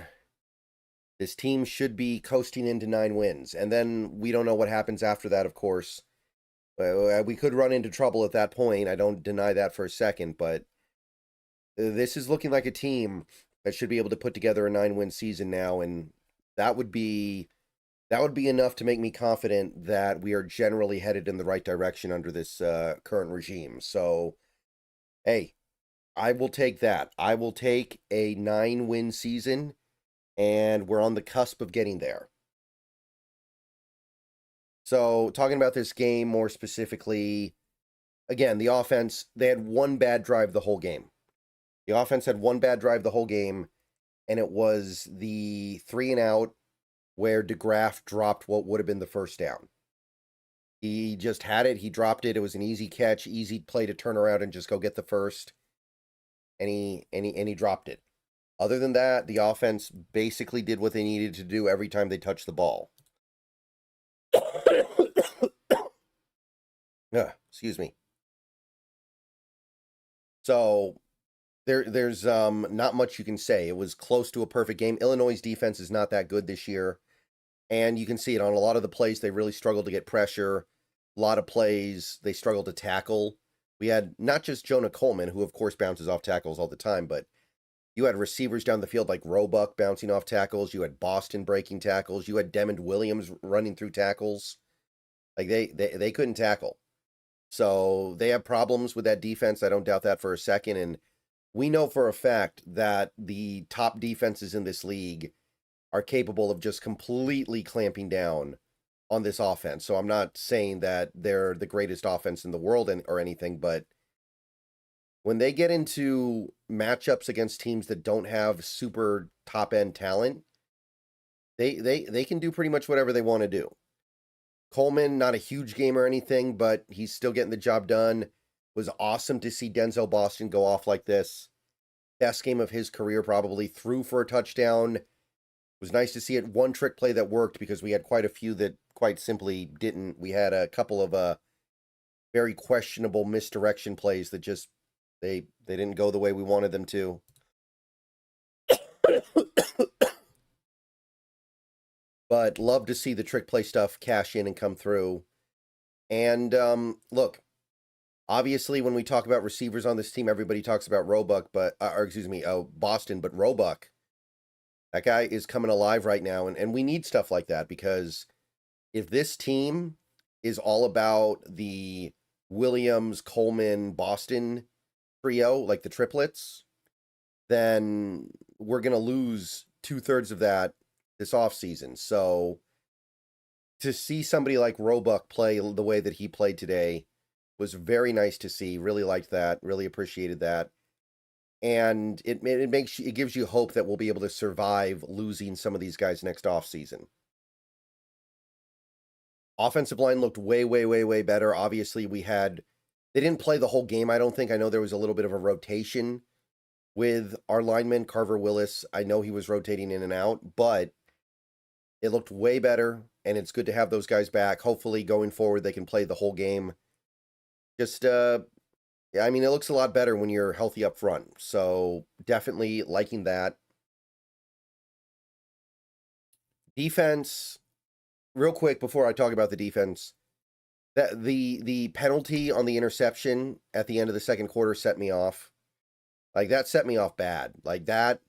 should be coasting into 9 wins. And then we don't know what happens after that, of course. We could run into trouble at that point. I don't deny that for a second. But this is looking like a team that should be able to put together a 9-win season now. And that would be enough to make me confident that we are generally headed in the right direction under this current regime. So, hey, I will take that. I will take a 9-win season, and we're on the cusp of getting there. So, talking about this game more specifically, again, the offense, they had one bad drive the whole game. The offense had one bad drive the whole game, and it was the 3-and-out where DeGraff dropped what would have been the first down. He just had it. He dropped it. It was an easy catch, easy play to turn around and just go get the first. And he dropped it. Other than that, the offense basically did what they needed to do every time they touched the ball. Excuse me. So there's not much you can say. It was close to a perfect game. Illinois' defense is not that good this year. And you can see it on a lot of the plays. They really struggled to get pressure. A lot of plays, they struggled to tackle. We had not just Jonah Coleman, who of course bounces off tackles all the time, but you had receivers down the field like Roebuck bouncing off tackles. You had Boston breaking tackles. You had Demond Williams running through tackles. Like they couldn't tackle. So they have problems with that defense. I don't doubt that for a second. And we know for a fact that the top defenses in this league are capable of just completely clamping down on this offense. So I'm not saying that they're the greatest offense in the world or anything, but when they get into matchups against teams that don't have super top-end talent, they can do pretty much whatever they want to do. Coleman, not a huge game or anything, but he's still getting the job done. It was awesome to see Denzel Boston go off like this. Best game of his career, probably. Threw for a touchdown. It was nice to see it. One trick play that worked because we had quite a few that quite simply didn't. We had a couple of very questionable misdirection plays that just they didn't go the way we wanted them to. But love to see the trick play stuff cash in and come through. And look, obviously when we talk about receivers on this team, everybody talks about Roebuck, Boston, but Roebuck, that guy is coming alive right now. And we need stuff like that, because if this team is all about the Williams, Coleman, Boston trio, like the triplets, then we're going to lose 2/3 of that this offseason. So to see somebody like Roebuck play the way that he played today was very nice to see. Really liked that. Really appreciated that. And it gives you hope that we'll be able to survive losing some of these guys next offseason. Offensive line looked way, way, way, way better. Obviously, they didn't play the whole game, I don't think. I know there was a little bit of a rotation with our lineman, Carver Willis. I know he was rotating in and out, but it looked way better, and it's good to have those guys back. Hopefully, going forward, they can play the whole game. Just, yeah, I mean, it looks a lot better when you're healthy up front. So definitely liking that. Defense, real quick before I talk about the defense, that the penalty on the interception at the end of the second quarter set me off. Like, that set me off bad. Like, that,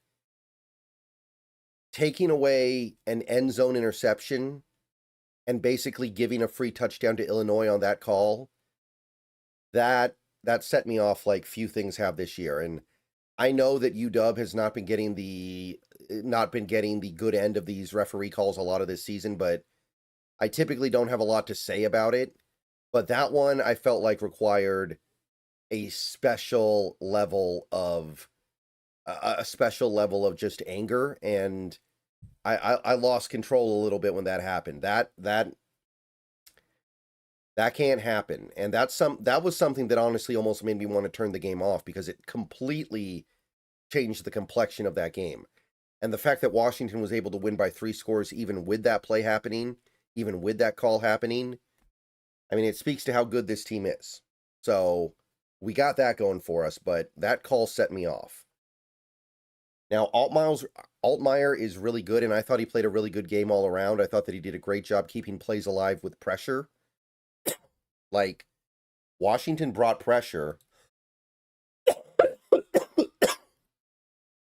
taking away an end zone interception and basically giving a free touchdown to Illinois on that call, that set me off like few things have this year. And I know that UW has not been getting the good end of these referee calls a lot of this season, but I typically don't have a lot to say about it. But that one I felt like required a special level of just anger, and I lost control a little bit when that happened. That can't happen. And that was something that honestly almost made me want to turn the game off, because it completely changed the complexion of that game. And the fact that Washington was able to win by 3 scores even with that play happening, even with that call happening, I mean, it speaks to how good this team is. So we got that going for us, but that call set me off. Now, Altmaier is really good, and I thought he played a really good game all around. I thought that he did a great job keeping plays alive with pressure. Like, Washington brought pressure.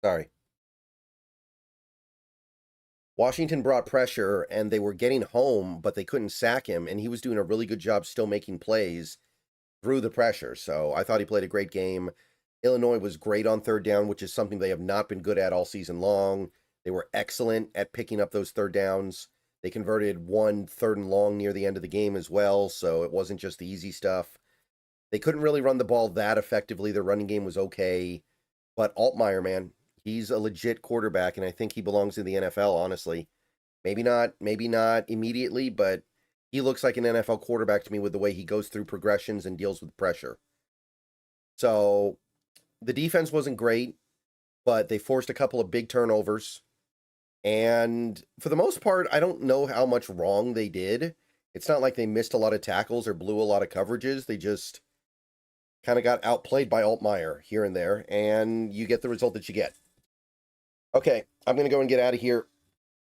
Sorry. Washington brought pressure, and they were getting home, but they couldn't sack him, and he was doing a really good job still making plays through the pressure. So I thought he played a great game. Illinois was great on third down, which is something they have not been good at all season long. They were excellent at picking up those third downs. They converted 1 3rd and long near the end of the game as well, so it wasn't just the easy stuff. They couldn't really run the ball that effectively. Their running game was okay. But Altmaier, man, he's a legit quarterback, and I think he belongs in the NFL, honestly. Maybe not immediately, but he looks like an NFL quarterback to me with the way he goes through progressions and deals with pressure. So the defense wasn't great, but they forced a couple of big turnovers. And for the most part, I don't know how much wrong they did. It's not like they missed a lot of tackles or blew a lot of coverages. They just kind of got outplayed by Altmaier here and there, and you get the result that you get. Okay, I'm going to go and get out of here.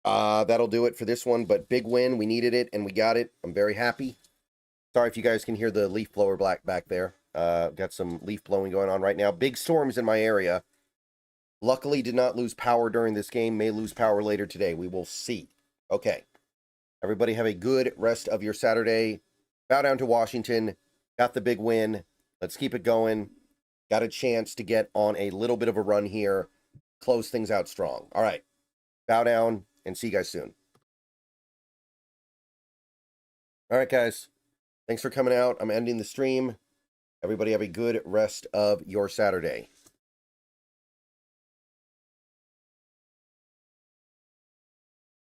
That'll do it for this one, but big win. We needed it, and we got it. I'm very happy. Sorry if you guys can hear the leaf blower back there. Got some leaf blowing going on right now. Big storms in my area. Luckily, did not lose power during this game. May lose power later today. We will see. Okay. Everybody have a good rest of your Saturday. Bow down to Washington. Got the big win. Let's keep it going. Got a chance to get on a little bit of a run here. Close things out strong. All right. Bow down and see you guys soon. All right, guys. Thanks for coming out. I'm ending the stream. Everybody have a good rest of your Saturday.